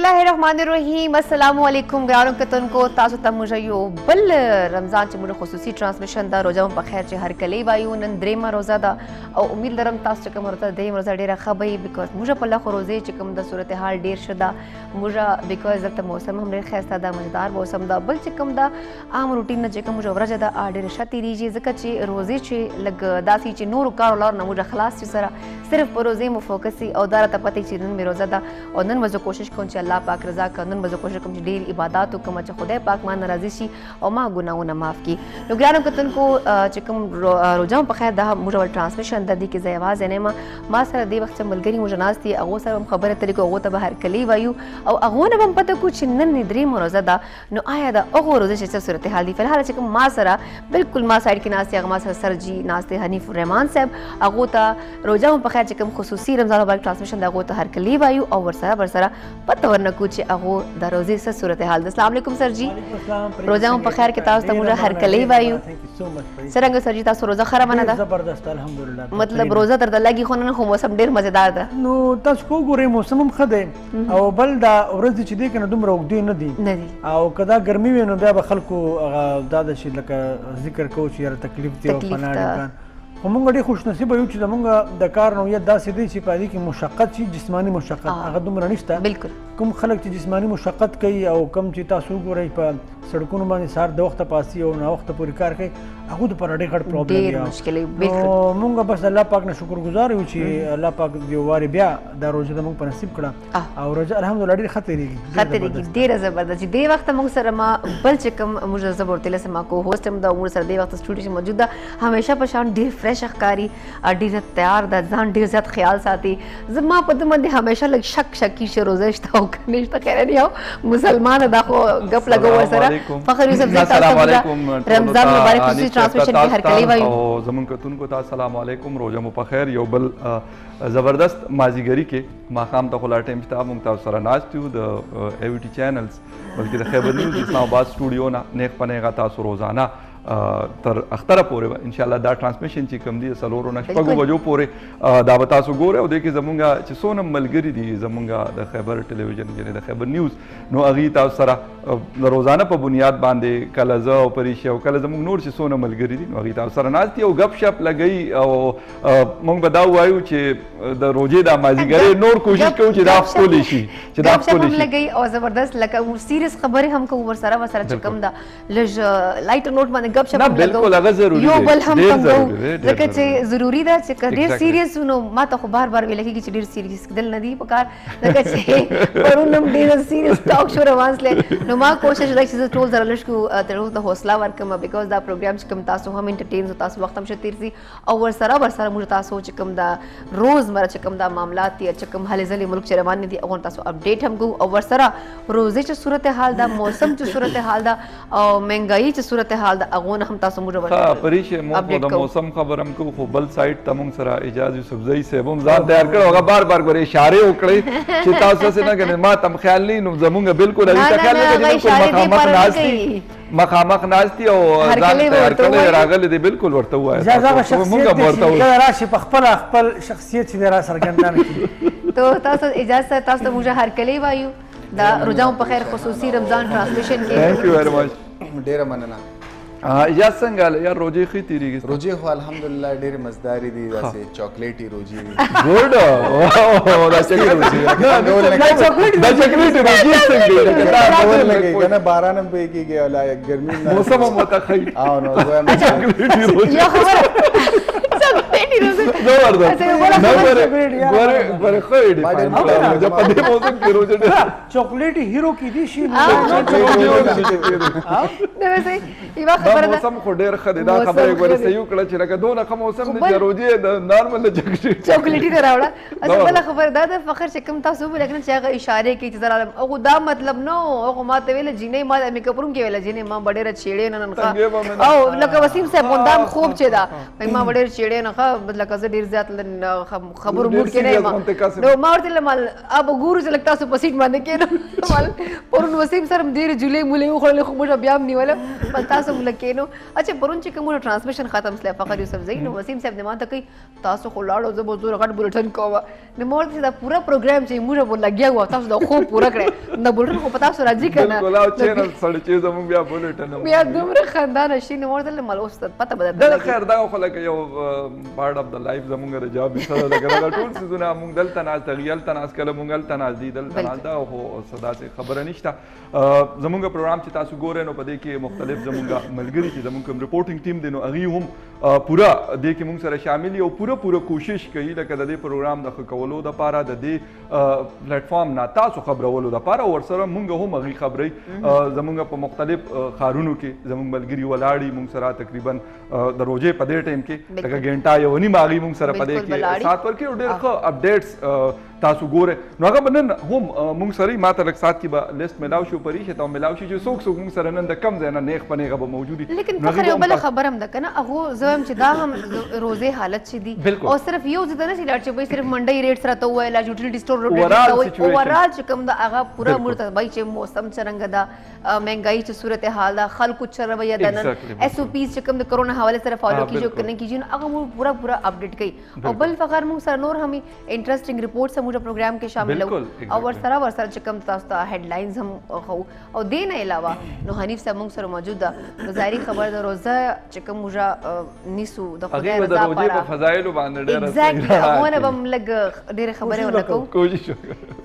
बिस्मिल्लाहिर्रहमानिर्रहीम अस्सलामु अलैकुम ग्रानो कतन को तासु तमुजा यो बल रमजान च मुझे खुसूसी ट्रांसमिशन दा रोजा बखैर च हर कले वायु नन द्रेमा रोजा दा او امید لرم تاسو چې کوم ورته دیم روزه ډیره خبري بیکاز موږ په لخوا روزه چې کوم د صورتحال ډیر شده موږ بیکاز دلته موسم هم ډیر خسته ده مزدار موسم ده بل چې کوم دا عام روټین نه چې کوم موږ ورځ ده ډیر شتي ریږي ځکه چې روزه چې لګ داسي چې نور کار لار نه موږ خلاص چې سره صرف په روزه مو فوکسي او دار ته پته چې نن مې روزه ده او نن مزه کوشش کوم چې الله پاک رضا کوي نن مزه کوشش کوم چې ډیر عبادت وکم چې خدای پاک مان راضي شي او ما ګناونه معاف کړي نو ګرانو کتن کو چې کوم روزه په خیر دا موږ ټرانسمیشن د دې کې زه आवाज نه ما سره د وخت ملګری موږ ناستي هغه سره خبره طریقو هغه ته بهر کلی وایو او هغه نه هم پته کو چې نن درې روزه ده نو آیا دا هغه روزه چې صورتحال دی فلحال چې ما سره بالکل ما سایډ کې ناستي هغه ما سره سرجی ناستي حنیف الرحمن صاحب هغه ته روزه په خیر چې کوم خصوصي رمضان مبارک ټرانسمیشن دا هغه ته هر کلی وایو او ورسره پته ورنکو چې هغه د روزه صورتحال ده السلام علیکم سرجی روزه په خیر کې تاسو ته موږ هر کلی وایو څنګه سرجی تاسو روزه خراب نه ده زبردست الحمدلله مطلب روزه در د لګي خو نن خو موسم ډیر مزیدار ده نو تاسو کو ګورئ موسم هم ښه دی او بل دا ورځ چې دی کنه دومره اوږدې نه دي او کدا ګرمي وي نو بیا به خلکو دا د شي لکه ذکر کوو چې یاره تکلیف دی او فنا دی خو موږ ډېر خوش نصیبه یو چې زموږ د کار نوعیت داسې دی چې په دې کې مشقت شي جسماني مشقت هغه دومره نشته بالکل کوم خلک چې جسماني مشقت کوي او کم چې تاسو وګورئ په سړکونو باندې سهار د وخته پاسي او نه وخته پورې کار کوي هغه د پر ډېر غټ پرابلم دی نو موږ بس الله پاک نه شکر گزار یو چې الله پاک یو واري بیا دا روزه د موږ په نصیب کړه او روزه الحمدلله ډېر خطرېږي ډېره زبردست دې وخت موږ سره ما بل چې کوم موږ زبرتله سما کو هوست هم دا موږ سره دې وخت سټوډیو موجود ده همیشه په شان ډېر فرش ښکاری ډېر تیار ده ځان ډېر زیات خیال ساتي زما په دې باندې همیشه لږ شک شي روزه شته او کنيشته خیر نه یو مسلمان دا خو غپ لګو سره فخر یوسف زیات السلام علیکم رمضان مبارک خصوصي ټرانسمیشن کې هر کلی وایو او زمون کتونکو ته السلام علیکم روزه مو په خیر یو بل زبردست مازیګری کې ماقام ته خلا ټیم شته مونږ تاسو سره ناستو د ایوی ټي چینلز بلکې د خیبر نیوز اسلام آباد سټوډیو نه نیک پنهغه تاسو روزانه تر اختره پورې ان شاء الله دا ټرانسمیشن چې کوم دی سلورو نه شپږو بجو پورې دا به تاسو ګوره او د کې زمونږه چې څونه ملګری دي زمونږه د خیبر ټلویزیون یعنی د خیبر نیوز نو هغه تاسو سره روزانه په بنیاد باندې کله زه او پریشه او کله زمونږ نور چې څونه ملګری دي نو هغه تاسو سره ناستي او غپ شپ لګي او مونږ به دا وایو چې د روزې د مازیګری نور کوشش کوو چې دا خپل شي چې دا خپل شي لګي او زبردست لکه سیریس خبره هم کوو ورسره چې کوم دا لږ لایټ نوٹ باندې غپ شپ بالکل هغه ضروري یو بل هم کوو ځکه چې ضروری ده چې ډېر سیریس نو ما ته خو بار ویل کېږي چې ډېر سیریس دل نه دی پکار ځکه چې پرونم ډېر سیریس ټاک شو روانسله نو ما کوشش وکړم چې ټول زره لږ کو تر ته حوصله ورکړم بیکاز دا پروګرام چې کوم تاسو هم انټرټین تاسو وخت هم شتیر سي او ورسره موږ تاسو چې کوم دا روزمره چې کوم دا معاملات دي چې کوم حل ځلې ملک چې روان دي هغه تاسو اپډیټ هم کوو او ورسره روزي چې صورتحال دا موسم چې صورتحال دا او مهنګايي چې صورتحال دا هغه هم تاسو موږ ورته پریشه مو د موسم خبرم کو خو بل سایت ته موږ سره اجازه سبزی صاحب هم ځان تیار کړو هغه بار غوړي اشاره وکړي چې تاسو څنګه کنه ما تم خیال نه نو زمونږ بالکل هغه خیال نه مخامخ ناشتي او ځان تیار کړی راغلی دی بالکل ورته وایي موږ ورته راشي په خپل شخصیت چې را سرګندان کړي تو تاسو اجازه تاسو موږ هر کلی وایو دا روزه په خیر خصوصي رمضان ټرانسمیشن کې ثانک یو ویری مچ ډیره مننه یا څنګه یار روزه خې تیریږي روزه خو الحمدلله ډېر مزداري دي داسې چاکلیټي روزي دي ګډ او دا څنګه روزي دا چاکلیټي روزي څنګه دا ډول لګي کنه باران هم پیږي او لا ګرمي نه موسم هم متخی او نو چاکلیټي روزي یو خبره چاکلیټي روزي زبردست ګوره خو دې په دې موسم کې روزه چاکلیټي هیرو کې دي شي موسم خو ډېر ښه دی دا خبره ګورې صحیح وکړه چې لکه دونه ښه موسم دی چې روزې د نارمل چاکلیټي نه راوړه اصل بله خبره دا ده فخر چې کوم تاسو وویل چې هغه اشارې کوي چې زه راغلم هغه دا مطلب نه هغه ما ته ویله جینۍ ما د میک اپ روم کې ویله جینۍ ما به ډېره چیړې نه نن ښه او لکه وسیم صاحب غوندام خوب چې ده ما به ډېر چیړې نه ښه لکه زه ډېر ډیر زیات خبرو موډ کې نه یم نو ما ورته مال اب ګورو چې لګتا سو پسیټ باندې کېنو مال پرون وسیم سره ډیر جولې مولې خو خو موږ بیا هم نیول بل تاسو مل کېنو اچھا پرون چې کوم ټرانسمیشن ختم سله فخر یوسف زئی نو وسیم صاحب نه ماته کوي تاسو خو لاړو زه به زور غټ بولټن کوم نو مور دا پورا پروګرام چې موږ بول لګیا و تاسو دا خو پورا کړی نو بولټن خو پتا سو راځي کنه ګلاو چینل سره چې زموږ بیا بولټن بیا دومره خندانه شي نو ورته مال استاد پته بدل دا خیر دا خو لکه یو پارت اف د لایف زموږ رجاب سره لکه دا ټول سيزونه موږ دلته ناز تغیل تناس کله موږ دلته ناز دي دلته ناز دا خو صدا سے خبره نشته زموږ پروګرام چې تاسو ګورئ نو په دې کې مختلف زموږ ملګری چې زموږ ریپورټینګ ټیم دی نو هغه هم پورا دې کې موږ سره شامل یو پورا کوشش کوي لکه د دې پروګرام د خکولو د پاره د دې پلیټ فارم نه تاسو خبرولو د پاره ور سره موږ هم هغه خبرې زموږ په مختلف خارونو کې زموږ ملګری ولاړی موږ سره تقریبا د روزې په دې ټیم کې لکه ګنټا یو نیم هغه موږ سره په دې کې سات ورکې ډېر ښه اپډیټس تاسو ګوره نو هغه بنن هم موږ سره ماته لک سات کې به لیست ملاو شو پریشه ته ملاو شي چې څوک موږ سره نن د کم ځای نه نیغ پنیغه به موجودي لیکن فخر یو بل خبر هم ده کنه هغه زم چې دا هم روزه حالت شي دي او صرف یو ځد نه چې لاړ چې به صرف منډي ریټ سره ته وای لا یوټیلیټی سٹور روټ اوورال چې کوم دا هغه پورا مرته بای چې موسم څنګه دا مهنګای چې صورت حال دا خلکو چر ویا د نن اس او پی چې کوم د کرونا حواله سره فالو کیږي کنه کیږي هغه پورا اپډیټ کوي او بل فخر موږ سره نور هم انټرېسټینګ ریپورټس موږ پروګرام کې شامل او ور سره چې کوم تاسو ته هډلاینز هم خو او دین علاوه نو حنیف صاحب موږ سره موجود ده ظاهري خبر د روزه چې کوم موږ نیسو د خدای رضا په فضایل باندې ډېر ایگزیکټلی هغه به لګ ډېر خبره ورکو کوشش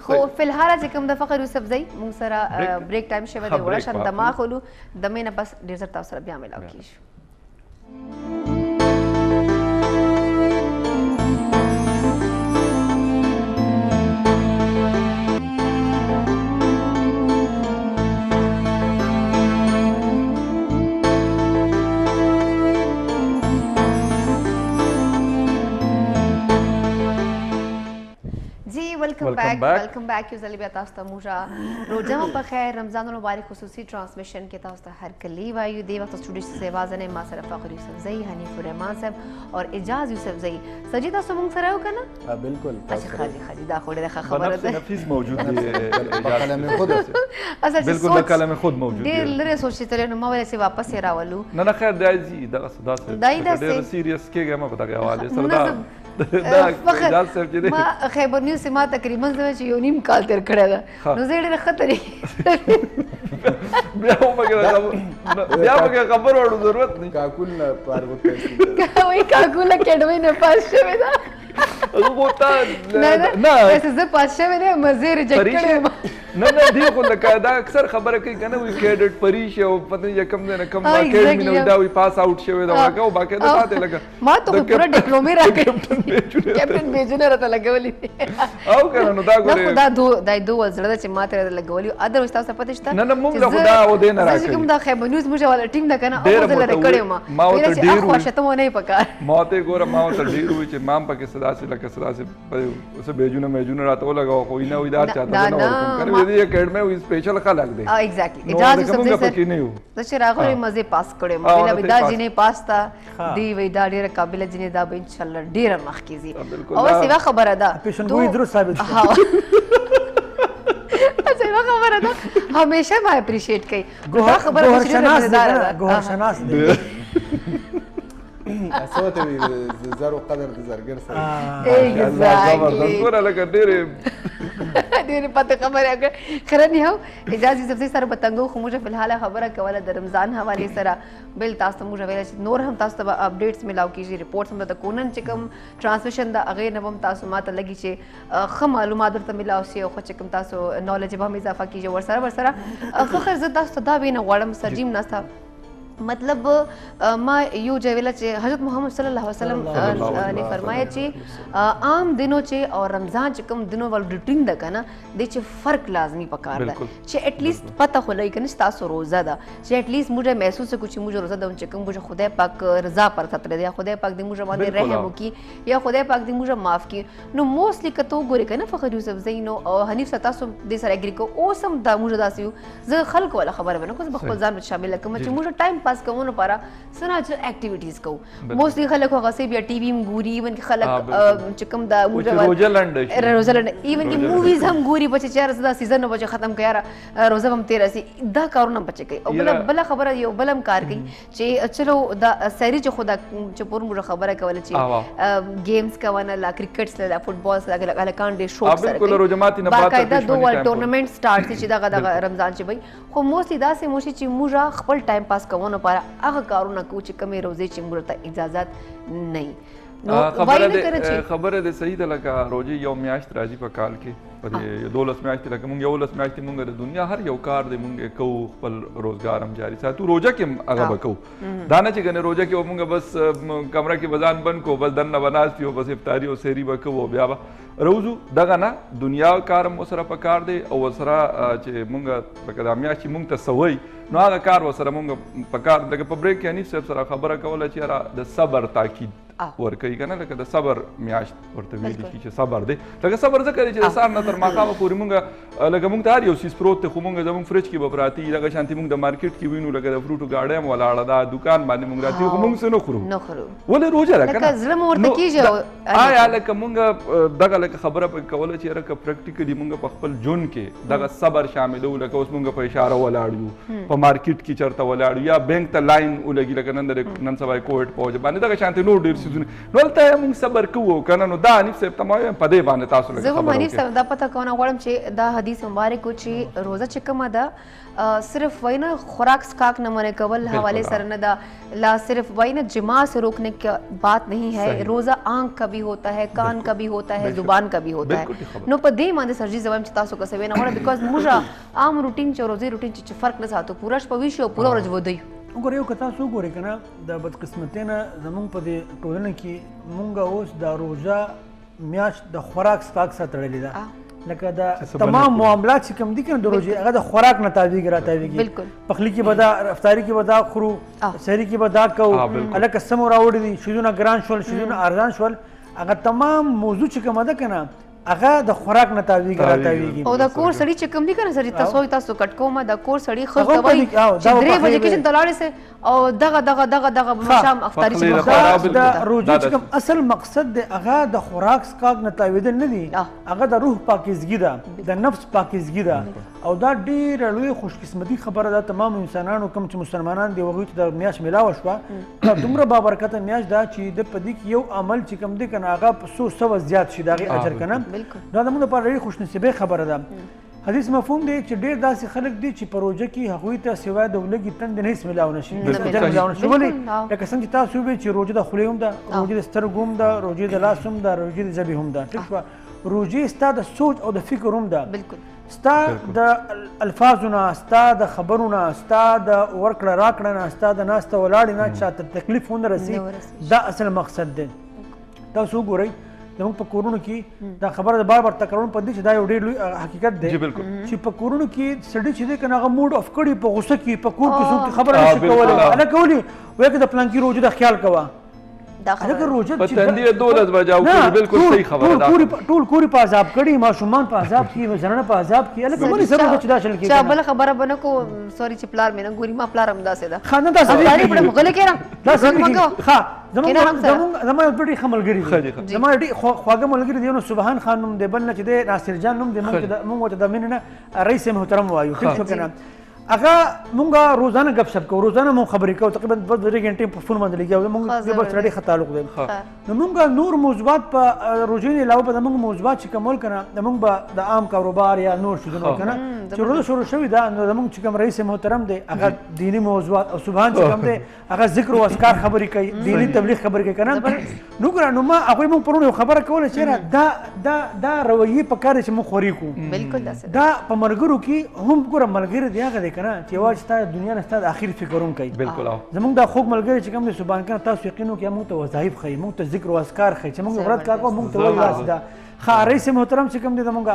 خو فلحال چې کوم د فخر یوسف زئی موږ سره بریک ټایم شوه دی وړه شان دماغ خلو د مینه بس ډېر زر تاسو سره بیا ملاو کیږي वेलकम बैक یو ځل بیا تاسو ته موږ روزه مو په خیر رمضان المبارک خصوصي ټرانسمیشن کې تاسو ته هر کلی وایو دی وخت سټوډیو سے आवाज نه ما سره فخر یوسف زئی حنیف الرحمن صاحب اور اعجاز یوسف زئی سجیدا سو موږ سره یو کنه بالکل اچھا خاجی دا خو ډیره خبره ده نفیس موجود دی کلام خود بالکل کلام خود موجود دی ډیر لره سوچته نو ما ولې واپس راولو نه خیر دی دا صدا ډیر سیریس کېږم په دغه حواله سره فخر ما خیبر نیوز ما تقریبا چې یو نیم کال تیر کړی ده نو زه ډېره خطرې بیا به خبر وړو ضرورت نه کاکول نه پار وکړي وای کاکول کډوي نه پاس شوی دا هغه تا نه زه پاس شوی نه مزه ریجکټ کړم نه دی خو لکه دا اکثر خبره کوي کنه وی کریډټ پریش او پته نه کم نه کم اکیډمي نو دا وی پاس اوټ شوی دا هغه باقي دا پاتې لګه ما ته پورا ډیپلومې راکړ کیپټن بیجنه راته لګولې او کنه نو دا ګوره دا دو زړه چې ما ته لګولې اذر وستا څه پته شته نه موږ خدا و دې نه راکړي کوم دا خیبر نیوز موږ ولا ټیم دا کنه او زه لره کړم ما ته ډیر خوشته مو نه پکار ما ته ګوره ما ته ډیر وی چې مام پکې صدا سي لکه صدا سي اوس بیجونه راته لګاو خو نه وې دا چاته نه کوم دې اکیډمي स्पेशल خلق دی ایگزیکټلی اجازه سبزی سره چې راغلی مزه پاس کړم ویلا ودا جنې پاستا دی وی دا ډیره قابل جنې دا به ان شاء الله ډیره مخکېږي او سیوا خبره ده پیشنګوی درست ثابت سیوا خبره ده همیشه ما اپریشیټ کوي دا خبره ګوهر شناس دی ګوهر شناس دی اسوته وی زرو قدر د زرګر سره ایگزیکټلی ګوره لکه ډیره ډېر پته خبره کړ خرنی هو اجازه سبزی سره بتنګو خو موږ فلحال خبره کوله د رمضان حواله سره بل تاسو موږ ویل چې نور هم تاسو ته اپډیټس ملاو کیږي ریپورټس هم د کونن چې کوم ټرانسمیشن د اغه نوم تاسو ماته لګی چې خه معلومات ورته ملاو شي او چې کوم تاسو نالج به هم اضافه کیږي ور سره فخر زه تاسو ته دا وینم غواړم سرجیم ناستا مطلب ما یو جویلا چې حضرت محمد صلی الله علیه وسلم نے فرمایا چې عام دنو چې او رمضان چې کوم دنو ول روټین ده کنه د چې فرق لازمی پکار ده چې اټ لیست پته خو لای کنه تاسو روزه ده چې اټ لیست موږ محسوس کو چې موږ روزه ده چې کوم موږ خدای پاک رضا پر ستر دی خدای پاک دې موږ باندې رحم وکي یا خدای پاک دې موږ معاف کړي نو موستلی کته ګوري کنه فخر یوسف زینو او حنیف تاسو دې سره اګری کو اوسم دا موږ داسیو زه خلق ولا خبر ونه کوم خپل ځان شامل کوم چې موږ ټایم پاس کوو لپاره څه ناچرل اکټیویټیز کوو موستلی خلک هغه سي بیا ټي وي هم ګوري ایون کې خلک چې کوم دا روزه لنډ ایون کې موویز هم ګوري بچ چې دا سیزن نو بچ ختم کړه روزه هم تیر سي دا کارونه بچ کوي او بل خبره یو بلم کار کوي چې چلو دا سری چې خدا چې پور موږ خبره کوله چې گیمز کوونه لا کرکټس لا فوټبال لا الکان ډي شو بالکل روزماتي نه پاتې باقاعده دوه ټورنمنت سٹارټ چې دا رمضان چې وي خو موستلی دا سه موشي چې موږ خپل ټایم پاس کوونه لپاره هغه کارونه کوو چې کومې روزې چې موږ ته اجازه نه خبره ده صحیح ده لکه روزي یو میاشت راځي په کال کې په دې 12 میاشتې لکه مونږ 11 میاشتې مونږ د دنیا هر یو کار دی مونږ کوو خپل روزګار هم جاری ساتو روزه کې هغه وکړو دا نه چې ګنې روزه کې مونږ بس کمره کې بزان بند کو بس دنه بناس پیو بس افطاری او سحری وکړو بیا روزو دغه نه دنیا کار مو سره په کار دی او سره چې مونږ لکه د میاشتې مونږ ته سوي نو هغه کار وسره مونږ په کار دغه په بریک کې انیف صاحب سره خبره کوله چې را د صبر تاکید ورکوي کنه لکه د صبر میاشت ورته ویل کی چې صبر دی لکه صبر ځکه چې د سار نه تر ماقامه پورې مونږ لکه مونږ ته هر یو سیس پروت خو مونږ زمونږ فرج کې به پراتی لکه شانتي مونږ د مارکیټ کې وینو لکه د فروټو گاډي هم ولاړه دا دکان باندې مونږ راځي خو مونږ څه نه خورو ولې روزه را کنه لکه زړه ورته کیږي آیا لکه مونږ دغه لکه خبره په کوله چې رکه پریکټیکلی مونږ په خپل جون کې دغه صبر شاملو لکه اوس مونږ په اشاره ولاړو په مارکیټ کې چرته ولاړو یا بانک ته لاین ولګي لکه نن سبا کووډ پوهه باندې دغه شانتي نور ډیر سيزونه نو ته موږ صبر کوو کنه نو دا انیف صاحب تمام په دې باندې تاسو لګي زه انیف صاحب دا پته کوم غواړم چې دا حدیث مبارک چې روزه چې کومه ده صرف وینا خوراک سکاک نہ منے کول حوالے سر نہ دا لا صرف وینا جماع سے روکنے کی بات نہیں ہے روزہ آنکھ کا بھی ہوتا ہے کان کا بھی ہوتا ہے زبان کا بھی ہوتا ہے نو په دې باندې سرجی زوام چې تاسو کوسه وینا وړه بیکاز موږ عام روټین چې روزي روټین چې فرق نه ساتو پورا شپه ویشو پورا ورځ ودی وګوره یو کتا سو ګوري کنه د بدقسمتۍ نه زمونږ په دې ټولنه کې مونږ اوس د روزه میاشت د خوراک سکاک سره تړلې ده لکه د تمام معاملات چې کوم دي کنه د روزي هغه د خوراک نه تابع راځي بالکل پخلی کې بدا افطاری کې بدا خورو سحری کې بدا کو الکه سم راوړي دي شیدونه ګران شول شیدونه ارزان شول هغه تمام موضوع چې کوم ده کنه هغه د خوراک نه تابع راځي او د کور سړی چې کوم دي کنه سړی تاسو کټکوما د کور سړی خو کوي چې درې بجې کې تلاړې سه او دغه شام افطاری چې د روزي چې کوم اصل مقصد دی هغه د خوراک سکاک نه تاویدل نه دي هغه د روح پاکیزګي ده د نفس پاکیزګي ده او دا ډیره لوی خوش قسمتي خبره ده تمام انسانانو کوم چې مسلمانان دی وغوی ته د میاش ملاوه شوه دومره بابرکته میاش ده چې د پدې کې یو عمل چې کوم دی کنه هغه په 100 زیات شي دغه اجر کنه دا زموږ لپاره ډېره خوش نصیبه خبره ده حدیث مفهوم دی چې ډېر داسې خلک دي چې په روژه کې هغوی ته سوای د ولږې تندې نه هېڅ میلاو نه شي ولې لکه څنګه چې تاسو وویل چې روژه د خولې هم ده روژه د سترګو هم ده روژه د لاس هم ده روژه د ژبې هم ده ټیک شوه روژې ستا د سوچ او د فکر هم ده ستا د الفاظو نه ستا د خبرو نه ستا د ورکړه راکړه نه ستا د ناسته ولاړې نه چاته تکلیف ونه رسي دا اصل مقصد دی تاسو وګورئ زموږ په کورونو کې دا خبره د بار تکرارون په دې چې دا یو ډېر لوی حقیقت دی چې په کورونو کې سړی چې دی که نه هغه موډ اف کړي په غوسه کې په کور کې څوک خبره نشي کولی هلکه ولې وایي که د پلانکي روژه د خیال کوه هلکه روژه په تندي 12 بجاو کړي بالکل صحیح خبره ده ټول کوري په عذاب کړي ماشومان په عذاب کې زنانه په عذاب کې هلکه ولې سره چې دا چل کېږي چا بله خبره به نه کو سوري چې پلار مې نه ګوري ما پلار هم داسې ده ښه نه داسې پلار یې غلی کېږم دا زما ډېر ښه ملګري دي زما ډېر خواږه ملګري دي یو نو سبحان خان نوم دی بل نه چې دی ناصر جان نوم دی موږ ورته د مینې نه رئیس محترم وایو ټیک شو که نه هغه مونږ روزانه گپ شپ کوو روزانه مونږ خبرې کوو تقریبا 2 غنټې په فون باندې لګیا مونږ د بل سره ډېر ښه تعلق دی نو مونږ نور موضوعات په روژې نه علاوه به زموږ موضوعات چې کوم کنه زموږ به د عام کاروبار یا نور شیزونه کنه چې روزه شروع شوې ده نو زموږ چې کوم رئیس محترم دی هغه دینی موضوعات او سبحان چې کوم دی هغه ذکر او اذکار خبرې کوي دینی تبلیغ خبرې کوي کنه نو ګره نو ما هغوی مونږ پرون یو خبره کوله چې دا رویې په کار چې مونږ خوري کوو بالکل دا په ملګرو کې هم ګوره ملګری دی هغه دی کنه چې یوازې ستا د دنیا نه ستا د آخر فکر هم کوي بالکل زموږ دا خوږ ملګری چې کوم دی سبحان کنه تاسو یقین وکړئ موږ ته وظایف ښیي موږ ته ذکر او اذکار ښیي چې موږ ورځ کار کوو موږ ته وایي داسې ده ښه رئیس محترم چې کوم دی زموږ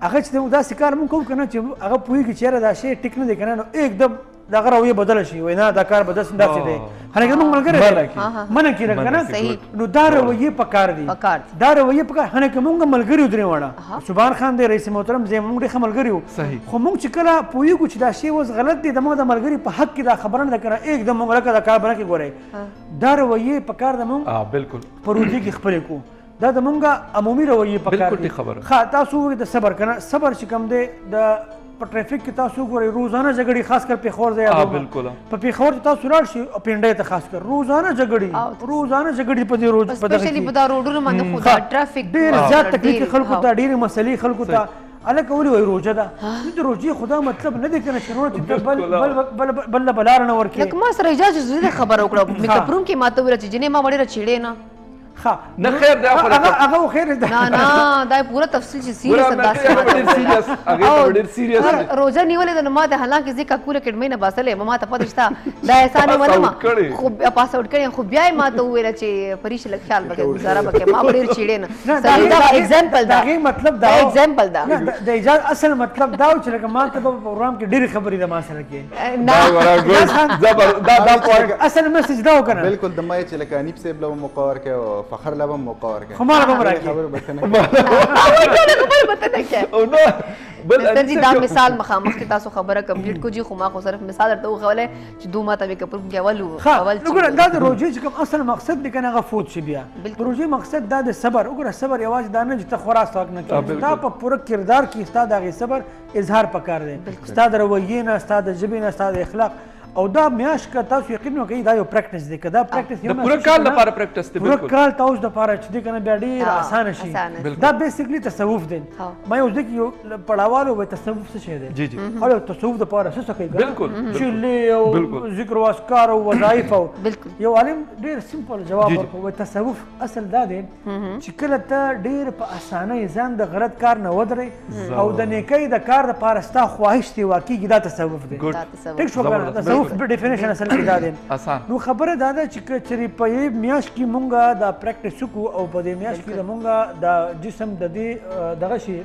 هغه چې داسې کار موږ کوو که نه چې هغه پوهېږي چې یاره دا شی ټیک نه دی که نه نو एकदम دغه رویه بدله شي وای نه دا کار به داسې داسې دی هغه موږ ملګری منع کړي کنه نو دا رویه پکار دي دا رویه پکار هغه موږ ملګری درې وړه سبحان خان دی رئیس محترم زه موږ ډېر ملګری وو خو موږ چې کله پوهیږو چې دا شی اوس غلط دی د موږ د ملګری په حق کې دا خبره نه کړه एकदम موږ لکه دا کار بنه کې ګورئ دا رویه پکار د موږ بالکل پروژې کې خپل کو دا د مونږه عمومي رویه پکار بالکل خبره ها تاسو د صبر کنه صبر چې کوم دی د په ټریفیک کې تاسو ګورئ روزانه جګړې خاص کر پیښور ځای بالکل په پیښور کې تاسو لاړ شئ او پینډۍ ته خاص کر روزانه جګړې په دې روز په دغه په دا روډونو باندې خو دا ټرافیک ډېر زیات تکلیف خلکو ته ډېرې مسلې خلکو ته الکه ولې وایي روژه ده د روژې خدا مطلب نه دی کنه چې روژه بل بلار نه ورکړي لکه ما سره اجازه زه خبره وکړم میک اپ روم کې ماته ویل چې جنې ما وړې چیړې نه نه خیر دی هغه خیر دی نه دا پوره تفصیل چې سیریس داسې هغه ډېر سیریس روزه نیولې د ما ته حالانکه زه کاکوله کډمې نه باسلې ما ته پته شته دا احسان ونه خو پاس اوټ کړي خو بیا ما ته ویل چې پریش لک خیال وکړه گزاره وکړه ما ډېر چیړې نه دا ایگزامپل دا مطلب دا ایگزامپل دا د اجازه اصل مطلب دا چې لکه ما ته په پروګرام کې ډېر خبرې د ما سره کې نه زبر دا پوینټ اصل میسج دا وکنه بالکل د ما چې لکه انیب صاحب له مقور کې فخر له مقور کې خمار به راکې خبر بتنه خبر بتنه کې او نو بل سر جی دا مثال مخامخ کې تاسو خبره کمپلیټ کو جی خو ما خو صرف مثال درته وغوله چې دوه ماته میک اپ کې اول وګوره دا د روزي چې کوم اصل مقصد دی کنه غفوت شي بیا روزي مقصد دا د صبر وګوره صبر یوازې دا نه چې ته خورا ستاک نه کوي دا په پوره کردار کې استاد هغه صبر اظهار پکار دی استاد رویه نه استاد ژبه نه استاد اخلاق او دا میاش که تاسو یقین وکړئ دا یو پریکټس دی که دا پریکټس یو پوره کال لپاره پریکټس دی پوره کال تاسو د لپاره چې دی کنه بیا ډېر اسانه شي دا بیسیکلی تصوف دی ما یو ځکه یو پړاوالو وایي تصوف څه شی دی جی جی او تصوف د لپاره څه کوي بالکل چې او ذکر او اذکار او وظایف او یو عالم ډېر سمپل جواب ورکوي تصوف اصل دا دی چې کله ته ډېر په اسانه ځان د غلط کار نه ودرې او د نیکۍ د کار لپاره ستا خواهش دی واقعي دا تصوف دی ټیک شو کنه په ډیفینیشن اصل کې دا دی آسان نو خبره دا ده چې کچري په یوه میاشت کې مونږه دا پریکټس وکړو او په دې میاشت کې مونږه دا جسم د دې دغه شي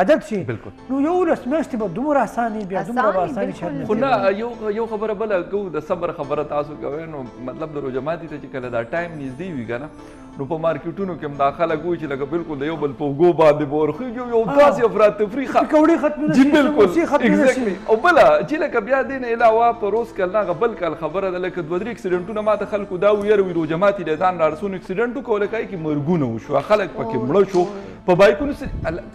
عادت شي نو یو لس میاشتې به دومره اساني بیا دومره به اساني شي خو نه یو خبره بله کوو د صبر خبره تاسو کوئ نو مطلب د روژه ماتي ته چې کله دا ټایم نږدې وي که نه نو په مارکیټونو کې هم دا خلک وایي چې لکه بالکل د یو بل په اوږو باندې به ورخېږي یو داسې افراد تفریح پکوړې ختمې نه جی بالکل ایگزیکټلی او بله چې لکه بیا دې نه علاوه په روز کال نه هغه بل کال خبره ده لکه دوه درې اکسیډنټونه ما ته خلکو دا ویره وي روژه ماتي دی ځان رارسون اکسیډنټ وکړو لکه کې مرګونه وشوه خلک پکې مړه شو په بایکونو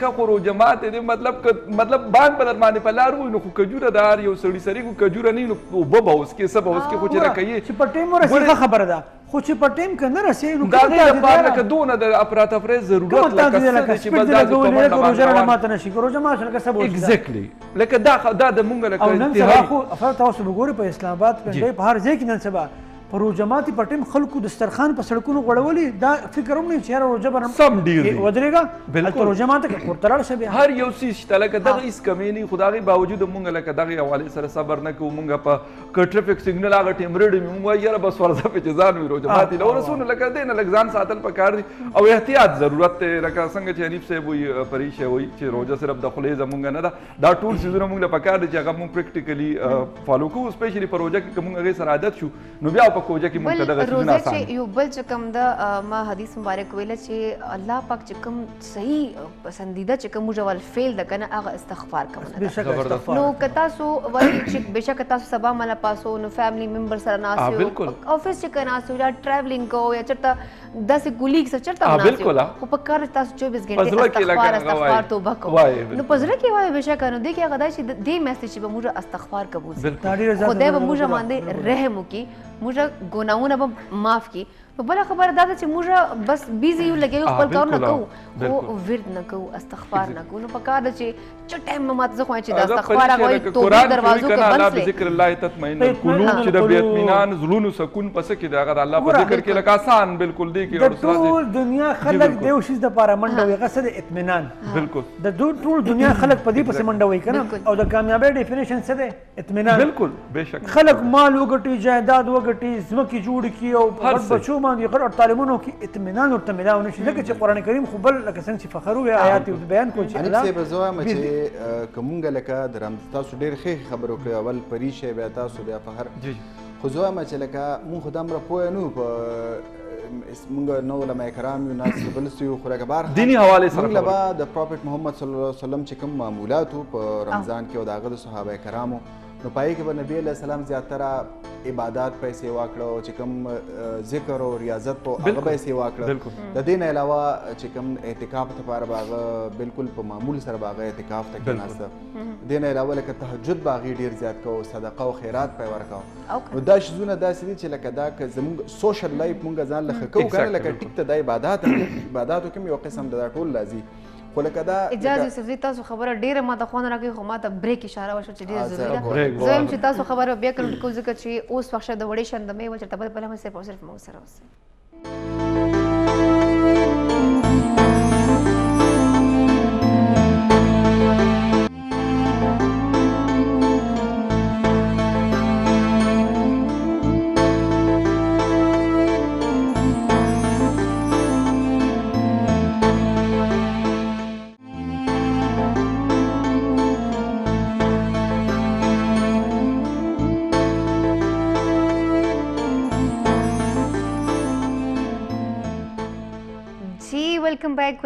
که خو روژه ماتې دی مطلب بانک به در باندې په لار وي نو خو کجوره د هر یو سړي سري خو کجوره نه وي نو اوبه به اوس کې څه به اوس کې خو چې لکه چې په ټیم ورسېږي خبره ده خو چې په ټیم کې نه رسېږي نو دا دې لپاره لکه دونه د افراتفری ضرورت لکه څه دی چې بس داسې په منډه باندې روژه نه ماته نه شي که روژه ماته لکه څه به ایگزیکټلی لکه دا د مونږ لکه او نن سبا خو افراد تاسو به ګورئ په اسلام آباد پنډۍ په هر ځای کې نن سبا په روژه ماتي په ټیم خلکو دسترخوان په سړکونو غوړولي دا فکر هم نه چې یاره روژه به سم ډیر دی ودرېږه هلته روژه ماته کې کور ته لاړ شه بیا هر یو څیز شته لکه دغه هېڅ کمی نه خو د هغې باوجود مونږ لکه دغې حوالې سره صبر نه کوو مونږ په که ټرافیک سګنل هغه ټیم ریډ وي مونږ وایي یاره بس ورځه پې چې ځان وي روژه ماتي له ورسونه لکه دی نه لږ ځان ساتل پکار دي او احتیاط ضرورت دی لکه څنګه چې حنیف صاحب وایي پریشه وایي چې روژه صرف د خولې زمونږ نه ده دا ټول څیزونه مونږ له پکار دي چې هغه مونږ پریکټیکلي فالو کوو سپیشلي په روژه کې که مونږ هغې سره عادت شو نو بیا په کوژه کې مونږ ته روزه چې یو بل چې کوم د ما حدیث مبارک ویل چې الله پاک چې کوم صحیح پسندیده چې کوم جوال فعل د کنه هغه استغفار کوم نو کتا سو وایي چې بشک تاسو سبا مله پاسو نو فیملی ممبر سره ناسو افیس چې کنه ناسو یا ټریولینګ کو یا چرته داسې کولیګ سره چرته ناسو خو په کار تاسو 24 غنټه استغفار توبه کو نو پزړه کې وایي بشک نو د کې هغه دای چې د میسج به موږ استغفار قبول خدای به موږ باندې رحم وکي موږ ګناونه به معاف کی په بل خبره دا چې موږ بس بیزی یو لګیو خپل کار نه کوو او ورد نه کوو استغفار نه کوو نو په کار چې ټایم ماته زه خو چې د استغفار هغه توبه دروازو کې بند الله ذکر الله تطمئن القلوب چې د اطمینان زړونو سکون پس کې دا هغه الله په ذکر کې لکه آسان بالکل دی کې د ټول دنیا خلک دیو شي د لپاره منډه وي قصد اطمینان بالکل د ټول دنیا خلک په دې پسې منډه وي کنه او د کامیابی ډیفینیشن څه دی اطمینان بالکل بهشکه خلک مال وګټي جایداد وګټي ځمکې جوړ کړي او بچو باندې غیر تعلیمونو کې اطمینان ورته ملاو نشي ځکه چې قرآن کریم خو بل لکه څنګه چې فخر وي آیات بیان کوي چې انیب صاحب زه وایم چې که مونږ لکه د تاسو ډېر ښې خبرې وکړې اول پریشه بیا تاسو بیا فخر خو زه وایم چې لکه مونږ خو دومره پوه نه مونږ نو علماء کرام یو ناس بل یو خو لکه بار دیني حواله سره مونږ به د پروفیټ محمد صلی الله علیه وسلم چې کوم معمولات په رمضان کې او د هغه د صحابه کرامو نو پای کې به نبی علیه السلام زیاتره عبادات په سیوا کړو چې کوم ذکر او ریاضت په هغه به سیوا کړو د دې نه علاوه چې کوم اعتکاف لپاره باغ بالکل په معمول سره باغ اعتکاف ته کېناسته دې نه علاوه لکه تهجد باغ ډیر زیات کو صدقه او خیرات په ورکاو نو دا شزونه داسې دي چې لکه دا که زموږ سوشل لایف مونږ ځان لخه کوو کنه لکه ټیک ته د عباداتو کې یو قسم د ټول لازم خو لکه دا اجازه یوسفزي تاسو خبره ډیره ما ته خوند راکوي خو ما ته بریک اشاره وشو چې ډیره ضروري ده زه هم چې تاسو خبره بیا کړم کوم ځکه چې اوس وخت د وړې شندمې و چې ته بل هم صرف او صرف مو سره اوسئ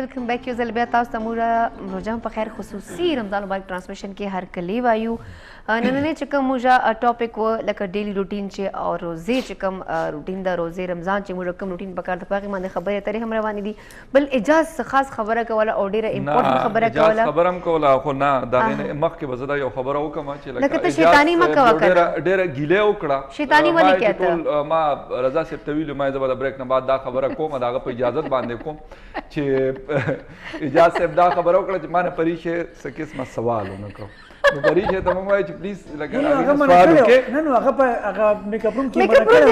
वेलकम बैक یو ځل بیا تاسو ته موږ روزه په خیر خصوصي رمضان مبارک ټرانسمیشن کې هر کلی وایو نننې چې کوم موږ ټاپک و لکه ډیلی روټین چې او روزې چې کوم روټین د روزې رمضان چې موږ کوم روټین پکار د پاغي باندې خبرې اترې هم روانې دي بل اجازه خاص خبره کوله او ډیره امپورټنت خبره کوله خبرم کوله خو نه دا مخکې به زه یو خبره وکم چې لکه ته شیطانی مکه وکړه ډیره ګیله وکړه شیطانی ولې کېته ما رضا صاحب طویل ما زبر بریک نه بعد دا خبره کوم دا په اجازه باندې کوم چې اجازه صاحب دا خبره وکړه چې ما نه پریشه څه قسمه سوال ونکړو نو پریشه ته مو وایي چې پلیز لکه سوال وکړه نه نو هغه میک اپ روم کې میک اپ روم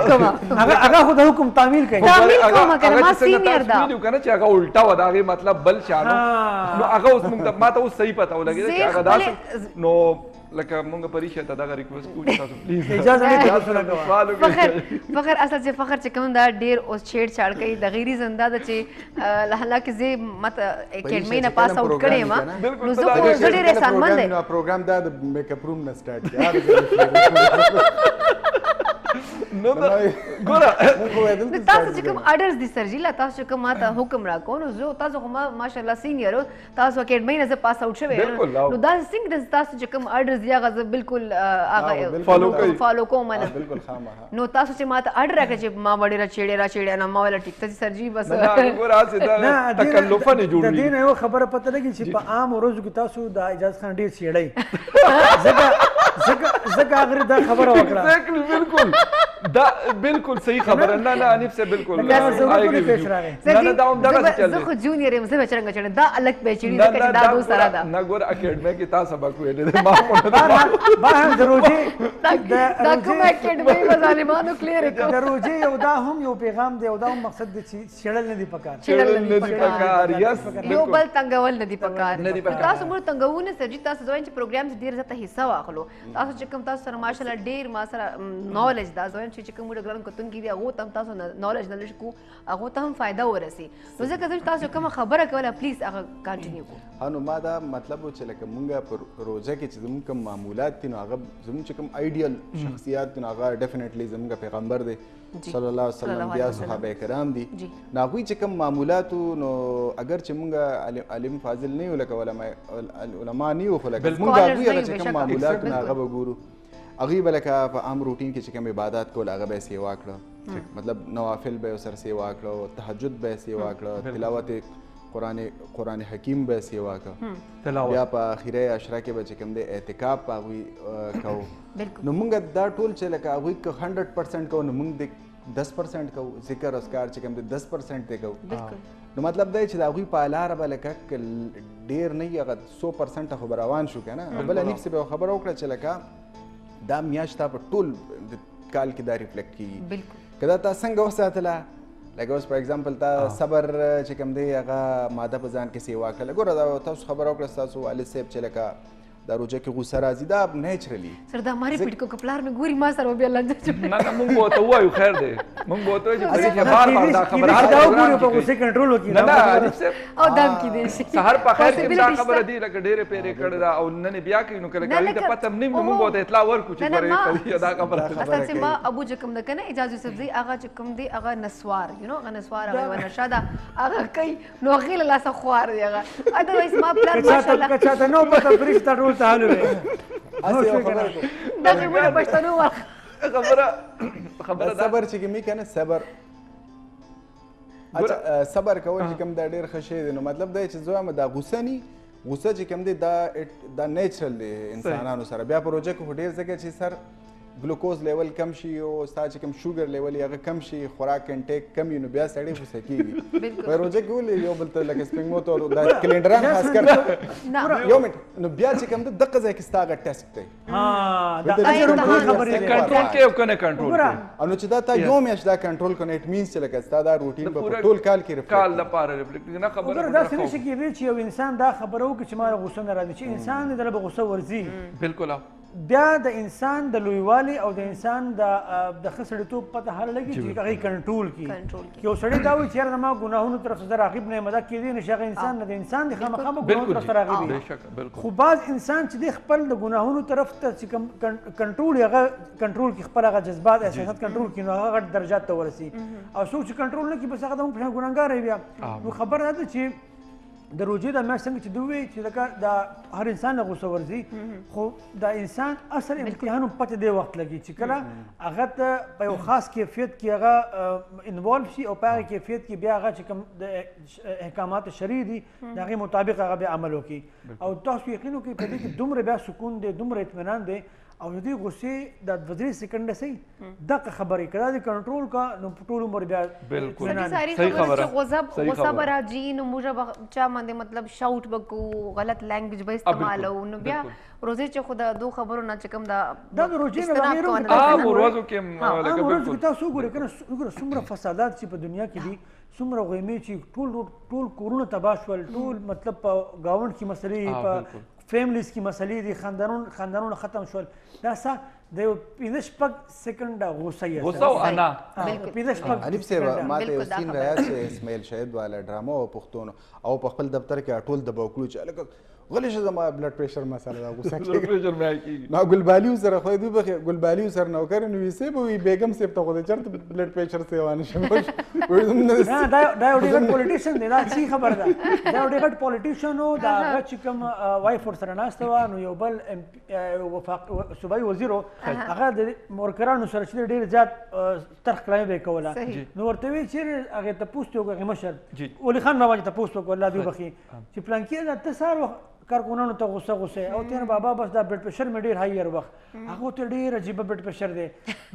کې هغه خو د حکم تعمیل کوي تعمیل کوم کنه ما سینیئر دا ویډیو کنه چې هغه الټا و دا مطلب بل شانو نو هغه اوس موږ ما ته اوس صحیح پته ولګی چې هغه داس نو لکه مونږ پریشه ته دا ریکوست کوو تاسو پلیز اجازه نه فخر اصل چې فخر چې کوم دا ډیر اوس چھیڑ چھاڑ کوي د غیری زنده د چې حالکه زه مت اکیډمي نه پاس اوټ کړې ما نو زه خو ډیر سنمن دی نو پروګرام دا د میک اپ روم نه سٹارټ نو دا ګوره تاسو چې کوم اډرز دي سرجیلا تاسو چې کوم ماته حکم راکو نو زه تاسو خو ماشاءالله سینیئر تاسو اکیډمي نه پاس اوټ شوی نو دا څنګه تاسو چې کوم اډرز دی هغه بالکل هغه فالو کوم نه بالکل خامہ نو تاسو چې ماته اډر راکړه چې ما وړي را چیړې نه ما ولا ټیک ته سرجی بس ګوره اسه دا تکلف نه جوړوي د دې نه یو خبره پته لګي چې په عام ورځو کې تاسو د اجازه خان ډیر چیړای زګه غیر دا خبره وکړه بالکل دا بالکل صحیح خبره نه نه انیب سے بالکل نه نه دا هم دا زه خو جونیئر یم زه به څنګه چړم دا الګ به چړي دا چې دا دو سره دا نه ګور اکیډمي کې تاسو سبق ویلې ما په ما هم دروځي دا کوم اکیډمي مظالمانو کلیر کو دروځي یو دا هم یو پیغام دی او دا هم مقصد دی چې چړل نه دی پکار چړل نه دی پکار یس یو بل تنګول نه دی پکار تاسو موږ تنګونه سرجی تاسو ځوان چې پروګرام ډیر زته حصہ واخلو تاسو چې کوم تاسو سره ماشاءالله ډیر ما سره نالج دا ځوان چې کوم ډګرن کوتون کې دی هغه تم تاسو نالج نه لشکو هغه ته هم فائدہ ورسي نو ځکه چې تاسو کوم خبره کوله پلیز هغه کنټینیو کو انو ما دا مطلب چې لکه مونږه پر روزه کې چې زموږ کوم معمولات دي نو هغه زموږ چې کوم آیډیل شخصیات دي نو هغه ډیفینیټلی زموږ پیغمبر دی صلی الله علیه وسلم بیا صحابه کرام دي نو هغوی چې کوم معمولات نو اگر چې مونږه علم فاضل نه یو لکه علما نه یو خو لکه مونږ هغوی چې کوم معمولات نو هغه وګورو هغوی به لکه په عام روټین کې چې کوم عبادات کول هغه به سیوا کړه مطلب نوافل به سر سیوا کړه تهجد به سیوا کړه تلاوت قرآن حکیم به سیوا کړه بیا په اخیره عشره کې به چې کوم دی اعتکاف په هغوی کوو نو مونږ دا ټول چې لکه هغوی که 100% کوو نو مونږ د 10% کوو ذکر اذکار چې کوم دی 10% دی کوو نو مطلب دی چې د هغوی په لاره به لکه ډېر نه وي هغه 100% خو به روان شو که نه بله نیب صاحب یو خبره وکړه چې لکه دا میاشت تا په ټول کال کې دا ریفلیکټ کیږي که دا تا څنګه وساتله لکه اوس فار ایگزامپل تا صبر چې کوم دی هغه ماده په ځان کې سیوا کړله ګوره دا تاسو خبره وکړه ستاسو والد صاحب چې لکه دا روزه کې غوسه راځي دا نیچرلی سر دا ماری پیټ کو کپلار می ګوري ما سره بیا لنډه نه نه مونږ به ته وایو خیر دی مونږ به ته چې بری کې بار بار دا خبره دا وګورو په غوسه کنټرول وکړي نه او دم کې دي شي سحر په خیر کې دا خبره دی لکه ډېرې پیرې کړه دا او نن بیا کې نو کله کله ته پته نه مونږ به اطلاع ورکو چې پرې دا خبره اصل چې ما ابو چې کوم د کنه اجازه سبزی هغه چې کوم دی هغه نسوار یو نو هغه نسوار هغه ونشاده هغه کوي نو غیل لاس خوار دی هغه اذرویز ما پلان ماشاءالله کچا نو پته فرشتہ ټول ته حل وي دا خبره پښتنو خبره صبر چې می کنه صبر اچھا صبر کول چې کوم دا ډیر ښه شی دی نو مطلب دا چې زه دا غوسه ني غوسه چې کوم دی دا نیچرل دی انسانانو سره بیا پروژه کې ډیر ځکه چې سر ګلوکوز لیول کم شي او ستا چې کوم شوګر لیول هغه کم شي خوراک انټیک کم وي نو بیا سړی غوسه کیږي پروژه کې ولې یو بل ته لکه سپینګ موت او دا کلندران خاص کر یو منټ نو بیا چې کوم دغه ځای کې ستاګه ټیسټ دی ها دا خبرې کنټرول کې او کنه کنټرول او نو چې دا تا یو میاشت دا کنټرول کنه اټ مینز چې لکه ستا دا روټین په ټول کال کې کال لپاره ریفلیکټ نه خبره دا څه نشي کېدی چې یو انسان دا خبره وکړي چې ما غوسه نه راځي چې انسان دې له غوسه ورځي بالکل بیا د انسان د لویوالي او د انسان د خسړتوب پته هر لګي چې هغه کنټرول کی یو سړی دا وایي چې یاره ما ګناهونو طرف ته راغب نه مدا کېدی نشه هغه انسان نه د انسان د خامخا ګناهونو طرف ته راغبي خو بعض انسان چې د خپل د ګناهونو طرف ته چې کنټرول هغه کنټرول کی خپل هغه جذبات احساسات کنټرول کی نو هغه درجات ته ورسي او څوک چې کنټرول نه کی بس هغه د ګناهګار بیا نو خبر ده چې د روجې د میاشت څنګه چې دوی چې د هر انسان له غوسه ورځي خو د انسان اصل امتحان پته دی وخت لګي چې کله هغه ته په یو خاص کیفیت کې هغه انوالو شي او په هغه کیفیت کې بیا هغه چې کوم د احکامات شرعي دي د هغې مطابق هغه بیا عمل وکړي او تاسو یقین وکړئ په دې کې دومره بیا سکون دی دومره اطمینان دی او د دې غوسې د 2-3 سکنډه سي دغه خبرې کړه د کنټرول کا نو ټول عمر بیا بالکل صحیح خبره غصه راځي نو موږ چا باندې مطلب شاوټ وکړو غلط لانګویج به استعمالو نو بیا روزه چې خدا دو خبرو نه چکم دا روزه نه غیر ورځو کې لکه بالکل تاسو ګورئ کنه څومره فسادات چې په دنیا کې دي څومره غیمې چې ټول کورونه تباه شول ټول مطلب په گاوند کې مسلې په فیملیز کې مسلې دي خاندانونه ختم شول دا څه د 15 سکند غوسه یې غوسه او انا حنیف صاحب ما ته یو سین راځي چې اسماعیل شهید والا ډراما او پښتون او په خپل دفتر کې ټول د بوکلو چې لکه غلی شه زما بلډ پریشر مساله دا غوسه بلډ پریشر مې کیږي نو ګلبالیو سره خو دوی به ګلبالیو سره نو کړ نو ویسه به بیگم صاحب ته خو د چرته بلډ پریشر سیوانه شم نه دا یو ډېر پولیټیشن دی دا څه خبر ده دا یو ډېر پولیټیشن او دا چې کوم وایف ور سره ناشته و نو یو بل صوبایي وزیر هغه د مورکرانو سره چې ډېر زیات ترخ کلامي به کوله نو ورته وی چې هغه ته پوښتنه وکړه مشر ولی خان بابا ته پوښتنه وکړه الله دې بخي چې پلان کې دا تسار کارکونانو ته غوسه او تیر بابا بس دا بلډ پریشر مې ډیر هاي وخت هغه ته ډیر عجیب بلډ پریشر دی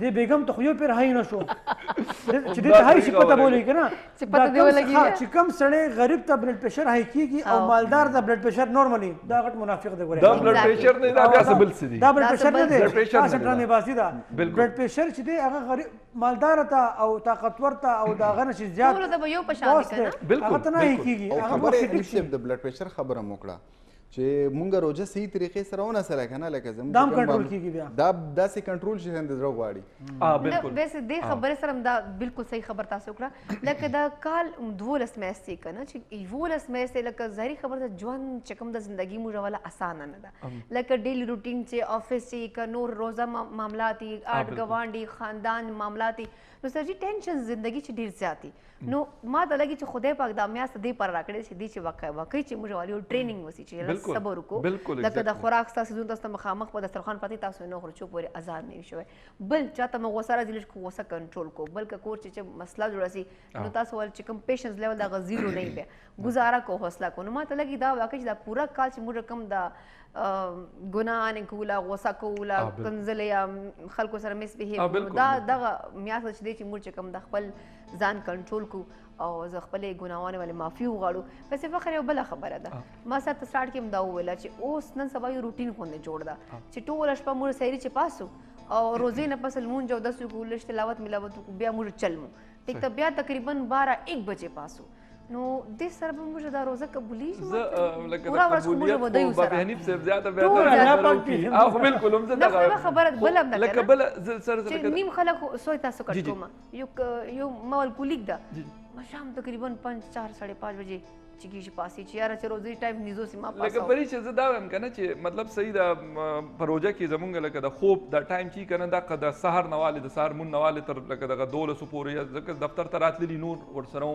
د بیگم ته خو یو پیر هاي نشو چې دې هاي شي پته بولې کنه چې پته دی ولګي چې کم سړی غریب ته بلډ پریشر هاي کیږي او مالدار ته بلډ پریشر نورمالي دا غټ منافق دی ګوره دا بلډ پریشر نه دا بیا سبل سدي دا بلډ پریشر نه دی تاسو ټرانې باسي دا بلډ پریشر چې دی هغه غریب مالدار ته او طاقتور ته او دا غنه چې زیات ټول ته یو پشان دي کنه هغه ته نه کیږي هغه خبره د بلډ پریشر خبره موکړه چې مونږ روزه صحیح طریقې سره ونه سره کنه لکه زموږ دام کنټرول کیږي بیا دا داسې کنټرول شي د زړه غواړي بالکل ویسه دې خبره سره دا بالکل صحیح خبر تاسو کړه لکه دا کال 12 میاشتې کنه چې 12 میاشتې لکه ظاهري خبره ده ژوند چې کوم د ژوندۍ موږ والا اسانه نه ده لکه ډیلی روټین چې افیس چې ک نور روزه معاملات اټ ګوانډي خاندان معاملات نو سر جی ټینشن ژوندۍ چې ډیر زیاتی نو ما ته لګي چې خدای پاک دا میاشت دې پر راکړي چې دې چې واقعي چې موږ والیو ټریننګ وسی چې صبر وکړو لکه د خوراک تاسو زون تاسو مخامخ په دسترخوان پاتې تاسو نه خورچو پورې آزاد نه شوي بل چاته مو غوسه راځي چې غوسه کنټرول کو بلکې کور چې مسله جوړ شي نو تاسو ول چې کوم پیشنس لیول دا غزیرو نه بیا گزاره کو حوصله کو نو ما ته لګي دا واقعي دا پورا کال چې موږ کم دا ګناه نه کوله غوسه کوله کنزل یا خلکو سره مس به دا دغه میاشت چې موږ کم د خپل ځان کنټرول کو او زه خپلې ګناهونه ولې معافي وغواړو پسې فخر یو بله خبره ده ما سره سټارټ کې هم دا وویله چې اوس نن سبا یو روټین غوندې جوړ ده چې ټوله شپه موږ سحري چې پاسو او روزې نه پس لمونځ او داسې وکړو لږ تلاوت ملاوت وکړو بیا موږ چلمو ټیک ته بیا تقریبا 12-1 بجې پاسو نو دې سره به موږ دا روزه قبولي زه لکه پورا ورځ خو موږ به ودیو بابا سره حنیف صاحب زیاته به ټول الله پاک دې او بالکل هم زه دا خو خبره بل هم ده لکه بل زه سره چې نیم خلک سوی تاسو کټ کوم یو مول کولیک ده شام تقریبا 5 4 5:30 بجې چې کیږي پاسې چې یاره چې روزي ټایم نيزو سیما پاسه لکه پرې چې زه دا وایم کنه چې مطلب صحیح دا پروژه کې زمونږ لکه د خوب د ټایم چې کنه دا د سحر نواله د سحر مون نواله تر لکه دغه 12 پورې ځکه دفتر ته راتللی نور ورسره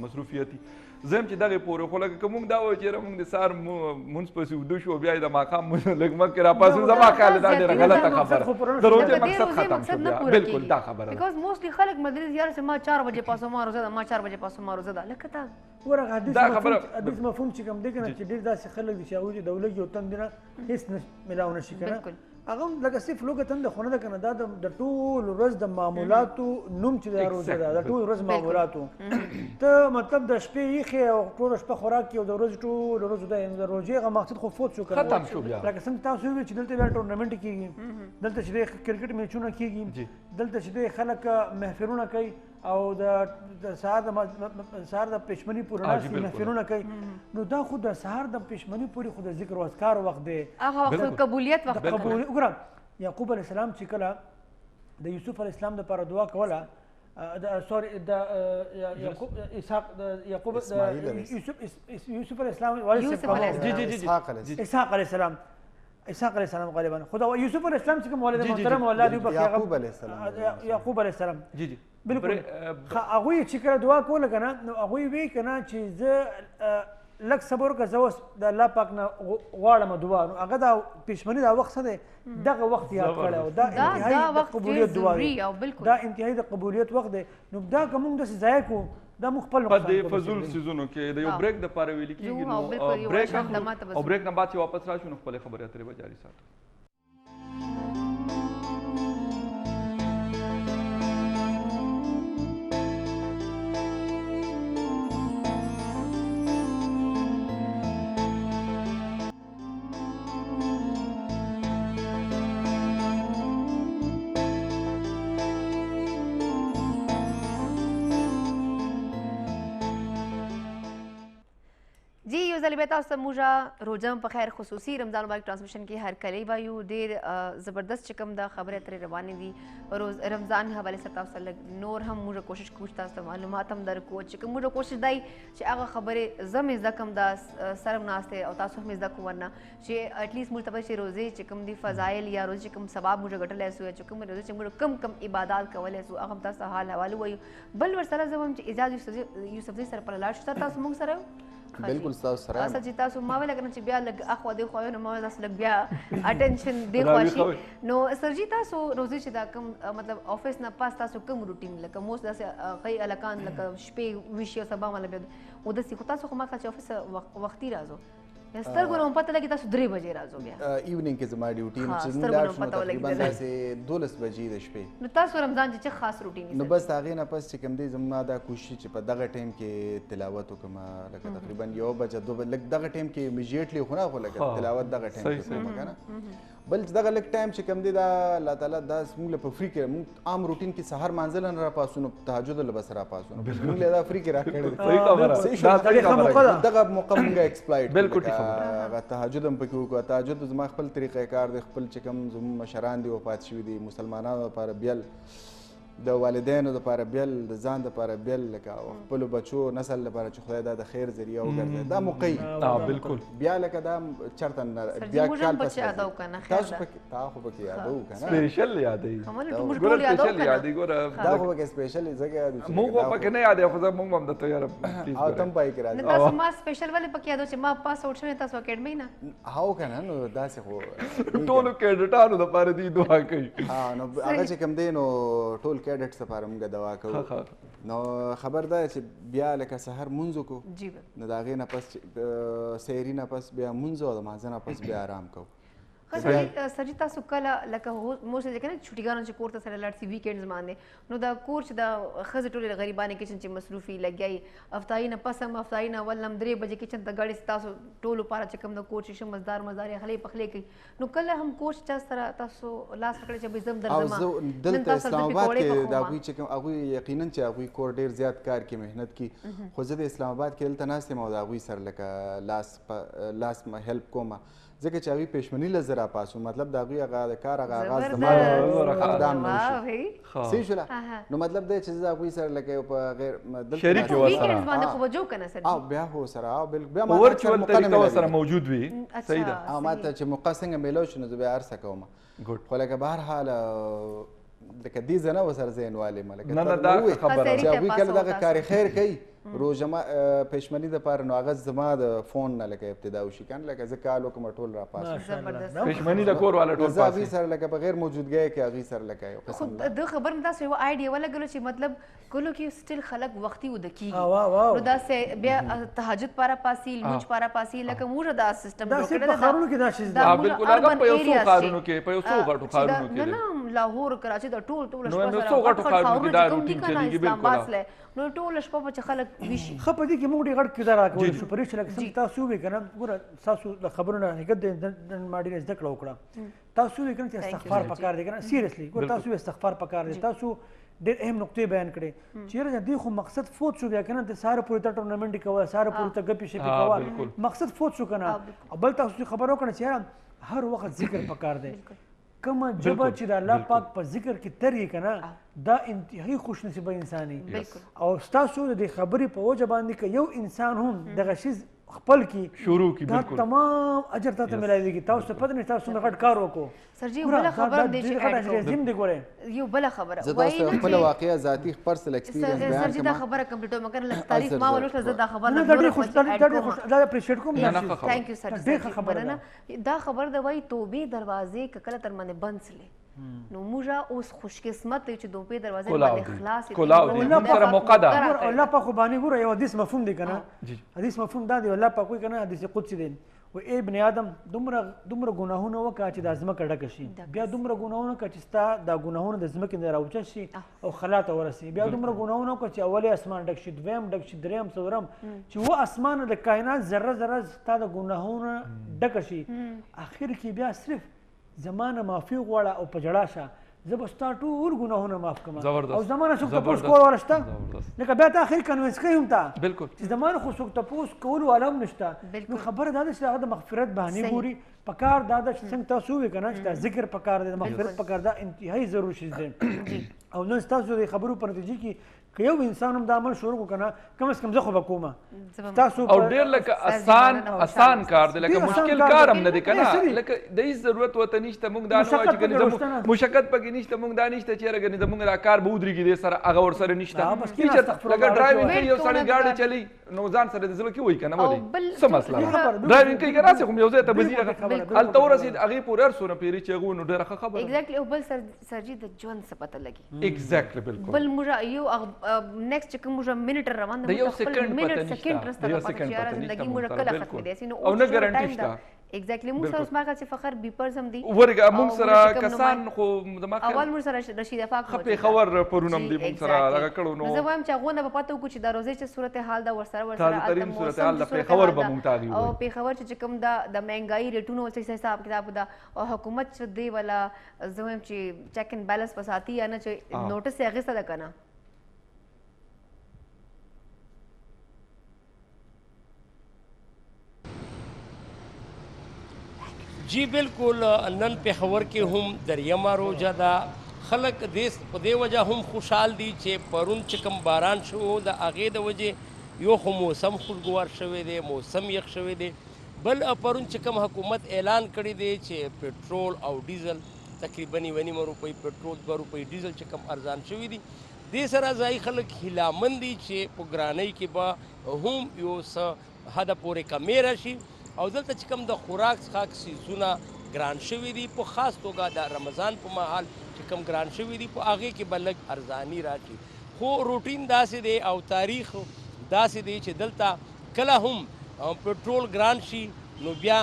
مصروفیتي زم چې دغه پورې خو لکه کوم دا و چې موږ د سحر مونږ پسې ودو شو بیا د ماقام لکه مکه را پاسو زما خاله دا ډیره غلطه خبره د روزه مقصد ختم شو بیا بالکل دا خبره بیکاز موستلی خلک مدرسې یاره چې ما 4 بجې پاسو ما روزه ده ما 4 بجې پاسو ما روزه ده لکه تا ورغه حدیث مفهوم چې کوم دی کنه چې ډیر داسې خلک دي چې هغوی د دولت یو تن دي نه هیڅ ملاو نشي کنه هغه لکه صرف لوګه تند خونه ده کنه دا د ټول ورځ د معمولاتو نوم چې دا روزه ده د ټول ورځ معمولاتو ته مطلب د شپې یخه او ټول شپه خوراک او د ورځ ټول ورځ د روزه غو مقصد خو فوت شو کنه ختم شو بیا لکه څنګه تاسو وی چې دلته بیا ټورنمنت کیږي دلته چې کرکټ میچونه کیږي دلته چې خلک محفلونه کوي او د سهار د پښمنی پورې محفلونه کوي نو دا خو د سهار د پښمنی پورې خو د ذکر او اذکار وخت دی هغه قبولیت وخت قبول وګورم یعقوب علیه السلام چې کله د یوسف علیه السلام لپاره دعا کوله سوري د اسحاق د یعقوب یوسف علیه السلام اسحاق علیه السلام اسحاق علیه السلام غالبا خدا یوسف علیه السلام چې کوم والد محترم اولاد یعقوب علیه السلام یعقوب علیه السلام جی بالکل هغوی چې کله دعا کوله کنه نو هغوی وی کنه چې زه لږ صبر وکړه زه اوس د الله پاک نه غواړم دعا نو هغه دا پښمنی دا وخت څه دی دغه وخت یاد کړی او دا انتهایی د قبولیت دعا دا انتهایی د قبولیت وخت دی نو دا که موږ داسې ضایع کړو دا موږ خپل په دې فضول سیزونو کې د یو بریک د پاره ویل کېږي نو بریک او بریک نه بعد چې واپس راشو نو خپل خبرې اترې به جاری ساتو جی یو ځل بیا تاسو ته موږ روزه په خیر خصوصي رمضان مبارک ټرانسمیشن کې هر کلی وایو ډېر زبردست چې کوم د خبرې اترې روانې دي رمضان حوالې سره تاسو سره نور هم موږ کوشش کوو چې تاسو ته معلومات هم درکړو چې کوم موږ کوشش دی چې هغه خبرې زه مې زده کړم دا سره ناستې او تاسو هم زده کړو ورنه چې اټلیسټ موږ ته به چې روزې چې کوم دي فضایل یا روزې چې کوم ثواب موږ ګټلی سو یا چې کوم روزې چې موږ کم عبادات کولی سو هغه هم تاسو ته حال حواله وایو بل ورسره زه وایم چې اجازه یوسفزي سره پر لاړ شو سره تاسو موږ سره بالکل تاسو سره اصل چې تاسو ما ویل کنه چې بیا لګ اخو دې خو نو ما تاسو لګ بیا اټینشن دی خوشي نو سرجی تاسو روزي چې دا کوم مطلب افیس نه پاس تاسو کوم روټین لکه موس داسې غي الکان لکه شپې ویشي سبا مله بیا و د سې خو تاسو خو ما چې افیس وختي راځو سترګو نو پته لګي تاسو 3 بجې راځو بیا ایونینګ کې زما ډیوټي چې موږ لاړ شو تقریبا داسې 12 بجې د شپې نو تاسو رمضان چې خاص روټین نو بس هغه نه پس چې کوم دی زما دا کوشش چې په دغه ټیم کې تلاوت وکم لکه تقریبا 1 بجې 2 بجې لکه دغه ټیم کې امیډیټلی خو نه خو لکه تلاوت دغه ټیم کې کوم کنه بل دغه لک ټایم چې کوم دی دا الله تعالی دا موږ په فری کې موږ عام روټین کې سحر مانځل نه را پاسونو تهجد له بس را پاسونو موږ له دا فری کې را کړی صحیح خبره دغه موقع موږ ایکسپلایټ بالکل هغه تهجد هم پکې وکړو تهجد زما خپل طریقې کار دی خپل چې کوم زموږ مشران دي وفات شوي دي مسلمانانو لپاره بیل د والدینو لپاره بیل د ځان لپاره بیل لکه خپل بچو نسل لپاره چې خدای دا د خیر ذریعہ وګرځي دا موقع بالکل بیا لکه دا چرته بیا کال پس یادو کنه خیر تاسو پکې تا خو پکې یادو کنه سپیشل یادې کومل موږ ټول یادو کنه یادې ګوره دا خو پکې سپیشل ځکه موږ پکې نه یادې خو موږ هم د ته یار او تم پای کې راځي تاسو ما سپیشل ولې پکې یادو چې ما پاس اوټ شوی تاسو اکیډمي نه هاو کنه نو دا څه خو ټول کېډټانو د پاره دی دعا کوي ها نو هغه چې کوم دی نو ټول کېډټس لپاره موږ دعا کوو نو خبر ده چې بیا لکه سحر مونږ کو نو دا غي نه پس سحری نه پس بیا مونږ او د مازه نه پس بیا آرام کوو سرجي تاسو کله لکه موسټ ځکه نه چھټیګانو چې کور ته سره لاړ شي ویکینډز باندې نو دا کور چې دا ښځې ټولې غریبانې کچن چې مصروفي لګیایي هفتایي نه پس هم هفتایي نه اول هم 3 بجې کچن ته ګاډي ستاسو ټولو لپاره چې کوم د کور چې مزدار یې خلې پخلې کوي نو کله هم کور چا سره تاسو لاس پکړی چې به زم درځم دلته اسلام آباد کې دا هغوی چې کوم هغوی یقینا چې هغوی کور ډېر زیات کار کې محنت کوي خو زه د اسلام آباد کې دلته ناست یم او د هغوی سره لکه لاس هیلپ کوم ځکه چې هغوی پېشمني له زه راپاسو مطلب د هغوی هغه د کار هغه آغاز زما اقدام نه وشي صحیح شوله نو مطلب دی چې زه هغوی سره لکه یو په غیر شریک یو سره باندې خو جو کنه سر بیا هو سره بیا ما ورچوال طریقه سره موجود وي صحیح ده ما ته چې موقع څنګه میلو شو نو زه بیا هر څه کوم خو لکه به هر حال لکه دې زه نه ورسره زه انوال یم لکه نه دا خبره چې هغوی کله دغه کار خیر کوي روزه ما پېشمني دپاره نو هغه زما د فون نه لکه ابتدا وشي کنه لکه زه کال وکړم ټول راپاسم پېشمني د کور والا ټول زه هغوی سره لکه په غیر موجودګۍ کې هغوی سره لکه یو خو قسم د خبر نه تاسو یو آیډیا ولګلو چې مطلب کلو کې سټیل خلک وختي وده کیږي نو دا سه بیا تهجد پارا پاسي لمونځ پارا پاسي لکه موږ دا سیستم دا په خارونو کې دا شي دا بالکل هغه په یو څو خارونو کې په یو څو غټو خارونو کې نه لاهور کراچي دا ټول نو یو څو غټو خارونو کې دا روټین چلیږي بالکل نو ټول شپه په خلک ویشي خپه دي کې موږ ډېر غټ کردار راکوي شو پرې چې لکه تاسو وی کنه ګوره تاسو د خبرونو حقیقت د ما ډېر زده کړه وکړه تاسو وی کنه چې استغفار پکار دی کنه سیریسلی ګوره تاسو استغفار پکار دی تاسو ډېر اهم نقطې بیان کړې چیرې دې خو مقصد فوت شو بیا کنه ته ساره پورې ته ټورنمنټ کوه ساره پورې ته ګپې شپې کوه مقصد فوت شو کنه او بل تاسو خبرو کنه چې هر وخت ذکر پکار دی کومه جبه چې د الله پاک په ذکر کې تر یې کنه دا انتهایی خوش نصیبه انساني او ستاسو د دې خبرې په وجه باندې که یو انسان هم دغه شیز خپل کی شروع کی بالکل دا تمام اجر ته ملایويږي تاسو ته پته نه تاسو نه غټ کار وکړو سر جی بل خبر دی چې زم دی ګوره یو بل خبره زه تاسو خپل واقعیا ذاتی پرسنل ایکسپیرینس بیان سر جی دا خبره کمپلیټو مګر لږ تعریف ما ولوټه زه دا خبره نه ډېر خوش دا اپریشیټ کوم ثانک یو سر ډېر خبره نه دا خبر د وای توبې دروازې کله تر باندې بند سلې نو موږ اوس خوش قسمت چې دوی دروازې باندې خلاص کولاو سره موقع ده الله په خو باندې ګوره یو حدیث مفهوم دی کنه حدیث مفهوم دا دی الله په کوئی کنه حدیث قدسی دی و ابن آدم دومره ګناهونه وکړه چې د ځمکه ډکه شي بیا دومره ګناهونه وکړه چې ستا دا ګناهونه د ځمکې نه راوچت شي او خلا ته ورسي بیا دومره ګناهونه وکړه چې اول اسمان ډک شي دویم ډک شي دریم څلورم چې و اسمان د کائنات ذره ذره ستا د ګناهونه ډکه شي اخر کې بیا صرف زمانه معافي غواړه او په جړا شه زه به ستا ټول ګناهونه معاف کړم او زمانه څوک تپوس کول والا شته لکه بیا ته اخر کنوینس کوي هم ته بالکل چې زمانه خو څوک تپوس کول والا هم نشته نو خبره دا ده چې هغه د مغفرت بهانې ګوري پکار دا ده چې څنګه تاسو ووایئ که نه چې دا ذکر پکار دی د مغفرت پکار دا انتهایي ضروري شیز دی او نن ستاسو د خبرو په نتیجې کې که یو انسان هم دا عمل شروع کړو که نه کم از کم زه خو به کومه تاسو او ډېر لکه اسان کار دی لکه مشکل کار هم نه دی که نه لکه د هېڅ ضرورت ورته نشته موږ دا نه وایو چې ګنې مشقت پکې نشته موږ دا نشته چې ګنې زموږ دا کار به ودرېږي دې سره هغه ورسره نشته لکه ډرایوینګ کوي یو سړی ګاډي چلی نو ځان سره د زړه کې وایي که نه ولې څه مسله ده ډرایوینګ کوي که راسې خو یو ځای ته به ځي هلته ورسېد هغې پورې هر څونه پیري چې هغه نو ډېره ښه خبره ایګزیکټلی او بل سرجي د ژوند څه پته لګي ایګزیکټلی بالکل بل موږ یو نیکسټ چې کوم موږ منټ روان د یو سکند سکند رسته پته چې یاره زندګي موږ کله ختمې دي او نه ګارانټي شته ایگزیکټلی موږ سره ما چې فخر بیپرز هم دي ورګه موږ سره کسان خو د ما اول موږ سره رشید افاق خپې خبر پرونم دي موږ سره هغه کړو نو زه وایم چې هغه نه پته وکړو چې د روزي چې صورت حال دا ورسره ترین صورت حال د خبر به مونږ تاغي او په خبر چې کوم د مهنګای ریټونو څه حساب کتاب دا او حکومت چې دی ولا زه وایم چې چیک ان بیلنس پساتی یا نه چې نوټس یې اغه څه کنه جی بالکل نن پېښور کې هم دریمه روژه ده خلک په دې وجه هم خوشحال دي چې پرون چې کوم باران شو د هغې د وجې یو خو موسم خوشګوار شوی دی موسم یخ شوی دی بل پرون چې کوم حکومت اعلان کړی دی چې پټرول او ډیزل تقریبا 9 روپۍ پټرول 2 روپۍ ډیزل چې کوم ارزان شوي دي دې سره ځایي خلک هیلهمند دي چې په ګرانۍ کې به هم یو څه حده پورې کمې راشي او دلته چې کوم د خوراک څښاک څیزونه ګران شوي دي په خاص توګه د رمضان په مهال چې کوم ګران شوي دي په هغې کې به لږ ارزاني راشي خو روټین داسې دی او تاریخ داسې دی چې دلته کله هم پټرول ګران شي نو بیا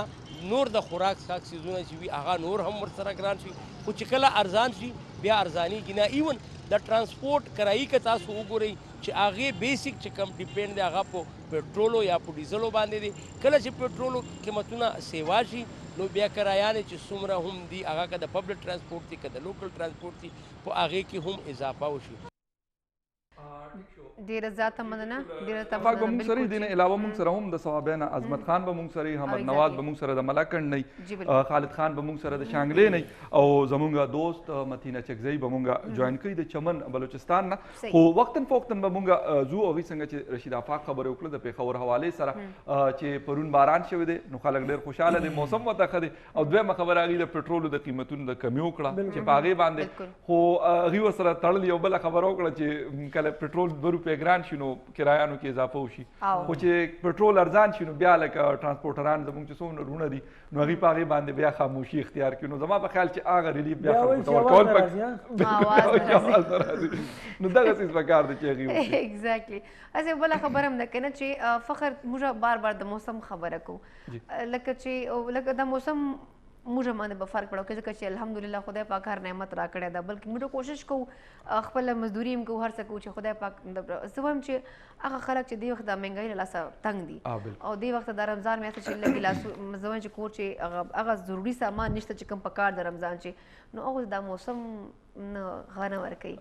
نور د خوراک څښاک څیزونه چې وي هغه نور هم ورسره ګران شي خو چې کله ارزان شي بیا ارزانېږي نه ایون د ټرانسپورټ کرایي که تاسو وګورئ چې هغې بیسیک چې کم ډیپینډ دی هغه په پټرولو یا په ډیزلو باندې دی کله چې پټرولو قیمتونه سیوا شي نو بیا کرایانې چې څومره هم دي هغه که د پبلک ټرانسپورټ دي که د لوکل ټرانسپورټ دي په هغې کې هم اضافه وشي ډیره زیاته مننه ډیره اتفاق به موږ سره دي نه علاوه موږ سره هم د ثوابین عظمت خان به موږ سره حمد نواز به موږ سره د ملاکنډ نه خالد خان به موږ سره د شانګلې نه او زمونږ دوست متینه چکزی به موږ جوائن کړي د چمن بلوچستان نه خو وقتن فوقتن به موږ زو او څنګه چې رشید افاق خبره وکړه د پیښور حواله سره چې پرون باران شوی دی نو خلک ډیر خوشاله دي موسم وته خدي او دویمه خبره هغه د پټرولو د قیمتونو د کمی وکړه چې پاغي باندې خو هغه سره تړل یو بل خبره وکړه چې کله پټرول 2 روپے ګران شي نو کرایانو کې اضافه وشي خو چې پټرول ارزان شي نو بیا لکه ټرانسپورټران زموږ چې څومره رونه دي نو هغې په هغې باندې بیا خاموشي اختیار کړي نو زما په خیال چې هغه ریلیف بیا خلکو ته ورکول آواز نه راځي نو دغه څیز پکار دی چې هغې وکړي ایگزیکټلی اسې بله خبره هم ده که نه چې فخر موږ بار بار د موسم خبره کوو لکه چې لکه د موسم موږ باندې به فرق پړو ځکه چې الحمدلله خدای پاک هر نعمت راکړی ده بلکې موږ کوشش کوو خپله مزدوري هم کوو هر څه کوو چې خدای پاک زه وایم چې هغه خلک چې دې وخت د مهنګۍ له لاسه تنګ دي او دې وخت د رمضان میاشت چې لږ لاسو زه وایم چې کور چې هغه ضروري سامان نشته چې کوم پکار د رمضان چې نو هغوی دا موسم نه غه نه ورکوي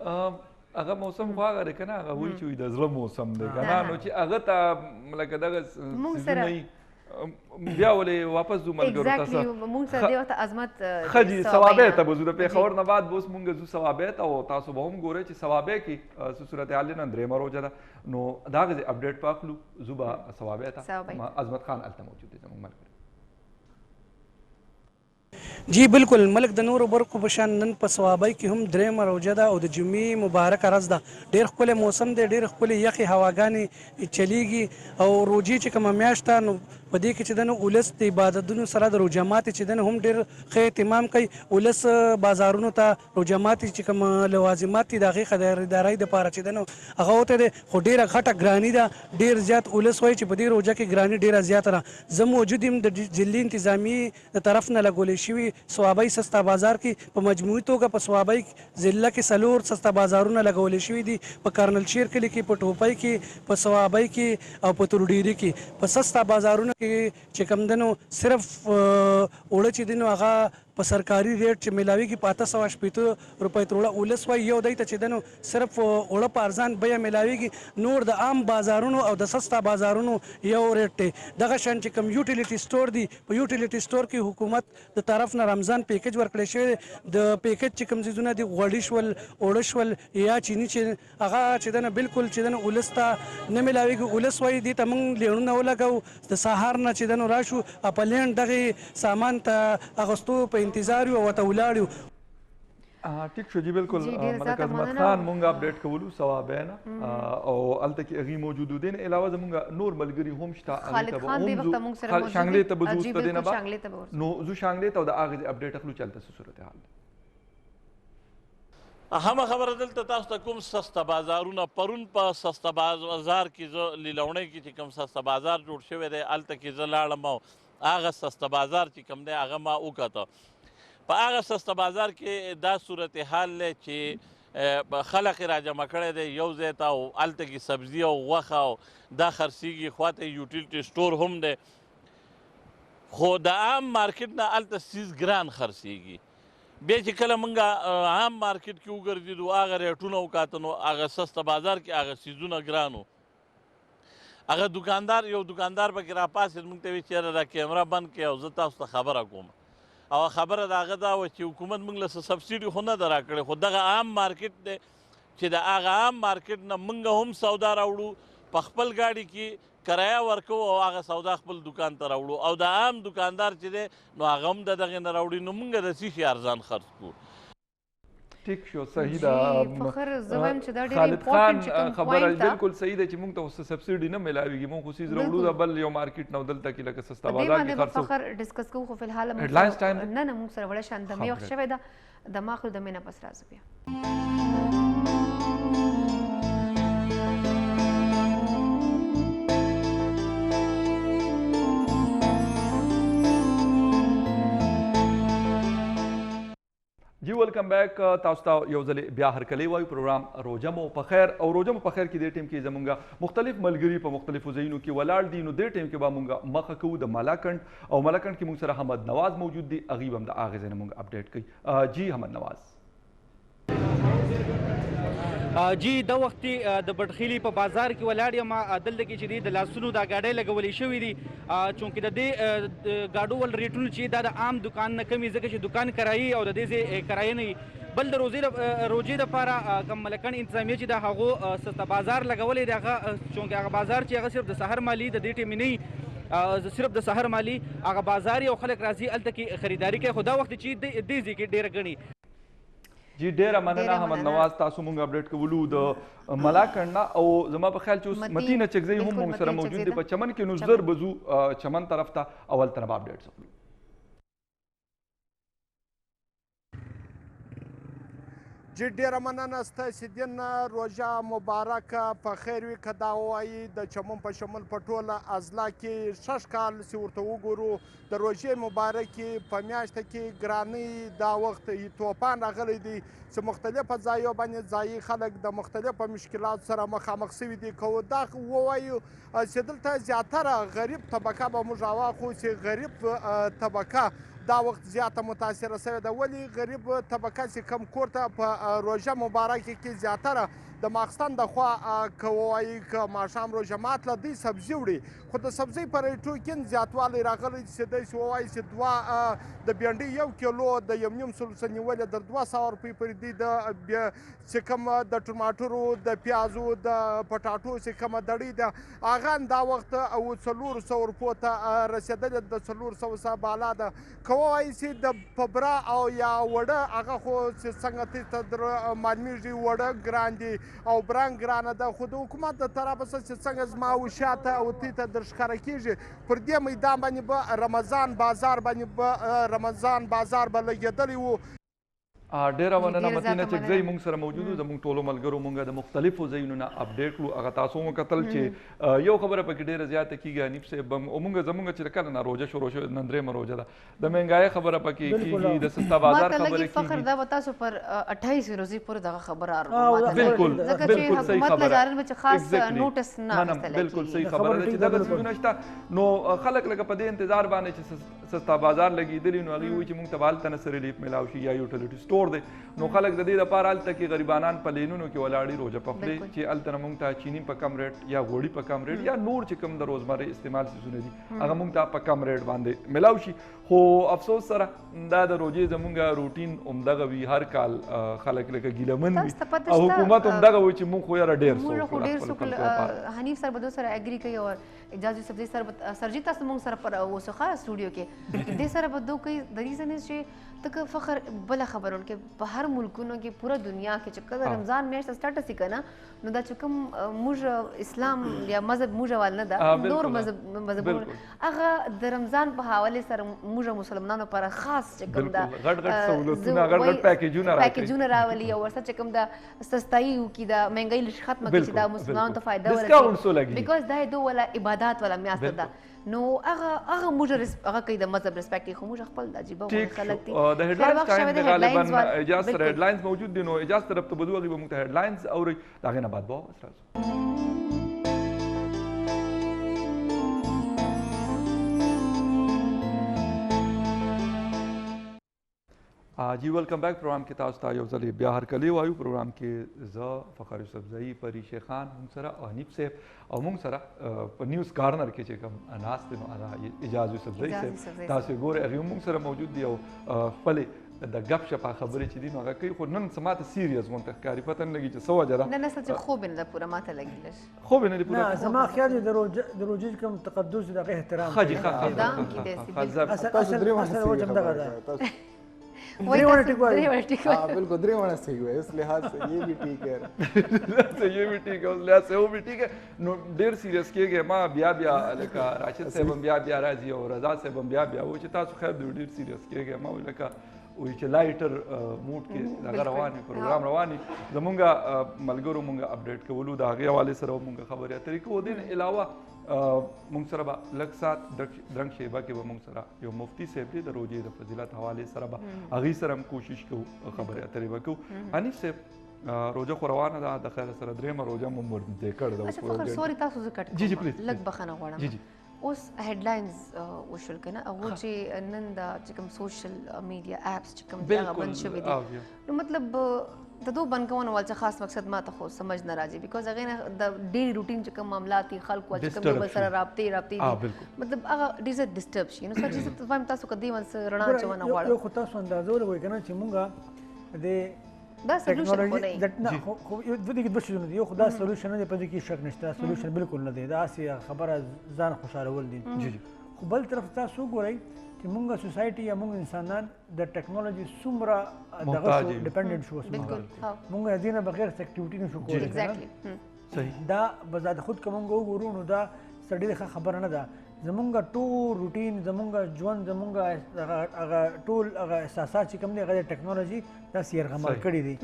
هغه موسم خو هغه دی که نه هغه وایي چې د زړه موسم دی که نه نو چې هغه ته لکه دغه څیزونه بیا ولې واپس ځو ملګرو ته مونږ سره دې وخته عظمت ښه جي ثوابۍ ته به ځو د پېښور نه بعد به اوس مونږ ځو ثوابۍ ته او تاسو به هم ګورئ چې ثوابۍ کې څه صورتحال دی نن درېیمه روژه ده نو د هغې ځای اپډیټ به اخلو ځو به ثوابۍ ته عظمت خان هلته موجود دی زموږ ملګری جی بالکل ملک د نورو برخو په شان نن په ثوابۍ کې هم درېیمه روژه ده او د جمعې مبارکه ورځ ده ډېر ښکلی موسم دی ډېر ښکلې یخې هواګانې چلیږي او روژې چې کومه میاشت ده نو په دې کې چې د ولس د عبادتونو سره د روژه ماتې چې د هم ډېر ښه اهتمام کوي ولس بازارونو ته روژه ماتې چې کوم لوازمات دي د هغې خریدارۍ دپاره چې د هغه ورته دی خو ډېره غټه ګراني ده ډېر زیات ولس وایي چې په دې روژه کې ګراني ډېره زیاته ده زه موجود یم د ضلعي انتظامیې د طرف نه لګولې شوي ثوابۍ سستا بازار کې په مجموعي توګه په ثوابۍ ضلع کې 4 سستا بازارونه لګولې شوي دي په کرنل شیر کلي کې په ټوپۍ کې په ثوابۍ کې او په تورډیري کې په سستا بازارونو کې چې کوم دنو صرف اوړه چې دي نو هغه په سرکاري ریټ چې میلاویږي په 880 روپۍ تر اوړه ولس وایي یو دی ته چې دنو صرف اوړه په ارزان بیه میلاویږي نور د عام بازارونو او د سستا بازارونو یو ریټ دی دغه شان چې کوم یوټیلیټي سټور دی په یوټیلیټي سټور کې حکومت د طرف نه رمضان پیکج ورکړی شوی د پیکج چې کوم څیزونه دي غوړي شول اوړه شول یا چینی چې هغه چې دنه بالکل چې دنه ولس ته نه میلاویږي ولس وایي دې ته موږ لیړونه ولګو د سهار نه چې دنو راشو اپلین دغه سامان ته اغوستو په انتظار یو ورته ولاړ ټیک شو جی بالکل ملک عظمت خان مونږ اپډیټ کولو ثوابۍ نه او هلته کې هغې موجود دي نه علاوه زمونږ نور ملګري هم شته خالد خان دې وخته موږ سره موجود دي شانګلې ته به ځو جی بالکل شانګلې ته به نو زو شانګلې ته او د هغې ځای اپډیټ اخلو چې هلته څه صورتحال دی همه خبره دلته تاسو ته کوم سسته بازارونه پرون په سسته بازار کې زه لیلوڼۍ کې چې کوم سسته بازار جوړ شوی دی هلته کې زه لاړم او هغه سسته بازار چې کوم دی هغه ما وکته په هغه سسته بازار کې دا صورتحال دی چې خلق یې راجمع کړی دی یو ځای ته او هلته کې سبزي او غوښه او دا خرڅېږي خواته یوټیلیټي سټور هم دی خو د عام مارکیټ نه هلته څیز ګران خرڅېږي بیا چې کله موږ عام مارکیټ کې وګرځېدو هغه ریټونه وکاته نو هغه سسته بازار کې هغه څیزونه ګران وو هغه دوکاندار یو دوکاندار پکې راپاسېد موږ ته ویل چې یاره دا کیمره بند کړې او زه تاسو ته خبره کوم او خبره د هغه دا وه چې حکومت موږ له څه سبسیډي خو نه ده راکړې خو دغه عام مارکیټ دی چې د هغه عام مارکیټ نه موږ هم سودا راوړو په خپل ګاډي کې کرایه ورکوو او هغه سودا خپل دکان ته راوړو او د عام دکاندار چې دی نو هغه هم د دغې نه راوړي نو موږ د څه شي ارزان خرڅ کړو ټیک شو صحیح ده فخر زه وایم چې دا ډېر خالد امپورټنټ چې خان کوم خبره پوینټ ده بالکل صحیح ده چې موږ ته اوس سبسیډي نه میلاویږي موږ خو څیز راوړو د بل یو مارکیټ نه دلته کې لکه سستا په دې بازار باندې کې به خرڅو فخر ډسکس کوو خو فلحال موږ هیډلاینز ټایم دی؟ نه موږ سره وړه شان دمې وخت شوی ده د ماخلو دمې نه پس راځو بیا वेलکम بیک تاسو ته یو ځل بیا هرکلی وایو پروګرام روژه مو په خیر او روژه مو په خیر کې دې ټیم کې زمونږ مختلف ملګري په مختلفو ځایونو کې ولاړ دي نو دې ټیم کې به مونږ مخه کوو د ملاکنډ او ملاکنډ کې مونږ سره حمد نواز موجود دي هغوی به هم د هغې ځای نه مونږ اپډیټ کوي جی حمد نواز جی دا وخت د بټخیلی په بازار کې ولاړ یم دلته کې چې د لاسونو دا گاډۍ لګولې شوې دي چونکې د دې گاډو ول ریټونه چې دا د عام دکان نه کمې ځکه چې دکان کرایي او د دې ځای کرایه نه بل د روژې دپاره کوم ملکنډ انتظامیه چې د هغو سسته بازار لګولی دی هغه چونکې هغه بازار چې هغه صرف د سحر مالي د دې ټیمې نه صرف د سحر مالي هغه بازار او خلک راځي هلته کې خریداري کوي خو دا وخت چې دې ځای کې ډېره ګڼي جی ډیره مننه حمد نواز تاسو مونږ اپډیټ کولو د ملاکنډ نه او زما په خیال چې اوس متینه چکزی هم مونږ سره موجود دی په چمن کې نو زر بزو چمن طرف ته اول طرف اپډیټ وکړو جی ډیره مننه ستاسې دین روژه مبارکه په خیر وي که دا ووایي د چمن په شمول په ټوله اضلاع کې شش کال چې ورته وګورو د روژې مبارکې په میاشته کې ګرانۍ دا وخت توپان راغلی دی چې مختلفه ځایو باندې ځایي خلک د مختلفو مشکلاتو سره مخامخ سوي دي که دا ووایو چې دلته زیاتره غریب طبقه به موږ راواخلو چې غریب طبقه دا وخت زیاته متاثره شوې ده ولې غریب طبقه چې کم کور ته په روژه مبارکه کې زیاتره د ماخستن د خوا که ووایي که ماښام روژه مات له دوی سبزي وړي خو د سبزۍ په ریټو کې زیاتوالی راغلی چې داسې ووایي چې د بینډۍ 1 کیلو د 1.5 سلو نیولې د 200 روپۍ پورې دی د چې کوم د ټماټرو د پیازو د پټاټو چې کومه دړۍ ده هغه دا وخت 400 روپو ته رسېدلې د 400 څخه بالا ده که ووایي چې د پبره او یا وړه هغه خو چې څنګه تی ته در معلومیږي وړه ګران دي او برنګ ګرانه ده خو د حکومت د طرفه چې څنګه زما وشاته او تی ته در ښکاره کېږي پر دې میدان باندې به رمضان بازار به لګېدلی و ډیره مننه متینه چکزی مونږ سره موجود زموږ ټولو ملګرو مونږ د مختلفو ځایونو نه اپډیټ کړو هغه تاسو هم کتل چې یو خبره پکې ډیره زیاته کیږي حنیف صاحب او مونږ زموږ چې کله نه روژه شروع شوه نن درېیمه روژه ده د مهنګای خبره پکې کیږي د سستا بازار خبره کیږي فخر دا تاسو پر 28 ورځې پورې دغه خبره راوړه بالکل بالکل صحیح خبره لجارن چې خاص نوټس نه اخیستل بالکل صحیح خبره ده چې دغه څه نشته نو خلک لکه په دې انتظار باندې چې سستا بازار لګیدلی نو هغوی وایي چې مونږ ته به هلته نه څه ریلیف میلاو شي یا یوټیلیټي سټور دی نو خلک د دې لپاره هلته کې غریبانان په لینونو کې ولاړي روژه پخلی چې هلته نه مونږ ته چینی په کم ریټ یا غوړي په کم ریټ یا نور چې کوم د روزمرې استعمال څیزونه دي هغه مونږ ته په کم ریټ باندې میلاو شي خو افسوس سره دا د روژې زمونږ روټین همدغه وي هر کال خلک لکه ګیلمن وي او حکومت همدغه وایي چې مونږ خو یاره ډېر څوک حنیف سر به دو سره اګري کوي او اجازه سبزي سره سرجي تاسو مونږ سره پر اوسخه سټوډیو کې دې سره به دو کوي د ریزن چې تک فخر بل خبرون کې په هر ملکونو کې پوره دنیا کې چې کله رمضان میاشت سٹارټ سي کنه نو دا چې کوم موږ اسلام یا مذهب موږ وال نه ده نور مذهب هغه د رمضان په حواله سره موږ مسلمانانو پر خاص چې کوم دا غټ سہولتونه غټ پیکیجونه راولي او ورسره چې کوم دا سستایي کی دا مهنګای لږ ختمه کی چې دا مسلمانانو ته فائدہ ورسي بیکاز دا دوه ولا عبادت ولا میاشت ده نو هغه موږ هغه کوي د مذهب ریسپیکټ خو موږ خپل د عجیبه خلک دي د هډلاینز ټایم د غالبا اجازه سره هډلاینز موجود دي نو اجازه طرف ته بدو غوږی به موږ ته هډلاینز او دا غنه بعد به اساس جی ویلکم بیک پروګرام کې تاسو ته یو ځل بیا هرکلی وایو پروګرام کې زه فخر یوسفزئی پری شیخ خان موږ سره او حنیف صاحب او موږ سره په نیوز کارنر کې چې کوم ناست نو اجازه یوسفزئی صاحب تاسو ګوره هغه موږ سره موجود دی او خپل د غپ شپ خبرې چې دي نو هغه کوي خو نن سماته سیریس مونږ ښکاري پته نه لګي چې څه وجه ده نه نه څه خوب نه پوره ماته لګیلش خوب نه پوره نه زما خیال د روژې کوم تقدس د احترام خاجي خان تاسو درې اصل وجه دغه ده बिल्कुल द्रिवण सही हुआ इस लिहाज से ये भी ठीक है तो ये भी ठीक है उस लिहाज से वो भी ठीक है नो ډیر سیریس کېږي ما بیا لکه راشد صاحب بیا راځي او رضا صاحب بیا و چې تاسو خیر ډیر سیریس کېږي ما لکه وی چې لایټر موډ کې دا رواني پروګرام رواني زمونږ ملګرو مونږ اپډیټ کولو دا غي حواله سره مونږ خبرې اترې کوو دین علاوه مونږ سره به لږ ساعت درنګ شیبه کې به مونږ سره یو مفتي صاحب دی د روژې د فضیلت حوالې سره به هغې سره هم کوشش کوو خبرې اترې به کوو. حنیف صاحب روژه خو روانه ده، د خیر سره درېیمه روژه مو ورنږدې کړې ده. اچھا فخر سوري تاسو زه کټ جی جی پلیز لږ بخښنه غواړم. جی جی اوس هیډلاینز وشول که نه هغه چې نن د چې کوم سوشل میډیا اپس چې کوم دي هغه بند شوي دي، نو مطلب د دو بند کولو ول څه خاص مقصد ما ته خو سمجھ نه راځي بیکاز هغې نه د ډیلی روټین چې کوم معاملات دي خلکو چې کوم یو بل سره رابطې دي مطلب هغه ډېر زیات ډسټرب شي. نو سر چې وایم تاسو که دې ول څه رڼا اچونه غواړو. یو خو تاسو اندازه ولګوئ که نه چې مونږ د دا سولوشن خو نه نه خو دوه دغه دوه شیونه دي. یو خو دا سولوشن نه دی، په دې کې شک نشته، سولوشن بالکل نه دی، دا هسې خبره ځان خوشحالول دي. خو بل طرف تاسو وګورئ چې مونږ سوسایټي یا مونږ انسانان د ټیکنالوژي څومره دغه شو ډیپنډنټ شو. مونږ د دې نه بغیر څه اکټیویټي نشو کولی. دا بذات خود که مونږ وګورو نو دا څه ډېره ښه خبره نه ده. زمونږ ټول روټین، زمونږ ژوند، زمونږ هغه ټول هغه احساسات چې کوم دي هغه د ټیکنالوژي داسې یرغمل کړي دي.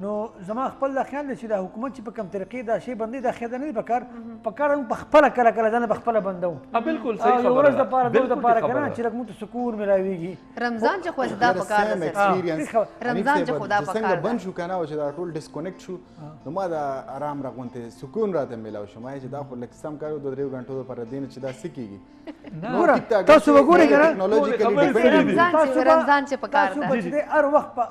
نو زما خپل دا خیال دی چې دا حکومت چې په کوم طریقې دا شی بندوي دا خیال نه دی پکار موږ پخپله کله کله ځان پخپله بندوو. بالکل صحیح خبره ده. یو ورځ دپاره دوه دپاره که نه چې لږ موږ ته سکون میلاویږي. رمضان چې خو دا پکار ده، رمضان چې خو دا پکار ده. څنګه بند شو که نه او چې دا ټول ډسکنیکټ شو نو ما دا ارام راغونتې سکون راته میلاو شو. ما چې دا خو لږ سم کار 2-3 غنټو دپاره دی نه چې دا څه کېږي. تاسو وګورئ که نه رمضان چې پکار ده تاسو هر وخت په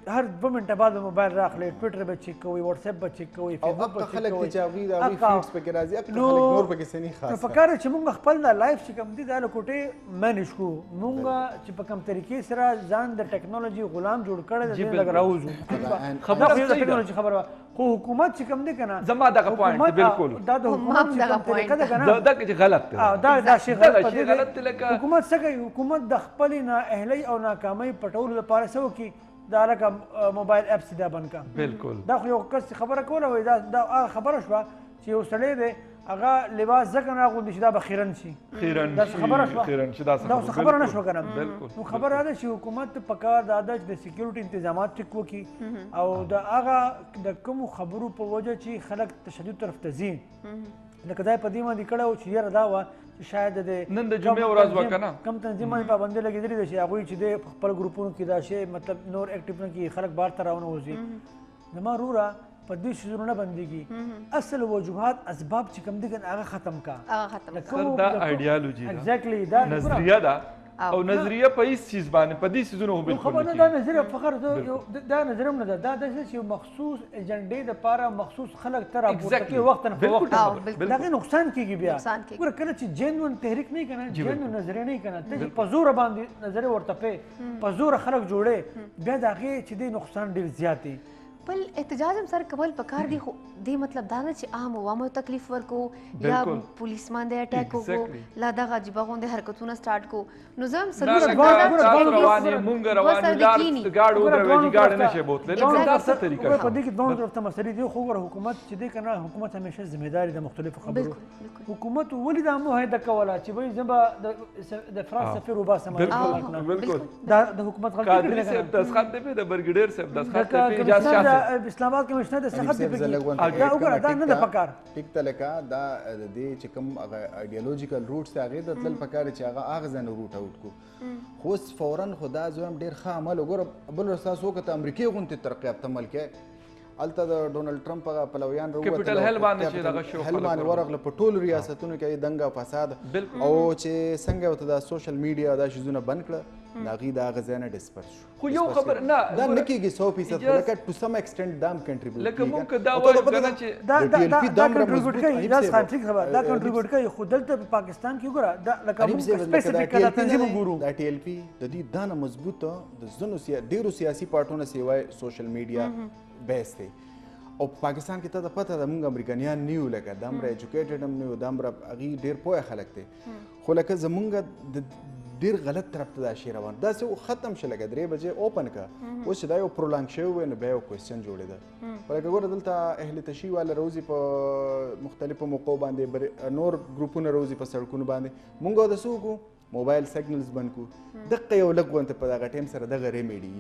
هر 2 منټه بعد موبایل راخلئ، ټویټر به چیک کوئ، واتساپ به چیک کوئ، فیسبوک به چیک کوئ. خلک دي چې هغوی د هغوی فیډز پکې راځي، خلک نور پکې څه نه خاص. نو پکار ده چې مونږ خپل دا لایف چې کوم دي دا له کوټې مینج کړو. مونږ چې په کوم طریقې سره ځان د ټیکنالوژي غلام جوړ کړی دی لږ راوځو. خبره خو د ټیکنالوژي خبره وه، خو حکومت چې کوم دی که نه زما دغه پوینټ بالکل دا د حکومت چې کوم طریقه ده که نه دا چې غلط دی، دا شی غلط دی. لکه حکومت څه کوي؟ حکومت د خپلې نااهلۍ او ناکامۍ پټولو لپاره څه وکړي؟ دا لکه موبایل اپس دا بند کړه. بالکل دا خو یو کس خبره کوله وایي دا هغه خبره شوه چې یو سړی دی هغه لباس ځکه نه اغوندي چې دا به خیرن شي. داسې خبره شوه، دا اوس خبره نه شوه که نه. نو خبره دا ده چې حکومت ته پکار دا ده چې د سکیورټي انتظامات ټیک وکړي او د هغه د کومو خبرو په وجه چې خلک تشدد طرف ته ځي. لکه دا یې په دې باندې کړی و چې یاره دا وه چې شاید د نن د جمعې ورځ وه که نه کم تنظیم باندې پابندي لګېدلې ده چې هغوی چې دی په خپل ګروپونو کې دا شی مطلب نور اکټیو نه کړي، خلک بار ته راونه زما وروره په دې شیزونو نه بندېږي. اصل وجوهات اسباب چې کوم دي که هغه ختم کا. دا ایډیالوژي ده، ایگزیکټلی دا نظریه ده او نظریه په هیڅ چیز باندې په دې څیزونو خو بالکل خبر نه. دا نظریه فخر دا نظریه هم نه ده، دا داسې چې یو مخصوص ایجنډې دپاره مخصوص خلک ته راپورته کوي وخت نه په وخت. د هغې نقصان کېږي بیا. ګوره کله چې جینون تحریک نه وي که نه، جینون نظریه نه وي که نه، ته چې په زوره باندې نظریه ورته پې په زوره خلک جوړې بیا د هغې چې دی نقصان ډېر زیات دی. بل احتجاج هم سر کول پکار دی خو دې مطلب دا نه چې عام عوامو تکلیف ورکو یا پولیس باندې اٹیک وکړو لا دغه عجیبه غوندې حرکتونه سټارټ کو. نو زه هم مونږ روان یو لار ګاډ ودروي ګاډ نشي بوتلې دا څه طریقه په دې کې دوه طرف ته مسلې دي. خو حکومت چې دی که نه، حکومت همیشه ذمہداري د مختلفو خبرو. حکومت ولې دا معاهده کوله چې وایي زه به د فرانس سفیر وباسم؟ دا د حکومت غلطي کړې ده. دسخط دی د برګډیر صاحب دسخط دی اجازه اسلام آباد کمشنر د څخه دی پکې دا وګوره دا نه ده پکار. ټیک ته لکه دا د دې چې کوم هغه ایډیالوژیکل روټس دی هغې ته تلل پکار چې هغه ځای نه روټ آوټ کړو. خو اوس فوراً خو دا زه هم ډېر ښه عمل وګوره. بل ورځ تاسو وکړه امریکې غوندې ترقي یافته ملک هلته د ډونالډ ټرمپ هغه پلویان کیپټل هل باندې چې دغه شو هل باندې ورغله په ټولو ریاستونو کې دنګه او فساد او چې څنګه ورته دا سوشل میډیا دا شیزونه بند کړه د هغې د هغه ځای نه ډسپرس شو. خو یو خبر نه دا نه کېږي 100% لکه ټو سم ایکسټنټ دا هم کنټریبیوټ لکه موږ که دا وایو که نه چې دا کنټریبیوټ کوي دا ټیک خبره دا کنټریبیوټ کوي. خو دلته په پاکستان کې وګوره دا لکه موږ سپیسیفیک دا تنظیم وګورو دا ټي ایل پي د دې دا نه مضبوطه د ځینو ډېرو سیاسي پارټونو سیوای سوشل میډیا بیس دی. او په پاکستان کې ته د پته ده موږ امریکایان نه یو لکه دومره ایجوکیټډ هم نه یو دومره هغې ډېر پوه خلک دی. خو لکه زمونږ د ډېر غلط طرف ته دا شی روان داسې ختم شي لکه 3 بجې اوپن که اوس چې دا یو پرولانګ شوی وی نو بیا یو کوېسچن جوړېده. خو لکه ګوره دلته اهل تشیع والا روزي په مختلفو موقعو باندې نور ګروپونه روزي په سړکونو باندې مونږ د څه وکړو موبایل سیګنلز بند کو دغه یو لږ غونته په دغه ټیم سره دغه ریمیډي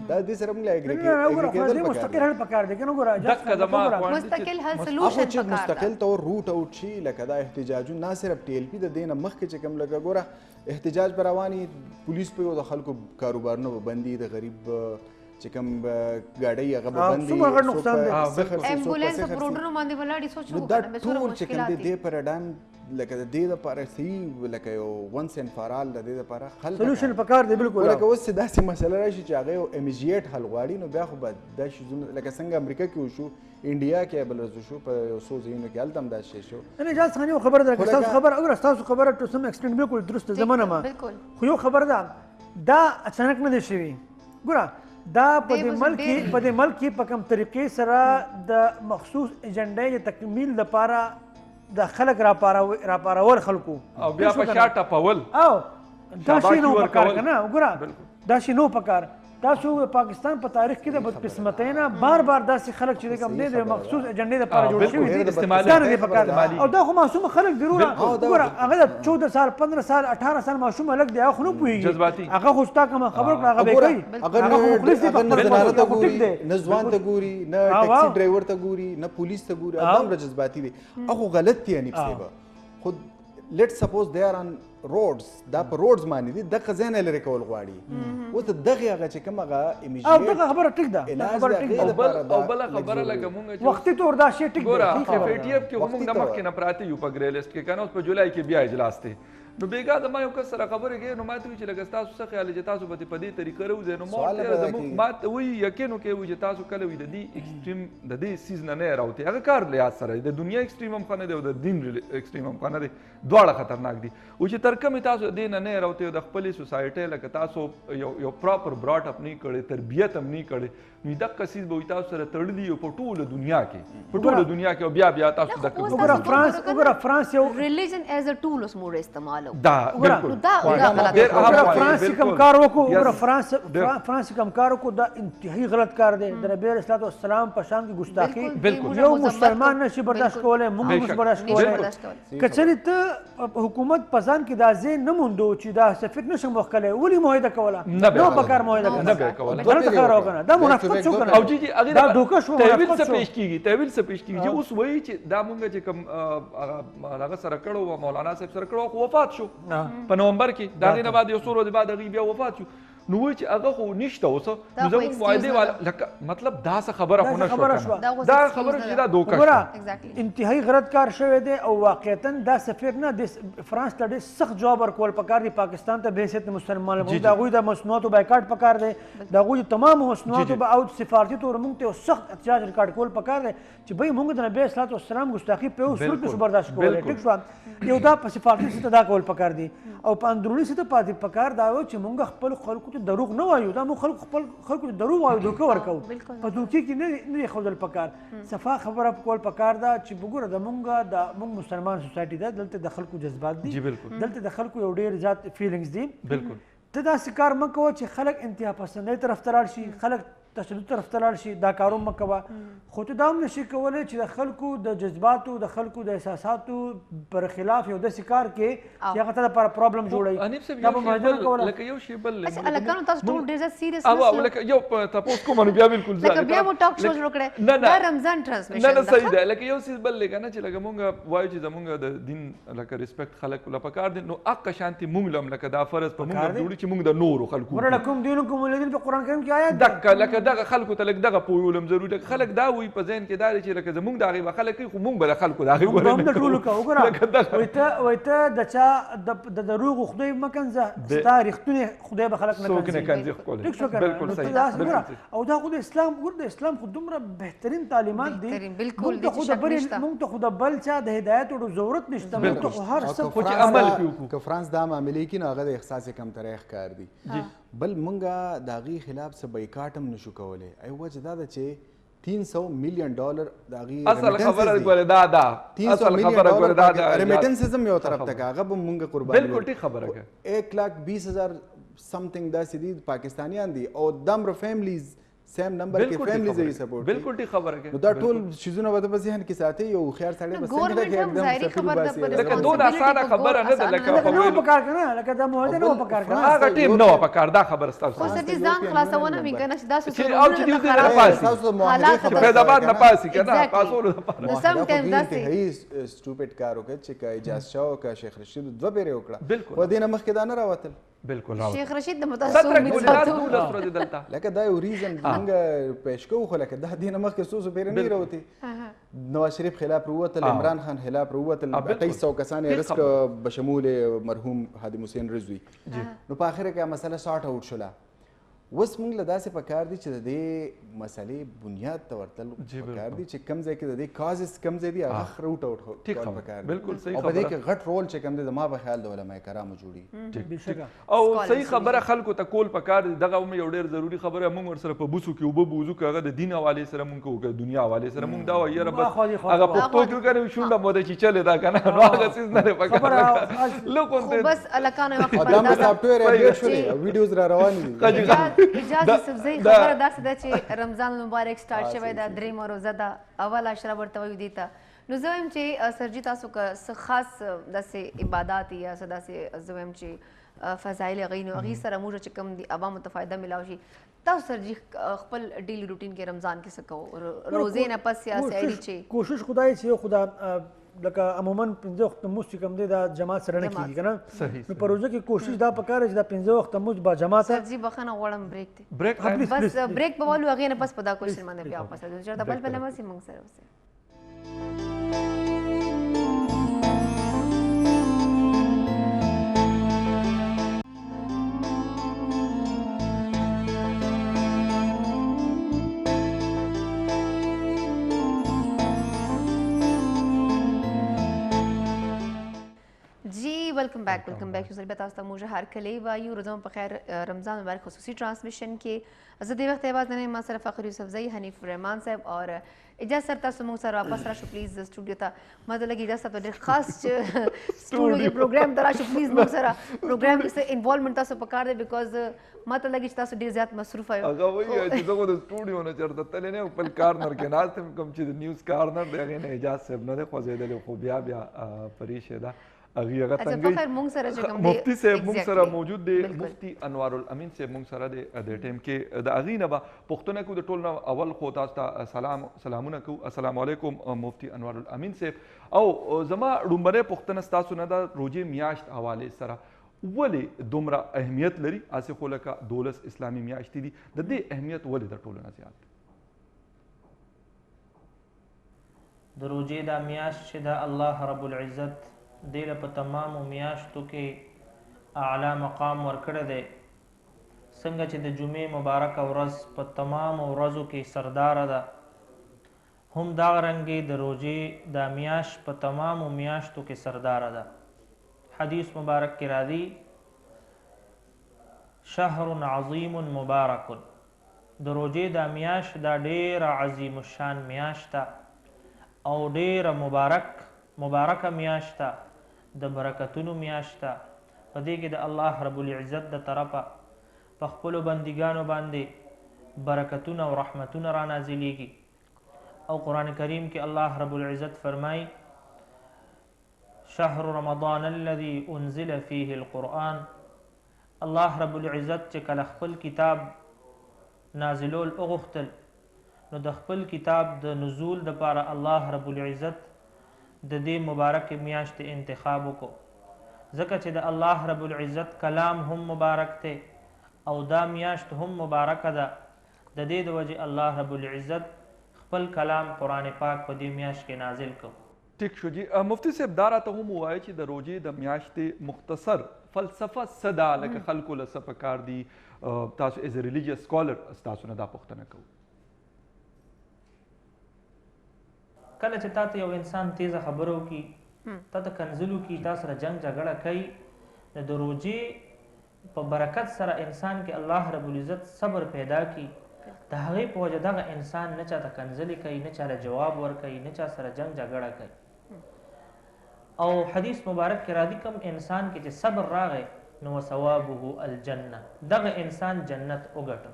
دا دې سره موږ اګریګیټ مستقل حل پکار دی کنه ګوره دغه زما مستقل حل سولوشن پکار مستقل تور روټ اوټ شي لکه دا احتجاجونه نه صرف ټي ال پی د دینه مخکې چې کوم لګه ګوره احتجاج رواني پولیس په یو د خلکو کاروبارونه بندي د غریب چې کوم ګاډي هغه بندي څومره نقصان دی امبولانس په روډونو باندې ولاړی سوچو دا ټول چې کوم دې پر اډم لکه د دې لپاره صحیح لکه یو ونس اینڈ فار آل د دې لپاره حل سولوشن پکار دی بالکل لکه اوس داسې مسله راشي چې هغه یو امیجیټ حل غواړي نو بیا خو به دا شي لکه څنګه امریکا کې وشو انډیا کې بل ورځ شو په یو څو ځایونو کې هلته هم دا شی شو انا اجازه خاني خبر درکړه تاسو خبر او تاسو خبره ټو سم ایکسټند بالکل درست زمانه ما خو یو خبر دا اچانک نه دی شوی ګوره دا په دې ملک په کوم طریقې سره د مخصوص ایجنډای تکمیل لپاره د خلک راپارول خلکو او بیا په شاته پول او دا شی نو پکار کنه وګوره دا شی نو پکار تاسو پاکستان په تاریخ کې د بدقسمتۍ نه بار داسې خلک چې کوم نه د مخصوص ایجنډې لپاره جوړ شوي دي دا نه پکار او دا خو معصوم خلک ضروره وګوره هغه 14 سال 15 سال 18 سال معصوم هلک دی هغه خو نه پوهېږي هغه خو ستا کومه خبر کړه هغه به کوي هغه نه زنانه ته ګوري نه ځوان ته ګوري نه ټیکسي ډرایور ته ګوري نه پولیس ته ګوري هغه جذباتي دي هغه غلط دي انیب صاحب خود لیټ سپوز دے آر آن روډز دا په روډز باندې دي دغه ځای نه لرې کول غواړي اوس دغه هغه چې کوم هغه ایمیجیټ دغه خبره ټیک ده خبره ټیک ده او بل خبره لکه مونږ وختي تور دا شی ټیک ده اف ای ټی اف کې موږ د مخکې نه پراته یو په ګری لیست کې کنه اوس په جولای کې بیا اجلاس دی نو بیګا د ما یو کس سره خبرې کوي نو ما ته وی چې لګ تاسو څه خیال چې تاسو به په دې طریقې راوځئ نو ما ته وی یقینو کې وی چې تاسو کله وی د دې ایکستریم د دې سیزن نه راوته هغه کار لیاس سره د دنیا ایکستریم هم خنه دی او د دین ایکستریم هم خنه دی دواړه خطرناک دي او چې تر کومه تاسو دین نه راوته د خپل سوسایټي لکه تاسو یو پراپر براټ اپ نه کړي تربیت هم نه کړي نو دغه سیز به تاسو سره تړلي او په ټوله دنیا کې او بیا تاسو د وګوره فرانس یو ریلیجن ایز ا ټول اوس موږ استعمالو دا بالکل فرانس کوم کار وکړو فرانس کوم کار وکړو دا انتهایی غلط کار دی د نبی رسول الله والسلام په شان کې ګستاخی یو مسلمان نشي برداشت کولای موږ نشو برداشت کولای کچری ته حکومت پزان کې دا ځای نه موندو چې دا سفیر نشم وکړي ولی معاهده کوله نو بکار معاهده کوله غلط کار وکړه دا منافقت شو کنه او جی اگر دا دوکه شو تحویل څه پیش کیږي اوس وایي چې دا مونږ چې کوم هغه سره کړو مولانا صاحب سره کړو وفات شو په نومبر کې دا غینه بعد یو څو ورځې بعد هغه بیا وفات شو نو وایي چې هغه خو نشته اوس نو زموږ معاهده لکه مطلب دا څه خبره خو نه شو دا خبره چې دا دوکه شو انتهایی غلط کار شوی دی او واقعیتا دا سفیر نه د فرانس ته ډېر سخت جواب ورکول پکار دی پاکستان ته به حیثیت مسلمان د هغوی د مصنوعاتو بایکاټ پکار دی د هغوی تمام مصنوعاتو به او سفارتي تور موږ ته سخت احتجاج ریکارډ کول پکار دی چې بھائی موږ د نبی اسلام والسلام ګستاخي په اوس صورت نشو برداشت کولی ټیک شو یو دا په سفارتي سطح دا کول پکار دی او په اندروني سطح پاتې پکار دا و چې موږ خپل خلکو ته دروغ نه وایو دا موږ خپل خلکو ته دروغ وایو دوکه ورکوو په دوکې کې نه ښودل پکار صفا خبره کول پکار ده چې وګوره د موږ مسلمان سوسایټي ده دلته د خلکو جذبات دي دلته د خلکو یو ډېر زیات فیلینګز دي بالکل ته داسې کار مه کوه چې خلک انتها پسندۍ طرف ته لاړ شي خلک تشدد طرف ته لاړ شي دا کارونه مه کوه خو ته دا هم نشي کولی چې د خلکو د جذباتو د خلکو د احساساتو پر خلاف یو داسې کار کې چې هغه ته دپاره پرابلم جوړوي لکه یو شی بل هلکانو تاسو ټول ډېر زیات سیریس او لکه یو تاسو کوم نو بیا بالکل لکه بیا مو ټاک شو شروع کړی دا رمضان ټرانسمیشن نه صحیح ده لکه یو سیز بل لکه نه چې لکه مونږ وایو چې زمونږ د دین لکه ریسپیکټ خلک له پکار دي نو اق شانتي مونږ لم لکه دا فرض په مونږ جوړي چې مونږ د نورو خلکو ورلکم دینکم ولذین په قران کریم کې آیات دک لکه دغه خلکو ته دغه پویولم ضروري خلک دا وی په ذهن کې دا چې لکه زمونږ دغه به خلک خو مونږ به خلکو دغه ګورو هم د ټولو کو وګوره وایته د چا د دروغ خدای مکنځه تاریخونه خدای به خلک نه کنځي بالکل صحیح او دا خو د اسلام ګور د اسلام خو دومره بهترین تعلیمات دي بالکل د خو د مونږ ته خو د بل چا د هدایت او ضرورت نشته مونږ ته خو هر څه خو چې عمل کوو که فرانس دا معاملې کې نو هغه د احساس کم ترې ښکار دي بل مونږه د هغې خلاف څه بایکاټ هم نشو کولی ای وجه دا ده چې $300 مليون د هغې اصل خبره ګورې دا اصل خبره ګورې دا ریمیټنسز هم یو طرف ته که هغه به مونږ قرباني بالکل ټیک خبره کوي 1,20,000 سمثینګ داسې دي پاکستانیان دي او دمره فیملیز سیم نمبر کې فیملی زوی سپورټ بالکل ټیک خبره نو دا ټول شیزونه به په ذهن کې ساتي یو خيار سړی بس څنګه کې ګورنمنت ظاهري خبر ده لکه دوه اسانه خبره نه ده لکه نو پکار کنه لکه دا موهده نو پکار کنه هغه ټیم نو پکار دا خبر ستاسو خو سر دې ځان خلاصونه وی کنه چې دا چې او چې دې نه پاسي فیض آباد نه پاسي کنه پاسولو نو سم ټایم داسې هي سټوپډ کار وکړ چې کا اجازه شاو کا شیخ رشید دوه بیره وکړه بالکل و دې نه مخکې دا نه راوتل بالکل راو شیخ رشید د متاسو امید ساتو لکه دا یو ریزن څنګه پېښ کوو خو لکه دا دینه مخکې سوسو بیره نه راوتی نواز شریف خلاف روتل عمران خان خلاف روتل 2300 کسان رزق بشمول مرحوم هادي حسین رضوی نو په اخر کې مسله سارټ اوټ شوله اوس موږ له داسې پکار دي چې د دې مسلې بنیاد ته ورتل پکار دي چې کم ځای کې د دې کازز کم ځای دي هغه روټ اوټ پکار دي بالکل صحیح او په دې کې غټ رول چې کم دي زما په خیال د علماء کرامو جوړي او صحیح خبره خلکو ته کول پکار دي دغه یو ډېر ضروری خبره موږ ورسره په بوسو کې وب بوزو کاغه د دین حواله سره موږ کوو دنیا حواله سره موږ دا وایره بس هغه پښتو کې کنه شونډه مو د چې چله دا کنه نو هغه څه نه پکار لکه بس الکانو وخت دا مې سافټویر اپډیټ شوی ویډیوز را روان دي اجازه سبزی خبره داسې ده چې رمضان المبارک سٹارټ شوی دا درېیمه روزه ده اول عشره ورته وایو دې ته نو زه وایم چې سرجي تاسو که څه خاص داسې عبادات یا څه داسې زه وایم چې فضایل هغوی نو هغوی سره موږ چې کوم دي عوامو ته فایده میلاو شي تاسو سرجي خپل ډیلی روټین کې رمضان کې څه کوو روزې نه پس یا سحري چې کوشش خدای چې خدا لکه عموما 15 وخت مونږ چې کوم دی دا جماعت سره نه کیږي کنه نو په روزه کې کوشش دا پکاره چې دا 15 وخت مونږ با جماعت سرجي بخنه غوړم بریک دی بس بریک په والو هغه نه پس په دا کوشش باندې بیا واپس راځو چې دا بل بل ما سي مونږ سره وسه वेलकम बैक यूसर तक मुझे हर कले वायु रोज़ों पर खैर रमज़ान मुबारक खसूसी ट्रांसमिशन के ज़दे वक्त आवाज़ ने मासर फ़खर यूसुफ़ज़ई हनीफ रहमान साहब और इजाज़त सर तासु मुंग सर वापस राशु प्लीज़ स्टूडियो था मतलब लगी इजाज़त तो खास स्टूडियो के प्रोग्राम तराशु प्लीज़ मुंग सर प्रोग्राम से इन्वॉल्वमेंट तासु पकार दे बिकॉज मतलब लगी तासु ढेर ज़्यादा मसरूफ़ है अगर वही है चीज़ों को तो स्टूडियो ने चढ़ता तले ने ऊपर कार्नर के नाल थे कम चीज़ न्यूज़ कार्नर दे गए ने इजाज़त से अपना देखो ज़्यादा लोग खूबिया बिया परिशेदा अगी अगर मुफ्ती से मुंग सरा मौजूद दे मुफ्ती अनवारुल अमीन से मुंग सरा दे टाइम के द अगी नबा पुख्तने को द टोलना अवल खोतास्ता सलामुना को अस्सलाम वालेकुम मुफ्ती अनवारुल अमीन से औ जमा डुम्बरे पुख्तन स्तासु नदा रोजे मियाश्त हवाले सरा वले दुमरा अहमियत लरी आसे खोला का दौलस इस्लामी मियाश्ती दी द दे अहमियत वले द टोलना ज़्यादा द रोजे दा मियाश्त शिदा अल्लाह रब्बुल इज़्ज़त देर पर तमाम मियाश्तों के आला मकाम वर्कड़ दे संग च जुमे मुबारक वरस पर तमाम वरज़ों के सरदार अदा हम दा रंगे द रोजे दा मियाश पर तमाम मियाश्तों के सरदार अदा हदीस मुबारक के रादी शहरुन अज़ीमुन मुबारकुन द रोजे दा मियाश दा डेर अज़ीम शान मियाश्ता और डेर मुबारक मियाश्ता द बरकतुनु मियाश्ता पदे के द अल्लाह रब्बुल इज़्ज़त द तरफा पखपुलो बंदिगानो बांदे बरकतुन और रहमतुन रा नाज़िलेगी और कुरान करीम के अल्लाह रब्बुल इज़्ज़त फरमाई शहर रमज़ान अल्लज़ी उन्ज़िल फ़ीहिल क़ुरआन अल्लाह रब्बुल इज़्ज़त च कल खपल किताब नाज़िलोल उग़्तल नो द खपल किताब द नुज़ूल द पारा अल्लाह रब्बुल इज़्ज़त द दे मुबारक मियाश्त इंतखाब को ज़का च द अल्लाह रब्बुल इज़्ज़त कलाम हम मुबारक थे और दा मियाश्त हम मुबारक दा द दे द वजह अल्लाह रब्बुल इज़्ज़त खपल कलाम कुरान पाक प दे मियाश्त के नाजिल को ठीक शो जी मुफ्ती साहब दारा तो हम हुआ है द रोजे द मियाश्त मुख्तसर फलसफा सदा लक खल्को लसफकार दी तासु एज अ रिलीजियस स्कॉलर तासु नदा पुख्तन को कल चता तो यो इंसान तेज़ खबरों की ता कंजलू की ता सर जंग झगड़ा कई द रोजे प बरकत सर इंसान के अल्लाह रब्बुल इज़्ज़त सब्र पैदा की तहगे पहुँचदा इंसान न चाहता कंजली कई न चाह जवाब वर कई न चाह सर जंग झगड़ा कई और हदीस मुबारक के रादी कम इंसान के जे सब्र रागे नो सवाबुहु अल जन्नह दग इंसान जन्नत उगट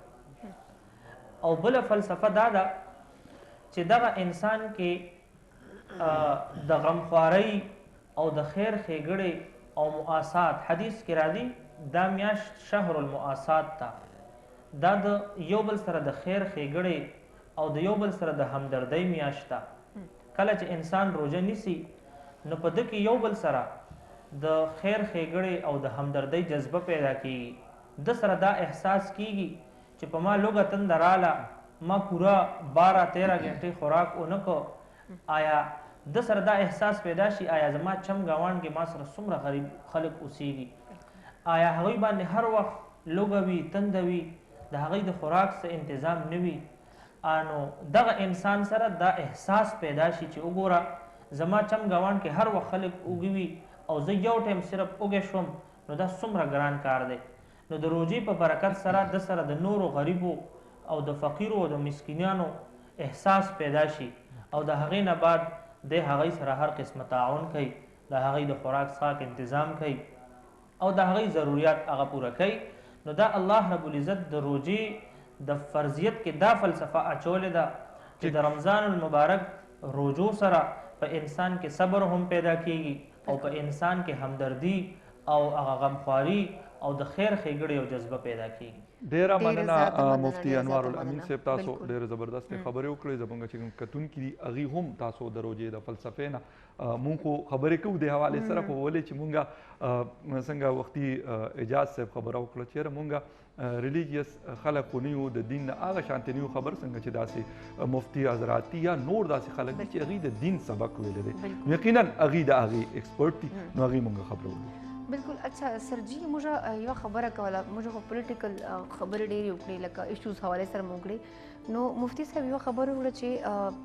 او بله فلسفه دا ده چې دغه انسان کې د غمخوارۍ او د خیر ښېګړې او مؤاسات حدیث کې راځي دا میاشت شهر المؤاسات ته دا د یو بل سره د خیر ښېګړې او د یو بل سره د همدردۍ میاشت ده کله چې انسان روژه نیسي نو په ده کې یو بل سره د خیر ښېګړې او د همدردۍ جذبه پیدا کیږي ده سره دا احساس کیږي چې په ما لوږه تنده راله ما پوره 12-13 غنټې خوراک ونه کو آیا د سره دا احساس پیدا شي آیا زما چم ګاونډ کې ما سره څومره غریب خلک اوسیږي آیا هغوی باندې هر وخت لوږه وي تنده وي د هغوی د خوراک څه انتظام نه وي نو دغه انسان سره دا احساس پیدا شي چې وګوره زما چم ګاونډ کې هر وخت خلک اوږي وي او زه یو ټایم صرف اوږی شوم نو دا څومره ګران کار دی نو د روژې په برکت سره د سره د نورو غریبو او د فقیرو او د مسکینانو احساس پیدا شي او د هغې نه بعد د هغوی سره هر قسمه تعاون کوي د هغوی د خوراک څښاک انتظام کوي او د هغوی ضروریات هغه پوره کوي نو دا الله رب العزت د روژې د فرضیت کې دا فلسفه اچولې ده چې د رمضان المبارک روژو سره په انسان کې صبر هم پیدا کیږي او په انسان کې همدردي او هغه غمخواري او د خیر ښېګړې او جذبه پیدا کیږي ډیره مننه مفتی انوار الامین صاحب تاسو ډیره زبردست خبرې وکړې زموږ چې کوم کتونکي دي هغوی هم تاسو د روژې د فلسفې نه مونږ خو خبرې کوو د حوالې سره خو ولې چې مونږ څنګه وختي اجاز صاحب خبره وکړه چېرې مونږ ریلیجیس خلک خو نه یو د دین نه هغه شانتې نه یو خبر څنګه چې داسې مفتی حضرات یا نور داسې خلک دي چې هغوی د دین سبق ویلی دی یقینا هغوی د هغې ایکسپرټ دي نو هغوی مونږ خبره وکړو بالکل اچھا سر جی موږ یوه خبره کوله موږ خو پولیټیکل خبرې ډېرې وکړې لکه ایشوز حوالې سره مو وکړې نو مفتي صاحب یوه خبره وکړه چې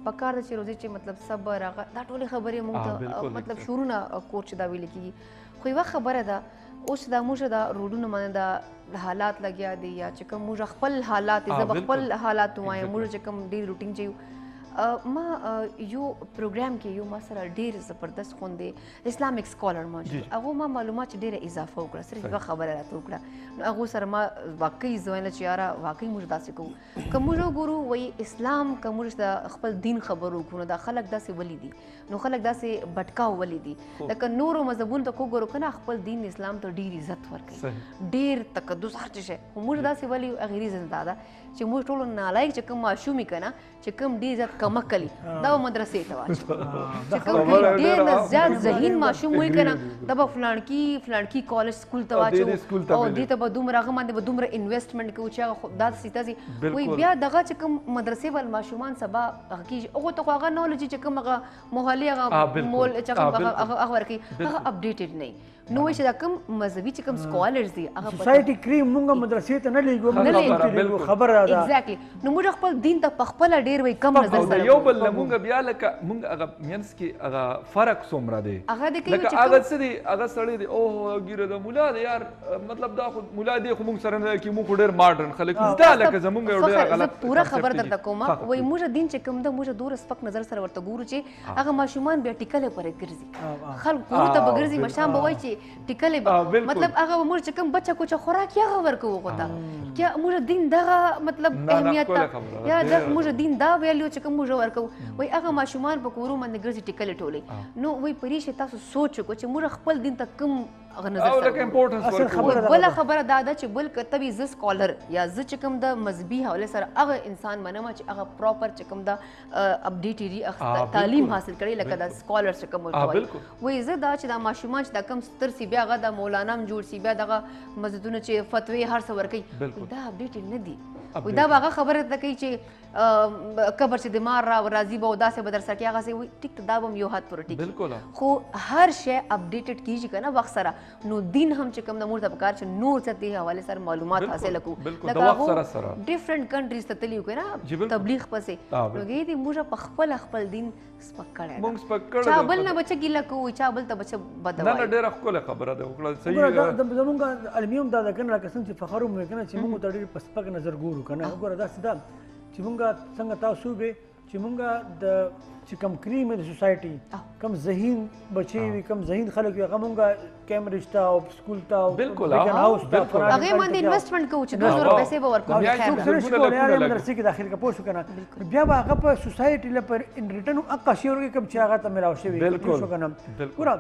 پکار ده چې روزې چې مطلب صبر هغه دا ټولې خبرې موږ ته مطلب شورونه کور چې دا ویلې کېږي خو یوه خبره ده اوس دا موږ دا روډونو باندې دا حالات لګیا دي یا چې کوم موږ خپل حالات زه به خپل حالات وایم موږ چې کوم ډېر روټین چې ما یو پروګرام کې یو ما سره ډېر زبردست خوندې اسلامیک سکالر موجود هغو ما معلومات چې ډېره اضافه وکړه صرف یوه خبره راته وکړه نو هغو سره ما واقعي زه وایم چې یاره واقعي موږ داسې کوو که موږ وګورو وایي اسلام که موږ د خپل دین خبرو وکړو نو دا خلک داسې ولې دي نو خلک داسې بټکاو ولې دي لکه نورو مذهبونو ته که وګورو که نه خپل دین اسلام ته ډېر عزت ورکوي ډېر تقدس هر څه شی خو موږ داسې ولې هغې ریزن دا ده چې موږ ټولو نالایق چې کوم ماشوم یې که نه چې کوم ډېر زیات کمک کلي دا به مدرسې ته واچوي چې کوم ډېر نه زیات ذهین ماشوم وایي که نه دا به فلانکي کالج سکول ته واچو او دې ته به دومره هغه باندې به دومره انویسټمنټ کوو چې هغه داسې داسې وایي بیا دغه چې کوم مدرسې ول ماشومان سبا هغه کېږي هغو ته خو هغه نالج چې کوم هغه محلي هغه مول چې هغه ورکوي هغه اپډیټډ نه وي نو وایي چې دا کوم مذهبي چې کوم سکالرز دي هغه سوسایټي کریم مونږ مدرسې ته نه لېږو خبره ده ایگزیکټلی نو موږ خپل دین ته پخپله ډېر وایي کم نظر سره یو بل نه مونږ بیا لکه مونږ هغه منځ کې هغه فرق څومره دی لکه هغه څه دی هغه سړی دی اوه ګیره د ملا دی یار مطلب دا خو ملا دی خو مونږ سره نه کې مونږ ډېر ماډرن خلک دا لکه زمونږ یو ډېر غلط پوره خبر درته کوم وایي موږ دین چې کوم ده موږ دومره سپک نظر سره ورته ګورو چې هغه ماشومان بیا ټیکلې پرې ګرځي خلک کورو ته به ګرځي مشام به وایي چې ټیکلې به مطلب هغه موږ چې کوم بچه کوچه خوراک یې هغه ورکوو هغو ته کیا موږ دین دغه مطلب اهمیت ته یا موږ دین دا ویلیو چې کوم موږ ورکوو وایي هغه ماشومان په کورو باندې ګرځي ټیکلې ټولې نو وایي په دې شی تاسو سوچ وکړو چې موږ خپل دین ته کوم هغه نظر سره بله خبره دا ده چې بل که ته وي زه سکالر یا زه چې کوم د مذهبي حوالې سره هغه انسان منمه چې هغه پراپر چې کوم د اپډیټډي تعلیم حاصل کړی لکه د سکالر چې کوم ورته وایي زه دا چې دا ماشومان چې دا کم ستر سي بیا هغه د مولانا هم جوړ سي بیا دغه مسجدونه چې فتوې هر څه ورکوي دا اپډیټډ نه دي وایي دا به هغه خبره ته کوي چې قبر چې د مار راځي به او داسې به در سره کوي هغسې وایي ټیک ته دا به هم یو حد پورې ټیک خو هر شی اپډیټډ کېږي که نه وخت سره نو دین هم چې کوم د موږ ته پکار چې نور څه دې حوالې سره معلومات حاصله کړو لکه هغو ډفرنټ کنټریز ته تللي وو که نه تبلیغ پسې نو هغې دې موږ په خپله خپل دین سپک کړی ده چا بل نه به څه ګیله کوو چا بل ته به څه بده وایي ډېره ښکلې خبره ده وکړه زمونږ علمي هم دا ده که نه لکه څنګه چې فخر هم وایي که نه چې موږ ته ډېر په سپک نظر ګورو که نه وګوره داسې ده چې موږ څنګه تاسو به چې موږ د چې کم کریم د سوسایټي کم ذهین بچي وي کم ذهین خلک وي هغه مونږ کیمبرج ته او سکول ته او بالکل هاوس ته هغه باندې انویسټمنټ کوو چې 200 پیسې به ورکړو څوک سره شي کولای هغه مدرسې کې داخل کا پوه شو کنه بیا به هغه په سوسایټي لپاره ان ریټرن اقا شی ورکړي کوم چې هغه ته ملاو شوی بالکل شو کنه ګوره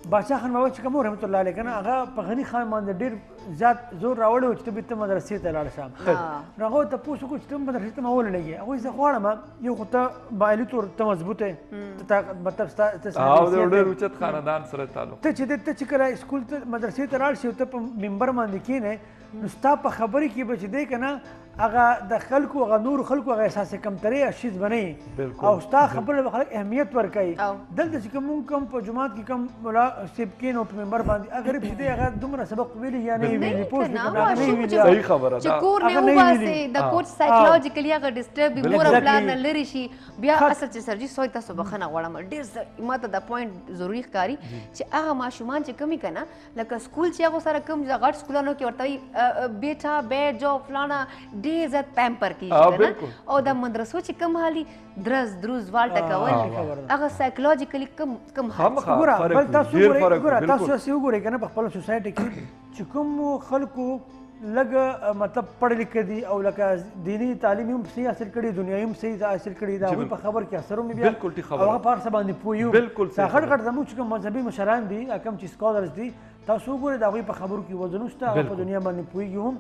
بادشاہ خان بابا چې کوم رحمت الله علیه کنه هغه په غنی خان باندې ډیر زیات زور راوړی چې ته مدرسې ته لاړ شه نو هغه ته پوښتنه کو چې ته مدرسې ته مول لګي هغه زه غواړم یو خو ته بایلی تور ته مضبوطه ته مطلب ته او د ډېر اوچت خاندان سره تعلق ته چې کله سکول ته مدرسې ته لاړ شي ته په منبر باندې کېنې نو ستا په خبرې کې به چې دی که نه هغه د خلکو هغه نور خلکو هغه احساس کمترۍ شیز بنئ او ستا خبره به خلک اهمیت ورکوي دلته چې کوم مونږ کوم په جومات کې کوم ملا صاحب کېنو په منبر باندې هغه غریب چې دی هغه دومره سبق ویلي یا نه ویلي پوه شو که نه ویلي صحیح خبره چې کور نه وباسي د کوچ سایکولوژیکلی هغه ډسټرب وي مور او پلار نه لرې شي بیا اصل چې سرجي سوی تاسو بخښنه غواړم ډېر ماته دا پوینټ ضروري ښکاري چې هغه ماشومان چې کمی که نه لکه سکول چې هغو سره کوم غټ سکولانو کې ورته وایي بیټا بیټ جاؤ فلانا ډېر زیات پیمپر کیږي او د مدرسو چې کم حالي دروز والټه کول هغه سایکولوژیکلی کم ګوره بل تاسو ګوره تاسو هسې وګورئ که نه په خپله سوسایټي کې چې کوم خلکو لږ مطلب پړ لیکه دي او لکه دیني تعلیم هم صحیح حاصل کړي دنیایي هم صحیح حاصل کړي د هغوی په خبر کې اثر هم بیا او هغه په هر څه باندې پوه یو غټ غټ زموږ چې کوم مذهبي مشران دي کوم چې سکالرز دي تاسو وګورئ د هغوی په خبرو کې وزن شته هغه په دنیا باندې پوهېږي هم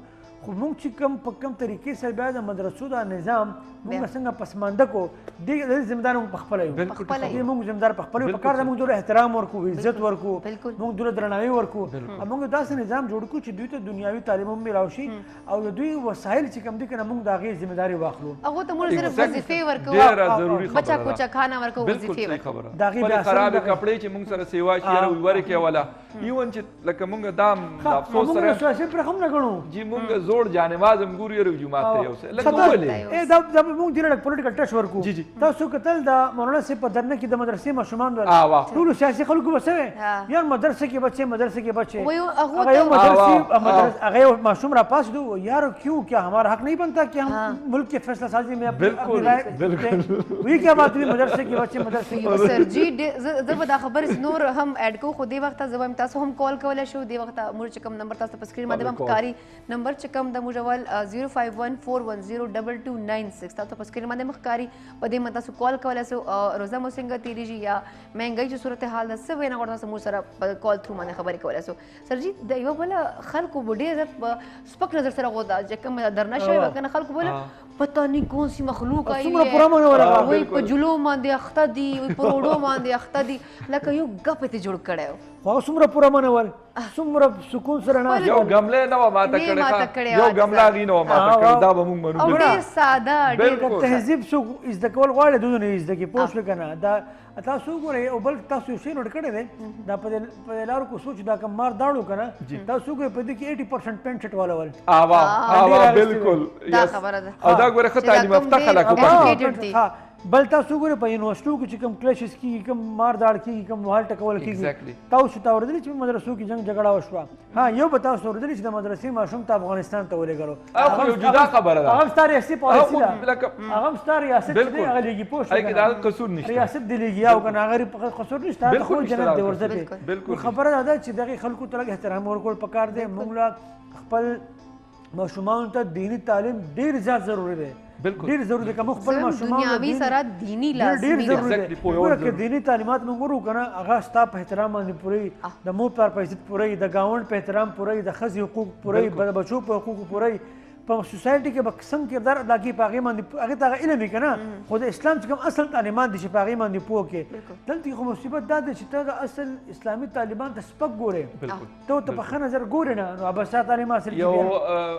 خو موږ چې کوم په کوم طریقې سره بیا د مدرسو دا نظام موږ څنګه پسمانده کو دې ذمہدار موږ پخپله یو دې موږ ذمہدار پخپله یو په کار ده موږ دوی احترام ورکو عزت ورکو موږ دوی درناوی ورکو موږ داسې نظام جوړ کړو چې دوی ته دنیاوي تعلیم هم میلاو شي او د دوی وسایل چې کوم دي که نه موږ د هغې ذمہداري واخلو هغه ته موږ صرف وظیفې ورکوو بچا کوچا خانه ورکوو وظیفې ورکوو د هغې بیا خرابې کپړې چې موږ سره سیوا شي یاره ورکې والا ایون چې لکه موږ دام د افسوس سره موږ سیاسي پرې هم نه ګڼو جی موږ زوړ جانماز هم ګورو یاره جومات ته یو څه لکه ولې دا موږ دې لږ پولیټیکل ټچ ورکو تاسو کتل د مولانا صاحب په درنه کې د مدرسې ماشومان ټولو سیاسي خلکو به څه یار مدرسه کې بچے هغه یو ماشوم را پاس دو یار کیوں کیا ہمارا حق نہیں بنتا کہ ہم ملک کے فیصلہ سازی میں وہی کیا بات ہوئی مدرسے کے بچے سر جی زه به دا خبرې نور هم اډ کوو خو دې وخته زه به تاسو هم کال کولی شو دې وخته موږ چې کوم نمبر تاسو په سکرین باندې هم ښکاري نمبر چې کوم د موږ اول 05141022296 تاسو په سکرین باندې هم ښکاري په دې باندې تاسو کال کولی شو روزه مو څنګه تېرېږي یا مهنګۍ چې صورتحال ده څه وینا غواړو تاسو موږ سره په کال تھرو باندې خبرې کولی شو سر جي د یوه بله خلکو به ډېر زیات په سپک نظر سره غودا چې کوم درنه شوی وه که نه خلکو بله پتا نہیں کون سی مخلوق آئی ہے وہی په جلو باندې اخته دي وی په روډو باندې اخته دي لکه یو ګپ ته جوړ کړی و هغه څومره پوره منول څومره سکون سره ناست یو ګمله نه وه ماته کړې یو ګمله هغې نه وه ماته کړې دا به موږ منو او ډېر ساده ډېر تهذیب څوک زده کول غواړي دوی نه زده کړي پوه شوې که نه دا تاسو وګورئ او بل تاسو یو شی نوټ کړی دی دا په دې لارو کو سوچ دا کوم مار داړو که نه تاسو وګورئ په دې کې 80% پینټ شټ والا ول بالکل دا خبره ده او دا ګوره ښه تعلیم یافته خلک بل تاسو وګورئ په یونیورسټیو کې چې کوم کلیشز کېږي کوم مار داړ کېږي کوم وهل ټکول کېږي تاسو ته اورېدلي چې مدرسو کې جنګ جګړه وشوه ها یو به تاسو اورېدلي چې د مدرسې ماشوم ته افغانستان ته ولېږلو یو جدا خبره ده هغه هم ستا ریاستي پالیسي ده هغه هم ستا ریاست چې دی هغه لېږي پوه شوې هغې کې د هغه قصور نشته ریاست دې لېږي او که نه هغه قصور نشته هغه خپل جنت دی ورځه پې خبره دا ده چې دغې خلکو ته لږ احترام ورکول پکار دی موږ له خپل ماشومانو ته دیني تعلیم ډېر زیات ضروري دی ډېر ضروري دی که موږ خپل ماشومان دنیاوي سره دیني لازمي ډېر ضروري دی ګوره که دیني تعلیمات موږ ورکړو که نه هغه ستا په احترام باندې پوره د مور پلار په عزت پوره د ګاونډ په احترام پوره د ښځې حقوق پوره د بچو په حقوقو پوره په سوسایټي کې به څنګه کردار ادا کړي په هغې باندې هغې ته هغه علم وي که نه خو د اسلام چې کوم اصل تعلیمات دي چې په هغې باندې پوه کړې دلته کې خو مصیبت دا دی چې ته د اصل اسلامي طالبان ته سپک ګورې ته ورته په ښه نظر ګورې نه نو به ستا تعلیم حاصل یو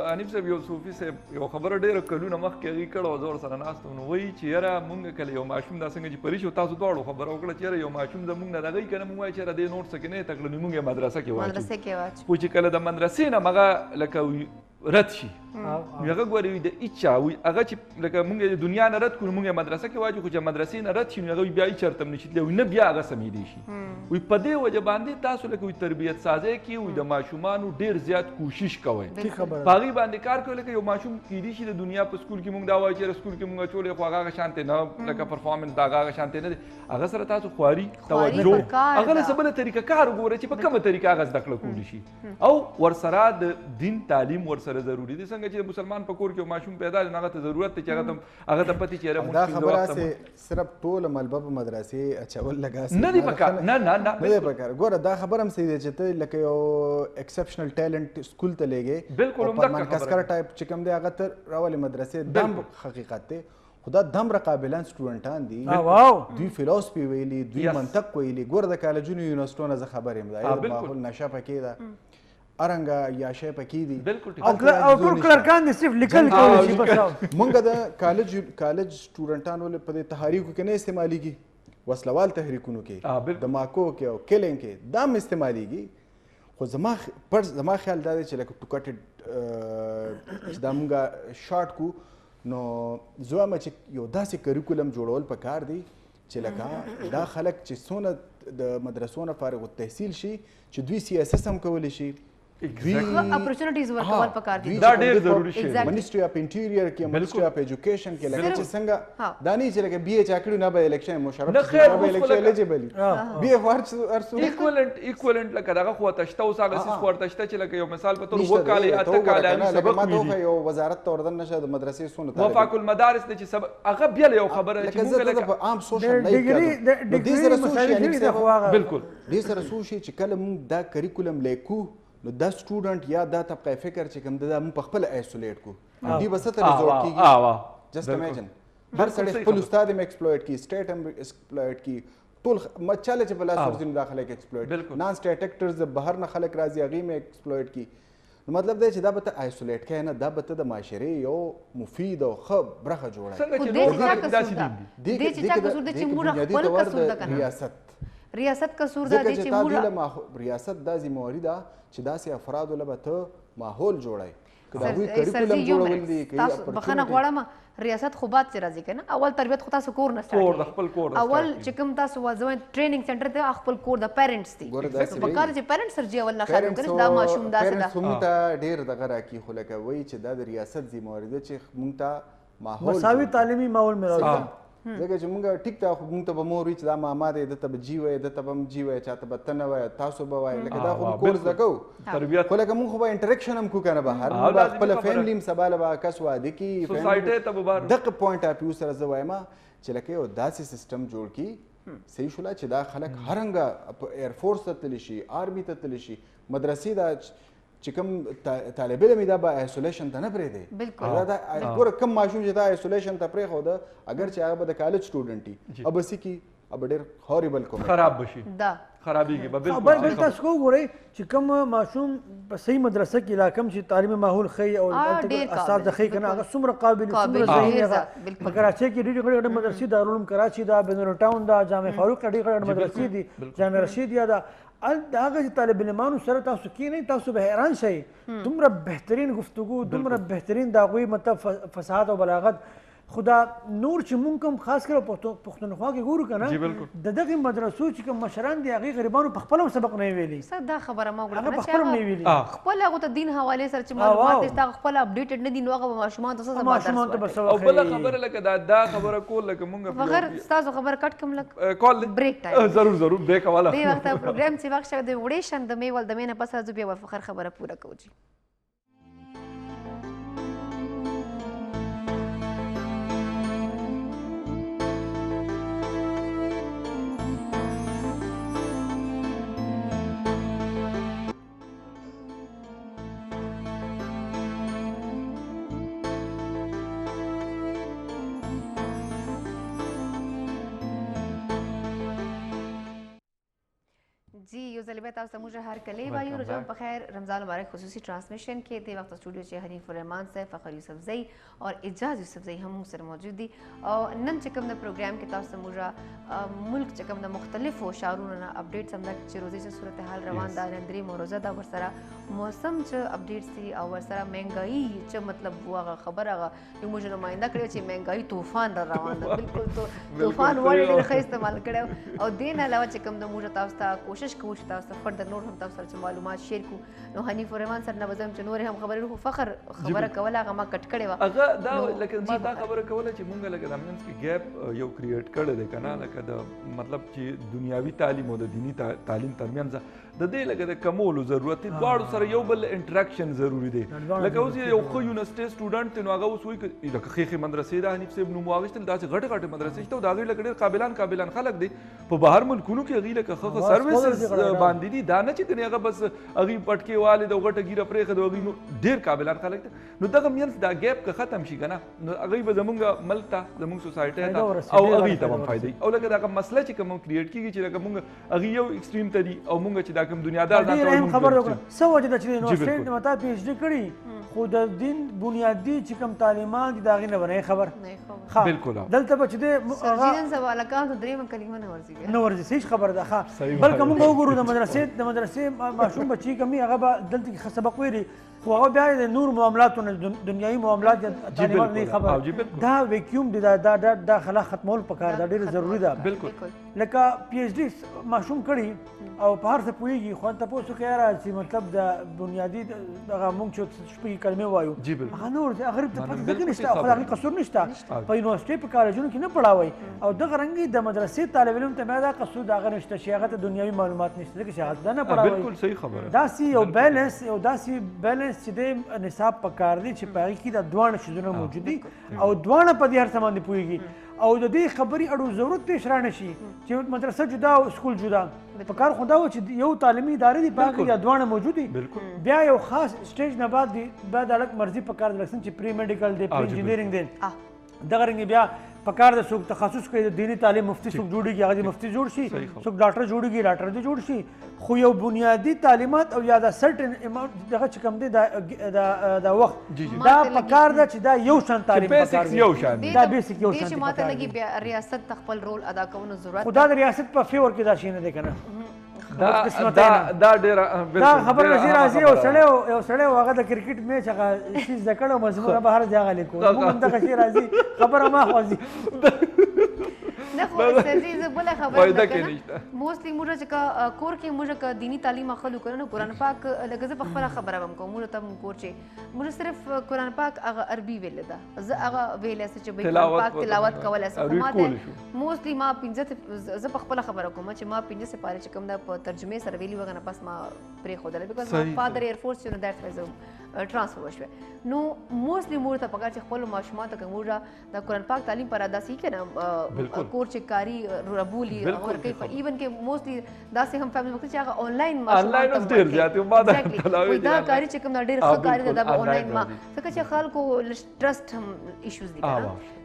حنیف صاحب یو صوفي صاحب یو خبره ډېره کلونه مخکې هغې کړه او زه ورسره ناست وم نو وایي چې یاره مونږ کله یو ماشوم دا څنګه چې پرې شو تاسو دواړو خبره وکړه چې یاره یو ماشوم زمونږ نه دغی که نه مونږ وایي چې یاره دې نوټ څه کې نه یې تکړه نو مونږ یې مدرسه کې واچو خو چې کله د مدرسې نه مغه لکه رد شي هغه ګوري د اچا وي هغه چې لکه مونږ د دنیا نه رد کړو مونږ مدرسه کې واجو خو چې مدرسې نه رد شي نو هغه بیا چرته نشي تللی نه بیا هغه سمېدی شي وي په دې وجه باندې تاسو لکه وي تربیت سازی کې وي د ماشومانو ډیر زیات کوشش کوئ په هغې باندې کار کوئ لکه یو ماشوم کیدی شي د دنیا په سکول کې مونږ دا وایو چې سکول کې مونږ چولې خو هغه شانتې نه لکه پرفارمنس دا هغه شانتې نه دی هغه سره تاسو خواري توجه هغه له څه بله طریقه کار وګورئ چې په کومه طریقه هغه زده کړه کولی شي او ورسره د دین تعلیم ورسره ضروري دی څنګه چې مسلمان په کور کې ماشوم پیدا دی هغه ته ضرورت دی چې هغه ته پتې چې دا خبره صرف ټول ملبه په مدرسې اچول لګا نه دی پکار نه دی پکار ګوره دا خبره هم صحیح دی چې ته لکه یو ایکسپشنل ټیلنټ سکول ته لېږې بالکل همدغه کسکر ټایپ چې کوم دی هغه تر راولې مدرسې دم حقیقت دی خدا دومره قابلان سټوډنټان دي دوی فلسفي ویلي دوی منطق ویلي ګوره د کالجونو یونیورسټونو زه خبر یم دا ماحول نشه پکې ده ارنګه یا شی پکې دي او ټول کلرکان دي صرف لیکل کولی شي بس مونږ د کالج سټوډنټانو په دې تحریکو کې نه استعمالیږي وسلوال تحریکونو کې د ماکو کې او کلینګ کې دا هم استعمالیږي خو زما خیال دا دی چې لکه ټو کټ چې دا مونږ شارټ کو نو زه وایم چې یو داسې کریکولم جوړول پکار دی چې لکه دا خلک چې څونه د مدرسو نه فارغ التحصیل شي چې دوی سیاست هم کولی شي اپورچونټیز ورکول پکار دي دا ډېر ضروري شی دی منیسټري اف انټیریئر کې منیسټري اف ایجوکیشن کې لکه چې څنګه دا نه چې لکه بي اچ کړو نه به الیکشن مشرف نه به الیکشن الیجیبل بي ارسو ایکوالنت لکه دغه خو تشته اوس هغه سیس خو تشته چې لکه یو مثال په تور وکاله اته کاله سبق ویلي یو وزارت ته وردن نشه د مدرسې سونه وفاق المدارس د چې سبق هغه بیا یو خبره چې موږ لکه عام سوشل ډیګری سره سوشل بالکل دې سره سوشل چې کله موږ دا کریکولم لیکو نو دا سټوډنټ یا دا طبقه فکر چې کوم دا موږ په خپل ایسولیټ کو دی بس ته ریزورټ کیږي جسٹ امیجن هر سړی خپل استاد هم ایکسپلویټ کی سټیټ هم ایکسپلویټ کی ټول مچاله چې بلا سورزین داخله کې ایکسپلویټ نان سټیټ اکټرز بهر نه خلک راځي هغه می ایکسپلویټ کی نو مطلب دا چې دا به ته ایسولیټ کړي نه دا به ته د معاشرې یو مفید او ښه برخه جوړه څنګه چې نور دې چې چا قصور دې چې موږ خپل قصور ده کنه ریاست قصور ده دې چې موږ ریاست دا ذمہواری ده چې داسې افرادو له به ته ماحول جوړی که د هغوی کریکولم جوړول دي تاسو بخښنه غواړم ریاست خو بعد چې راځي که نه اول تربیت خو تاسو کور نه سټارټ اول چې کوم تاسو وځوئ ټریننګ سنټر ته خپل کور د پیرنټس دي پکار چې پیرنټس سره اول نه خیال وکړي دا ماشوم داسې ده موږ ته ډېر دغه راکړي خو لکه وایي چې دا د ریاست ذمہواري ده چې موږ ته ماحول مساوي تعلیمي ماحول مې ځکه چې مونږ ټیک ته خو مونږ ته به مور وي چې دا ماما دی ده ته به جي وایي ده ته به هم جي وایي چاته به ته نه وایه تاسو به وایي لکه دا خو موږ کور زده کوو خو لکه مونږ خو به انټریکشن هم کوو که نه بهر مونږ به خپله فیملي هم سبا له به کس واده کړي دغه پوینټ اف ویو سره زه وایم چې لکه یو داسې سیسټم جوړ کړي صحیح شوله چې دا خلک هر رنګه ایرفورس ته تللی شي آرمي ته تللی شي مدرسې دا چې کوم طالب علم دا به ایسولیشن ته نه پرېږدي بالکل دا ګوره کوم ماشوم چې دا ایسولیشن ته پرېښوده اگر چې هغه به د کالج سټوډنټ وي اب څه کي اب ډېر هوریبل کوم خراب بشي دا خرابېږي به بل تاسو کو ګورئ چې کوم ماشوم په صحیح مدرسه کې لا کوم چې تعلیمي ماحول ښیي او اساس د ښیي که نه هغه څومره قابل څومره ذهین هغه په کراچۍ کې ډېرې غټې مدرسې دارالعلوم کراچي دا بین الټاون دا جامع فاروق ډېرې غټې مدرسې دي جامع رشید یا دا هغه چې طالب علمانو سره تاسو کینئ تاسو به حیران شئ دومره بهترین گفتگو دومره بهترین د هغوی مطلب فصاحت او بلاغت خدا نور چې مونږ کوم خاص کر پښتونخوا کې ګورو که نه د دغې مدرسو چې کوم مشران دي هغې غریبانو په خپله هم سبق نه ویلي دا خبره ما هغه په خپله هم نه ویلي خپل هغو ته دین حوالې سره چې معلومات دي ستا خپل اپډیټډ نه دي نو هغه به ماشومانو ته څه درس ورکوي او بله خبره لکه دا خبره کول لکه مونږ بغیر ستاسو خبره کټ کم لږ کال بریک ټایم ضرور بریک والا دې وخته پروګرام چې وخت شوی د وړې د میول د مینه پس راځو بیا فخر خبره پوره کوو جی जी یو ځل به تاسو موږ هر کلی وایو روزه په خیر رمضان مبارک خصوصي ترانسمیشن کې د وخت سټوډیو چې حنیف الرحمن صاحب فخر یوسفزئی او اعجاز یوسفزئی هم سره موجود دي او نن چې کوم د پروګرام کې تاسو موږ ملک چې کوم د مختلفو شهرونو نه اپډیټ سم چې روزي چې صورتحال روان ده نندري موروزه دا ورسره موسم چې اپډیټ سي او ورسره مهنګايي چې مطلب هغه خبره یو موږ نماینده کړو چې مهنګايي طوفان را روان ده بالکل طوفان وړي ډېر ښه استعمال کړو او دین علاوه چې کوم د موږ تاسو ته کوشش کوو چې تاسو ته فردر نور هم تاسو سره معلومات شیر کو نو حنیف الرحمن سره نه وزم چې نور هم خبرې فخر خبره کوله هغه ما کټ کړې و هغه دا لکه ما دا خبره کوله چې مونږ لکه د مینس کې ګیپ یو کریټ کړی دی کنه لکه د مطلب چې دنیاوي تعلیم او د دینی تعلیم ترمنځ د دې لکه د کمولو ضرورت دی دواړو سره یو بل انټراکشن ضروری دی لکه اوس یو خو یونیورسيټي سټوډنټ نو هغه اوس وایي لکه خېخي مدرسې د حنیف صاحب نوم واغشتل داسې غټ غټ مدرسې ته دا غیر لکه ډېر قابلان خلک دي په بهر ملکونو کې هغې لکه ښه سروسز باندې دي دا نه چې ګنې هغه بس هغې پټکې والې د غټه ګیره پرېښه د هغې نو ډېر قابلان خلک دي نو دغه مینس دا ګیپ که ختم شي که نه نو هغوی به زمونږ ملک ته زمونږ سوسایټۍ ته او هغوی ته هم فایده او لکه دغه مسله چې کوم کریټ کېږي چې لکه مونږ هغې یو ایکسټریم ته دي او مونږ چې دا کوم دنیادار خبر وکړه څه وجه ده چې د یونیورسټۍ نه تا پی ایچ ډي کړي خو د دین بنیادي چې کوم تعلیمان دي د هغې نه به نه خبر بالکل دلته به چې دی سرجینن سوالکان درېیمه کلمه نه ورځي نه ورځي صحیح خبره ده ښه بلکې مونږ وګورو د مدرسې ماشوم بچي کمي هغه به دلته کې سبق ویلي خو هغه بیا د نور معاملاتو نه دنیایي معاملات تعلیمات نه خبر دا ویکیوم دی دا خلا ختمول پکار دا ډېر ضروري ده بالکل لکه پی ایچ ډي ماشوم کړي او په هر څه پوهېږي خو تاسو کې یاره چې مطلب د بنیادي دغه مونږ چې شپږ کلمې وایو هغه نور هغه ته پته ځکه نشته خو هغې قصور نشته په یونیورسټۍ په کالجونو کې نه پړاوئ او دغه رنګې د مدرسې طالب علم ته بیا دا قصور د هغه نشته چې هغه ته دنیوي معلومات نشته ځکه چې هغه دا نه پړاوئ بالکل صحیح خبره داسې یو بیلنس چې دی نصاب پکار دی چې په هغې کې دا دواړه شیزونه موجود دي او دواړه په دې هر څه باندې پوهېږي او د دې خبرې اړو ضرورت پیش را نه شي چې مدرسه جدا او سکول جدا په کار خو دا و چې یو تعلیمي ادارې دي په هغه کې دا دواړه موجود دي بیا یو خاص سټیج نه بعد هلک مرضي په کار د چې پری میډیکل دی پری انجینرینګ دی دغه رنګې بیا په کار د څوک تخصص کوي د دیني تعلیم مفتي څوک جوړېږي هغه دې مفتي جوړ شي څوک ډاکټر جوړېږي ډاکټر دې جوړ شي خو یو بنیادي تعلیمات او یا دا سرټن دغه چې کوم دی دا وخت دا په کار ده چې دا یو شان تعلیم پکار دی یو شان دا بیسیک یو شان چې ماته لګي بیا ریاست خپل رول ادا کولو ضرورت خو دا د ریاست په فیور کې دا شی نه دی که نه دا ډېره دا خبر راځي یو سړی هغه د کرکټ میچ هغه شي زده کړی او مضمون به هر ځای هغه لیکو موږ هم دغه شی راځي خبره ما خوځي نه خو سرجي زه بله خبره موسټلی موږ چې کور کې موږ دینی تعلیم اخلو کنه نو قرآن پاک لکه زه په خپله خبره هم کوم موږ ته کور چې موږ صرف قرآن پاک هغه عربي ویلی ده زه هغه ویلی چې به قرآن پاک تلاوت کولی خو ما ته موسټلی ما زه په خپله خبره کوم چې ما 5 سپاره چې کوم ده په ترجمې سره ویلي وغه نه پس ما پرېښودله بیکاز ما فادر ایرفورس نو دیټس وای زه ټرانسفر وشوه نو موسټلی مور ته پکار چې خپلو ماشومانو ته که موږ د قرآن پاک تعلیم پر داسې که نه کور چې کاري ربولي ورکوي په ایون کې موسټلی داسې هم فیملی وکړي چې هغه آنلاین ماشومان ته ډېر زیات دا کاري چې کوم ډېر ښه کاري ده دا به آنلاین ما ځکه چې خلکو ټرسټ هم ایشوز دي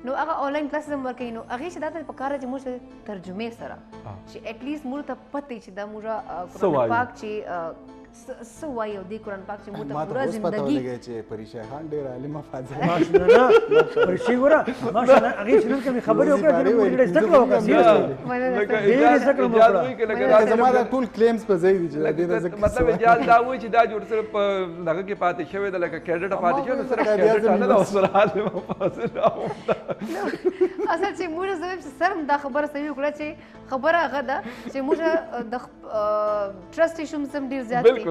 نو هغه آنلاین کلاسز هم ورکوي نو هغې چې دا ته پکار ده چې موږ ترجمې سره چې اټلیسټ موږ ته پته چې دا موږ قرآن پاک چې څه وایي او دې قرآن پاک چې موږ ته پوره زندګي چې پریشه خان ډېر عالمه فاضله ماشاءالله پریشي ګوره ماشاءالله هغې چې نن کومې خبرې وکړه چې موږ ډېره زده کړه وکړه ډېرې زده کړه وکړه زما دا ټول کلیمز په ځای دي چې مطلب اجازه دا وایي چې دا جوړ سره په دغه کې پاتې شوی ده لکه کیډټ پاتې شوی نو سره کیډټ نه ده اوس سره عالمه فاضله اصل چې موږ زه سره دا خبره صحیح وکړه چې خبره هغه ده چې موږ د ټرسټ ایشوز هم ډېر زیات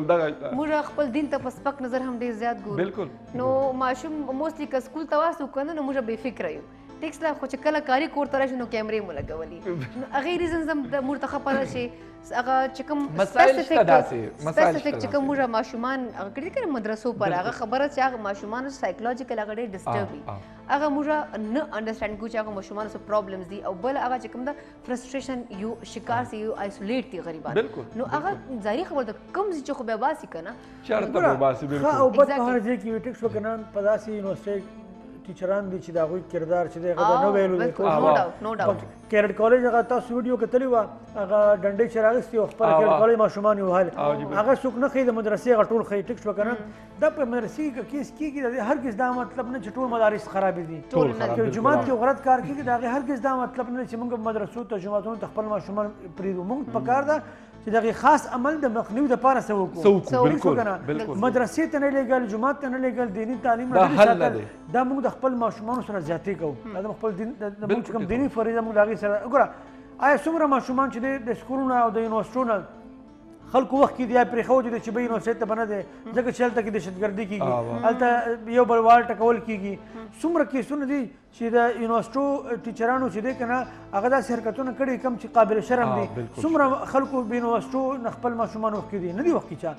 موږ خپل دین ته په سپک نظر هم ډېر زیات ګورو نو ماشوم موسټلی که سکول ته واسو کنه نو موږ بې فکره یو ټیکس لا خو چې کله کاري کور ته راشي نو کیمرې مو لګولي نو هغې ریزنز هم د موږ ته ښه پته شي هغه چې کوم سپیسیفیک چې کوم موږ ماشومان هغه کړي که نه مدرسو پر هغه خبره چې هغه ماشومانو سایکولوجیکل هغه ډېر ډسټرب وي هغه موږ نه انډرسټینډ کوو چې هغه ماشومانو څه پرابلمز دي او بل هغه چې کوم ده فرسټریشن یو شکار سي یو آیسولیټ دي غریبان نو هغه ظاهري خبره ده کوم ځای چې خو بیا باسي که نه چېرته به باسي ښه او بد په هر ځای کې یو ټیکس وکنه په داسې یونیورسټۍ ټیچران دي چې د هغوی کردار چې دی هغه نه ویلو دی نو ډاوټ کیرټ کالج هغه تاسو ویډیو کتلی وه هغه ډنډۍ چې راغستې وه خپله کیرټ کالج ماشومان یې وهل هغه څوک نه ښایي د مدرسې هغه ټول ښایي ټیک شوه که نه دا په مدرسې کې کیس کېږي د هرګز دا مطلب نه چې ټول مدارس خرابې دي که جومات کې غلط کار کېږي د هغې هرګز دا مطلب نه چې موږ مدرسو ته جوماتونو ته خپل ماشومان پرېږدو موږ په کار ده چې دغه خاص عمل د مخنیوي دپاره څه وکړو بالکل مدرسې ته نه لېږل جومات ته نه لېږل دیني تعلیم نه ساتل دا موږ د خپل ماشومانو سره زیاتې کوو دا د خپل دین د موږ چې کوم دیني فریضه موږ د هغې سره وګوره آیا څومره ماشومان چې د سکولونو او د یونیورسټو نه خلکو وخت کې دی پرېښودی دی چې به یونیورسټۍ ته به نه دی ځکه چې هلته کې دهشتګردي کېږي هلته یو بل وال ټکول کېږي څومره کیسونه دي چې د یونیورسټو ټیچرانو چې دی که نه هغه داسې حرکتونه کړي کم چې قابل شرم دي څومره خلکو د یونیورسټو نه خپل ماشومان وخت کې دي نه دي وخت کې چا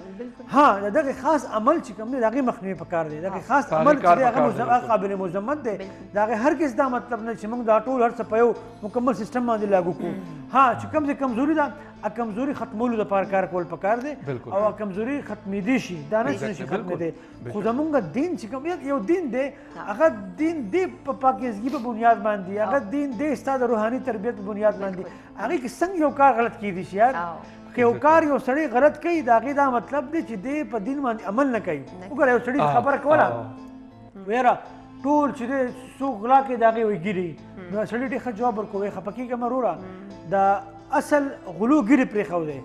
ها د دغې خاص عمل چې کوم دی د هغې مخنیوي پکار دی دغې خاص عمل چې دی هغه قابل مذمت دی د هغې هرګز دا مطلب نه چې موږ دا ټول هر څه په یو مکمل سیسټم باندې لاګو کړو ها چې کوم څه کمزوري ده کمزوري ختمولو دپاره کار کول پکار دی او کمزوري ختمېدی شي دا نه چې نشي ختمېدی خو زمونږ دین چې کوم یو دین دی هغه دین دی په پاکیزګي په بنیاد باندې هغه دین دی ستا د روحاني تربیت په بنیاد باندې هغې کې څنګه یو کار غلط کیدی شي یار که یو کار یو سړی غلط کوي د هغې دا مطلب دی چې دی په دین باندې عمل نه کوي وګوره یو سړي خبره کوله ویره ټول چې دی څوک غلا کوي د هغې وایي ګیري نو سړي ډېر ښه جواب ورکوي خفه کېږه مه وروره د اصل غلو ګیرې پرېښودی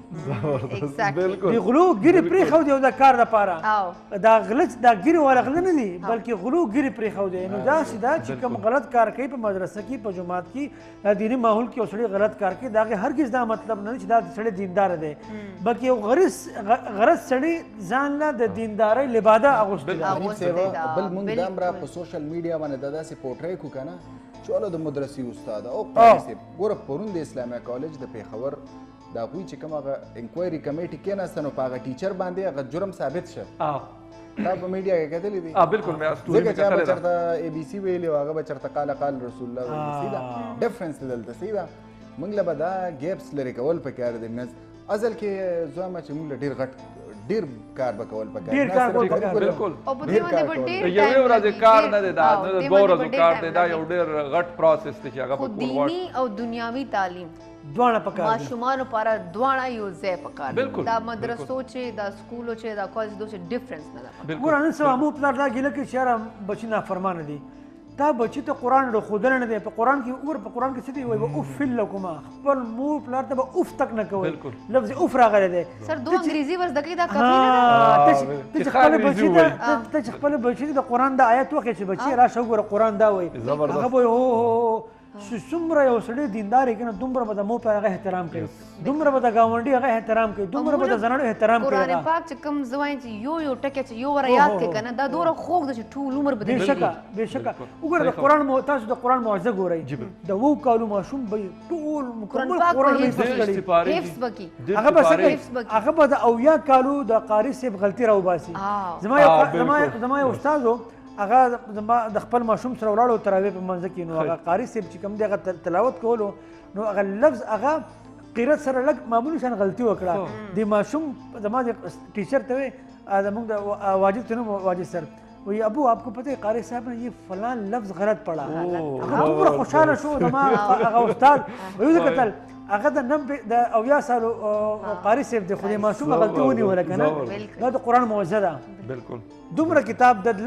د غلو ګیرې پرېښودی او د کار دپاره دا غلط دا ګیرې والا غله نه دي بلکې غلو ګیرې پرېښودی نو داسې ده چې کوم غلط کار کوي په مدرسه کې په جومات کې دا دیني ماحول کې یو سړی غلط کار کوي د هغې هرګز دا مطلب نه دی چې دا سړی دینداره دی بلکې یو غرض سړی ځان له د دیندارۍ لباده اغوستی ده بل موږ دا هم را په سوشل میډیا باندې دا داسې پورټری کړو که نه چلو د مدرسې استاد او قاري صاحب ګوره پرون د اسلامي کالج د پېښور د هغوی چې کوم هغه انکوایري کمیټي کېناسته نو په هغه ټیچر باندې هغه جرم ثابت شه دا په میډیا کې کتلی دی بالکل ځکه چې هغه چېرته اے بي سی ویلي او هغه به چېرته قال رسول الله ویلي سیده ډفرنس دی دلته سیده موږ له به دا ګیپس لرې کول پکار دی اصل کې زه وایم چې موږ له ډېر غټ ډیر کار به کول پکار بالکل یوې ورځې کار نه دی دا دوه ورځو کار دی دا یو ډیر غټ پروسس دی چې هغه په کور دینی او دنیاوي تعلیم دواړه پکار ماشومانو لپاره دواړه یو ځای پکار دا مدرسو چې دا سکولو چې دا کالج دوه ډیفرنس نه ده ګوره نن سبا مو پلار دا ګیله کوي چې یاره بچي نافرمانه دي دا بچی ته قرآن راښودلی نه دی په قرآن کې وګوره په قرآن کې څه دی وایي اف لکما خپل مور پلار ته به اف تک نه کوئ لفظ اف راغلی دی سر دو انګریزي ور زده کوي دا کافي نه ته چې خپل بچي ته د قرآن د آیت وښیې چې بچي راشه وګوره قرآن دا وایي هغه به هو څومره یو سړی دیندار یې که نه دومره به د مور پلار هغه احترام کوي دومره به د ګاونډي هغه احترام کوي دومره به د زنانو احترام کوي قرآن پاک چې کوم زه وایم چې یو ټکی چې یو وره یاد کړې که نه دا دومره خوږ ده چې ټول عمر به بېشکه وګوره د قرآن تاسو د قرآن معجزه ګورئ د 7 کالو ماشوم به ټول مکمل قرآن حفظ به کړي هغه به څه کوي هغه به د 7 کالو د قاري صاحب غلطي راوباسي زما یو استاد و هغه د خپل ماشوم سره ولاړو تراویح په منځ کې نو هغه قاري صاحب چې کوم دی هغه تلاوت کولو نو هغه لفظ هغه قرت سره لږ معمولي شان غلطي وکړه د ماشوم زما د ټیچر ته وی زموږ د واجد ته نو واجد سر وی ابو آپ کو پتہ ہے قاری صاحب نے یہ فلان لفظ غلط پڑھا هغه دومره خوشحاله شو زما هغه استاد وی کتل هغه د 90 سالو قاری صاحب د خو ماشوم غلطي ونیوله که نه دا د قرآن معجزه ده بالکل دومره کتاب د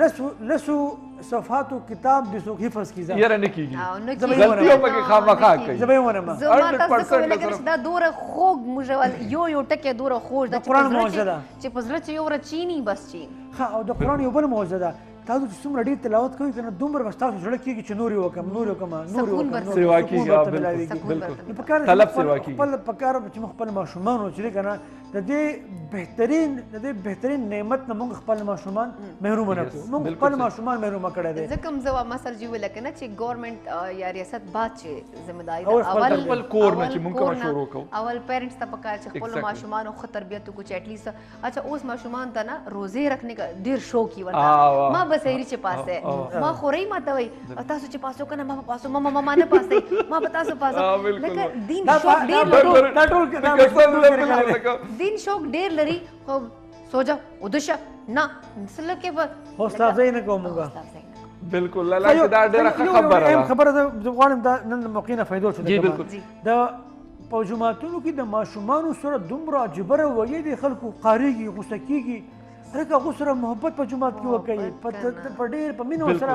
لسو صفحاتو کتاب د څوک حفظ کیږي یاره نه کیږي غلطیو پکې خامخا کوي زه به یې ونم زما تاسو کولی چې دا دوره خوږ موږ یو ټکی دوره خوږ ده چې په زړه چې یو وره چینی بس چین ښه او د قرآن یو بل معجزه ده تاسو چې څومره ډېر تلاوت کوئ که نه دومره به ستاسو زړه کېږي چې نور یې وکړم سیوا کېږي خپل پکار چې موږ خپل ماشومانو چې دی که نه د دې بهترین نعمت نه موږ خپل ماشومان محرومه نه کړو موږ خپل ماشومان محرومه کړی دی ځکه هم زه مثل جي ویله که نه چې ګورمنټ یا ریاست بعد چې ذمهداري ده خپل کور نه چې موږ کومه شروع کوو اول پیرنټس ته پکار چې خپلو ماشومانو ښه تربیت وکړو چې اټلیسټ اچھا اوس ماشومان ته نه روزې رکھنے کا ډېر شوق وي ورته ما به سحري چې پاسه ما خورئ ماته وایي تاسو چې پاسو که نه ما به پاسو ما نه پاسئ ما به تاسو پاسو لکه دین شوق ډېر دین شوق ډېر لري خو سوجا ودشه نه څه لکه به حوصله افزایي نه کوو موږ بالکل الله دا ډیره خبره ده. خبره زه غواړم دا نن د موقع نه فایده وشو. جی بالکل. د په جوماتونو کې د ماشومانو سره دومره عجیبه رویې دي، خلکو قاریږي، غوسه کېږي. هغه هغو سره محبت په جومات کې وکړي، په ډېر په مینه ورسره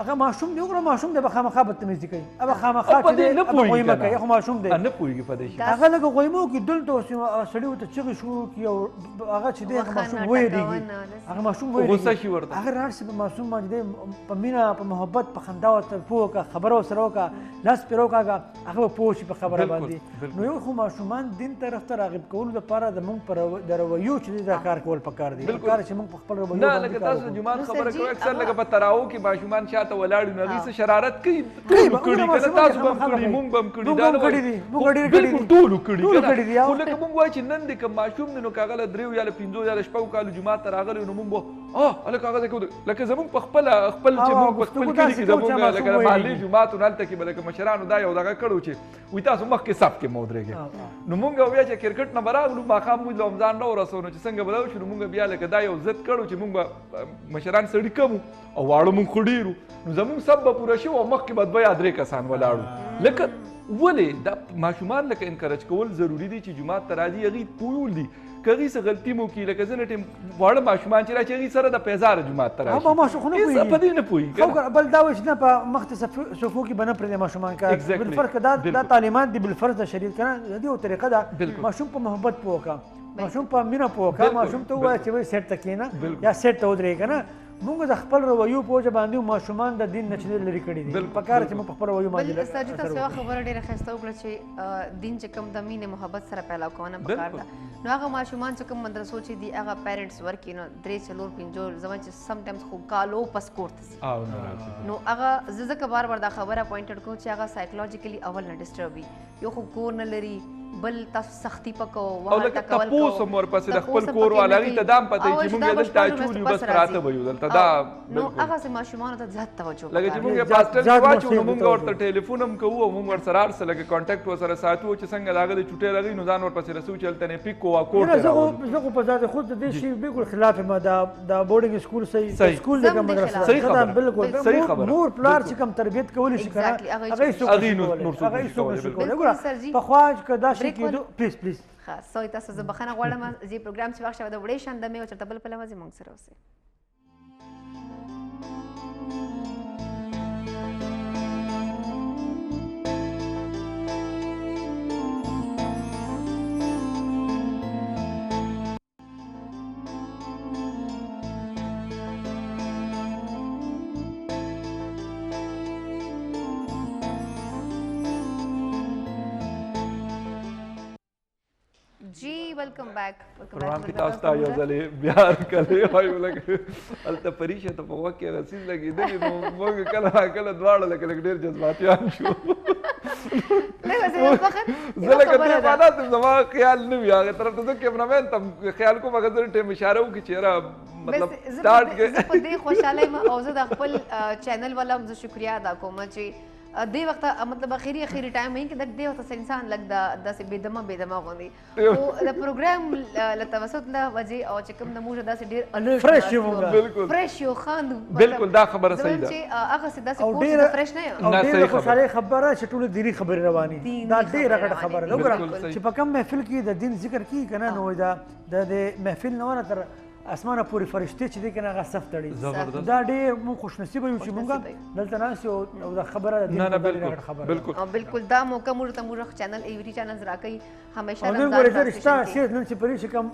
هغه ماشوم دی. وګوره ماشوم دی به خامخا بدتمیزي کوي، هغه خامخا چې دی هغه غویمه کوي، هغه ماشوم دی نه پوهېږي په دې شي. هغه لږه غویمه وکړي دلته اوس سړي ورته چغې شروع کړي او هغه چې دی هغه ماشوم ویرېږي، هغه ماشوم غوسه شي ورته. هغه راړ شي په ماشوم باندې دی په مینه په محبت په خندا ورته پوه وکړه، خبره ورسره وکړه، لاس پرې وکاږه، هغه به پوه شي په خبره باندې. نو یو خو ماشومان دین طرف ته راغب کولو دپاره زموږ د رویو چې دی دا کار کول پکار دی. پکار چې موږ په خپل نه لکه تاسو د جومات خبره کوئ، اکثر لکه په تراو کې ماشومان شاته ولاړ وي، هغوی څه شرارت کوي. ټولو کړي که تاسو به هم کړي، موږ به هم کړي، دا نه وایي بالکل ټولو کړي که خو لکه موږ وایو چې نن دی که ماشوم دی نو که هغه له 3 یا له 5 یا له 6 کالو جومات ته راغلی نو موږ به هلکه هغه ځای کې لکه زموږ په خپل چې موږ په خپل کلي کې زموږ لکه د محلي جومات و هلته کې به لکه مشرانو دا یو دغه کړی و چې وایي تاسو مخکې صف کې مه ودرېږئ. نو موږ بیا چې کرکټ نه به راغلو ماښام موږ له رمضان نه ورسو نو چې څنګه به دا وشو نو موږ بیا لکه دا یو ضد کړو چې موږ به مشران سړي کم او واړه مونږ خو ډېر نو زمونږ سب به پوره شي او مخکې به 2 یا 3 کسان ولاړو. لکه ولې دا ماشومان لکه انکرج کول ضروري دي چې جومات ته راځي، هغوی پوهول دي که هغوی څه غلطي مو کړي. لکه ځینې ټایم واړه ماشومان چې راشي هغوی سره د پیزاره جومات ته راشي، هېڅ په دې نه پوهېږي. بل دا وایي چې نه په مخکې صفو کې به نه پرېږدي ماشومان، بالفرض دا تعلیمات دي، بالفرض د شریعت که نه د دې یو طریقه ده ماشوم په محبت پوه کړه، ماشوم په مینه پوه کړه، ماشوم ته ووایه چې وایي سیټ ته کښېنه یا سیټ ته ودرېږه. که نه موږ د خپل رویو په وجه باندې ماشومان د دین نه چې لرې کړي دي، پکار چې موږ په خپل رویو باندې بل سر جي تاسو یوه خبره ډېره ښایسته وکړه چې دین چې کوم د مینې محبت سره پیدا کونه پکار ده. نو هغه ماشومان چې کوم مدرسو چې دي هغه پیرنټس ورکړي نو 3 4 5 زما چې سم ټایمز خو کالو پس کور ته ځي نو هغه زه ځکه بار بار دا خبره پوینټډ کوم چې هغه سایکولوژیکلی اول نه ډسټرب وي، یو خو کور نه لري، بل تاسو سختی پکو او لکه تاسو مور پسې د خپل کور والاغي ته دام پته چې موږ دلته اچولو بس راته ویو دلته دا نو هغه سه ماشومان ته زیات توجه لکه چې موږ پاستر کې واچو نو موږ ورته ټلیفون هم کوو موږ ورسره ارسل لکه کانټاکټ وسره ساتو چې څنګه لاغه د چټه لګي نو ځان ور پسې رسو چلته نه پیکو وا کوټ زه په ذات خود د دې شی بالکل خلاف ما دا بورډینګ سکول صحیح سکول دغه مدرسه صحیح خبره بالکل صحیح خبره مور پلار چې کوم تربیت کولی شي کنه هغه څوک هغه په خواج کدا شي کېدو پلیز خاص سوي تاسو زه بخښنه غواړم زی پروګرام چې وخت شوه د وړې شان د مې او چرته بل په لمزه مونږ سره اوسئ. जी वेलकम बैक प्रोग्राम की तاسو یو ځلې بیا کله وایو لکه الته پریشه ته په وخت کې رسید لګېدلې نو موږ کله دواړه لکه ډېر جذباتیان شو. زه لکه دې معنا ته زما خیال نه وي هغه طرف ته زه کیمرامین ته خیال کوم هغه ځل ټیم اشاره وکړي چې یاره مطلب سٹارټ کې زه په دې خوشاله یم او زه د خپل چینل والا هم زه شکریا ادا کوم چې دې وخت مطلب اخیری ټایم وین کې دې وخت انسان لګ داسې بېدمه غوندي او د پروګرام له توسط له وجې او چې کوم د موږ داسې ډېر الرټ فرش یو بالکل فرش یو خاندو بالکل دا خبره صحیح ده چې هغه سي داسې پوسټ فرش نه او ډېر خوشاله خبره چې ټول دیني خبرې رواني دا ډېره غټه خبره وګوره چې په کوم محفل کې د دین ذکر کیږي کنه نو دا د محفل نه تر اسمانه پوری فرشتي چې دي کنه هغه صف تړي دا ډېر مو خوش نصیب یو چې مونږ دلته ناس او دا خبره د نه بالکل بالکل دا موقع موږ چینل ایوری چینل راکې همیشه رمضان فرشتہ شیر نن چې پرې کوم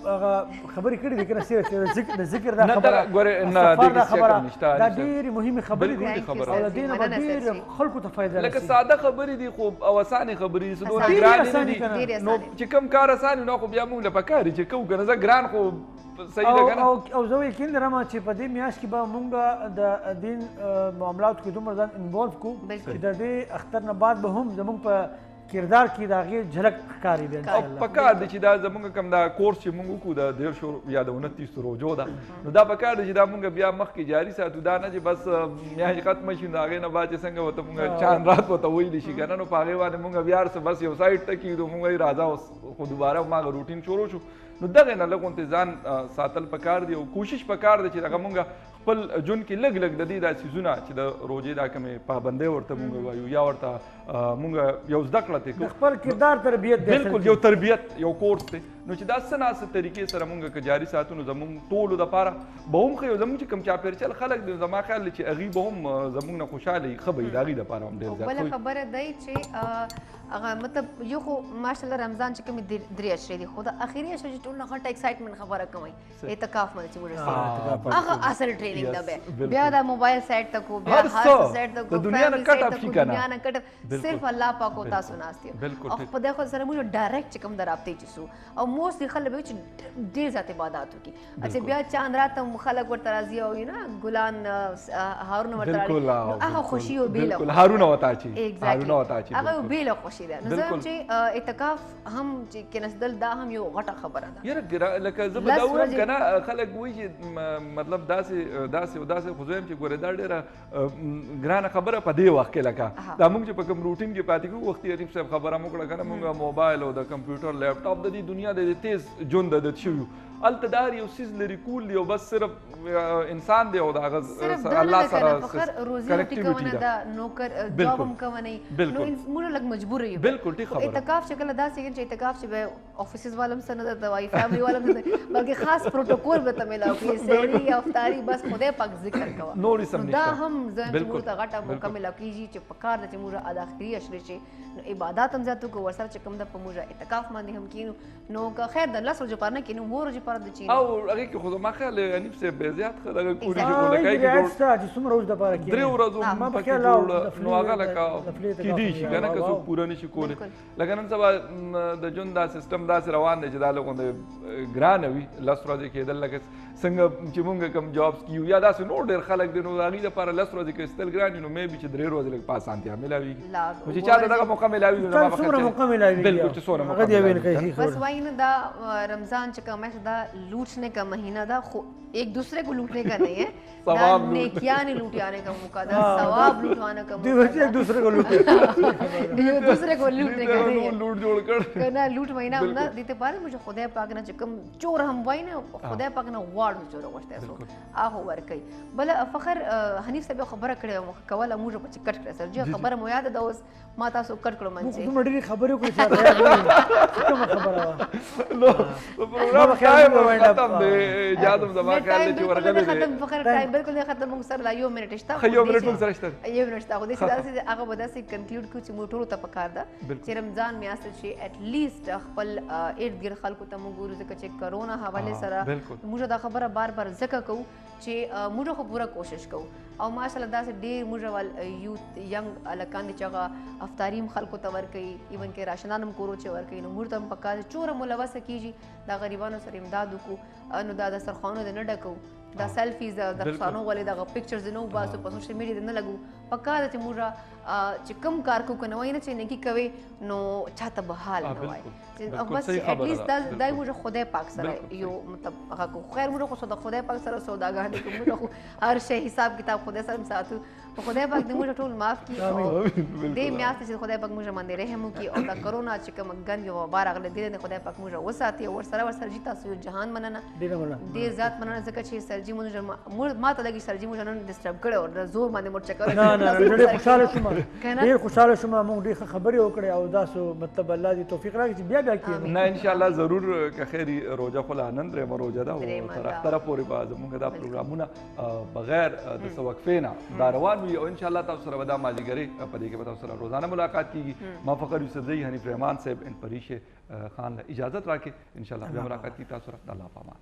خبرې کړې دي کنه سیر د ذکر دا خبره نه د خبره دا ډېر مهمه خبرې دي او دین ډېر خلکو ته فائدہ لکه ساده خبرې دي خو او اسانه خبرې سدو ګران دي نو چې کم کار اسانه نو خو بیا موږ له پکاري چې کو ګرځه ګران خو صحیح ده کنه او زه یقین لرم چې په دې میاشت کې به مونږ د دین معاملاتو کې دومره ځان انوالو کو چې د دې اختر نه بعد به هم زمونږ په کردار کې د هغې جھلک ښکاري بیا انشاءالله. پکار دی چې دا زمونږ کوم دا کورس چې مونږ وکړو د 13 یا د 29 روزو ده نو دا پکار دی چې دا مونږ بیا مخکې جاري ساتو دا نه چې بس میاشت ختمه شي نو هغې نه بعد چې څنګه ورته مونږ چاند رات ورته ویلی شي که نه نو په هغې باندې مونږ بیا هر څه بس یو سایډ ته کېږدو مونږ راځه خو دوباره هماغه روټین شروع شو نو دغې نه لږ غونتې ځان ساتل پکار دی او کوشش پکار دی چې هغه مونږ خپل ژوند کې لږ لږ د دې دا څیزونه چې د روژې دا کومې پابندۍ ورته مونږ وایو یا ورته مونږ یو زده کړه ترې د خپل کردار تربیت دی بالکل یو تربیت یو کورس دی نو چې دا څه ناسه طریقې سره مونږ که جاري ساتو نو زمونږ ټولو دپاره به هم ښه یو زمونږ چې کوم چاپېرچل خلک دی زما خیال دی چې هغوی به هم زمونږ نه خوشحاله وي ښه به وي د هغوی دپاره هم ډېر زیات بله خبره دی چې هغه مطلب یو خو ماشاءالله رمضان چې کومې درې اشرې دي خو د اخري اشرې چې ټول نه غټه ایکسایټمنټ خبره کوي اعتکاف باندې چې موږ هغه اصل ټریننګ ده بیا دا موبایل سیټ تکو بیا هر سیټ تکو دنیا نه کټ اپ شي کنه دنیا نه کټ صرف الله پاک او تاسو ناستي او په دغه سره موږ ډایرکټ کوم درابطې چې سو او موست خلک به چې ډېر زیات عبادت وکي اچھا بیا چاند رات هم خلک ورته راځي او نه ګلان هارون ورته راځي هغه خوشي او بیل هارون وتا چی هارون وتا چی هغه بیل خوشي ده نو زه چې اعتکاف هم چې کېنسدل دا هم یو غټه خبره ده یاره لکه زه به دا وایم که نه خلک وایي چې مطلب داسې خو زه یم چې ګورې دا ډېره ګرانه خبره په دې وخت کې لکه دا موږ چې په کوم روټین کې پاتې کېږو وختي حنیف صاحب خبره مو کړه که نه موږ موبایل او د کمپیوټر لیپټاپ د دې دنیا د تیز ژوند عادت شوي یو هلته دا یو څیز لري کول دی او بس صرف انسان دی او د هغه الله سره کنیکټیویټي ده نوکر جاب هم کوي نو موږ لږ مجبور یو بالکل ټیک خبره اعتکاف شکل داسې چې اعتکاف چې به افیسز والم سره د وای فیملی والم بلکې خاص پروتوکول به ته ملاو کی سری یا افطاری بس خدای پاک ذکر کوا نور سم دا هم زم چې موږ ته غټه مکمل کیږي چې په کار د چې موږ ادا اخري اشرې چې نو عبادت هم زیاتو کو ورسره چې کوم د په موږ اعتکاف باندې هم کینو نو که خیر د الله سره پرنه کینو مور جو پر د چین او هغه کې خو ما خیال حنیف صاحب به زیات خلک کولی چې ولکای کې چې څومره ورځ د پاره کې درې ورځې ما پکې جوړ نو هغه لکه کې دي شي کنه که څوک پوره نشي کولی لکه نن سبا د ژوند دا سیستم داسې روان دی چې دا لږ ګرانه وي لس ورځې کېدل لکه څنګه چې مونږ کوم جابس کیو یا داسې نور ډېر خلک دي نو د هغوی دپاره لس ورځې کې ایستل ګران دي نو مې بي چې درې ورځې لږ په اسانتیا میلاویږي نو چې چا ته دغه موقع میلاوي نو څومره موقع میلاویږي بالکل چې څومره موقع بس وही ना दा रमजान का मैं दा लूटने का महीना दा एक दूसरे को लूटने का नहीं है नेकियां नहीं लूटियाने का मौका दा सवाब लूटवाने का मौका एक दूसरे को लूटे एक दूसरे को लूटने का नहीं है लूट जोड़ कर करना लूट महीना ना दीते पारे मुझे खुदा पाक ना चकम चोर हम वही ना खुदा पाक ना वार्ड चोर वस्ते सो आहो वर कई بل فخر حنیف صاحب خبره کړې کوله موږ په چکټ کړه سر جی خبره مو یاد ده اوس ما تاسو کټ کړو منځه موږ ډېری خبرې کوي چې کومه خبره نو پروګرام ټایم ختم دی اجازه زما خیال دی چې ورغلې ختم فخر ټایم بالکل ختم موږ سره لا یو منټ شته یو منټ موږ سره شته یو منټ شته خو دې سره هغه به داسې کنکلود کو چې موږ ټول ته پکار ده چې رمضان میاشت شي اټ لیست خپل ارد ګرد خلکو ته موږ ګورو ځکه چې کرونا حواله سره موږ دا خبره بار بار ذکر کوو چې موږ خو پوره کوشش کوو او ماشاءالله داسې ډېر موږ ول یوت ینګ الکان دي چې هغه افطاریم خلکو ته ورکوي ایون کې راشنان هم کورو چې ورکوي نو موږ ته هم پکار چوره ملوثه کیږي دا غریبانو سره امداد وکړو نو دا دسترخوانو د نه ډکو دا سیلفیز د دسترخوانو ولې دغه پکچرز نه وباسو په سوشل میډیا نه لګو پکار چې موږ چې کم کار کو کنه وای نه چې نیکی کوي نو چاته به حال نه وای بس اټ لیست دا موږ خدای پاک سره یو مطلب هغه خیر موږ خو خدای پاک سره سوداګانې کوو موږ هر شی حساب کتاب خدای سره ساتو خدای پاک دې موږ ټول معاف کړي او دې میاشت چې خدای پاک موږ باندې رحم وکړي او دا کرونا چې کوم ګند یو وبا راغله دې خدای پاک موږ وساتي او ورسره جی تاسو جهان مننه دې ذات مننه ځکه چې سرجی موږ ما ته لګي سرجی موږ نن ډیسټرب کړو او زور باندې موږ چکر نه ډېر خوشاله شوم ډېر خوشاله شوم موږ ډېر خبرې وکړې او تاسو مطلب الله دې توفیق راکړي چې بیا کیږي نه ان شاء الله ضرور که خیری روزه خو آنند رې روزه دا تر اختر پورې باز موږ دا پروګرامونه بغیر د وقفې نه دا روان وي او ان شاء الله تاسو سره ودا ماجیګری په دې کې تاسو سره روزانه ملاقات کیږي ما فخر یوسفزئی حنیف رحمان صاحب ان پریشه خان اجازت راکې ان شاء الله بیا ملاقات کی تاسو سره الله پامان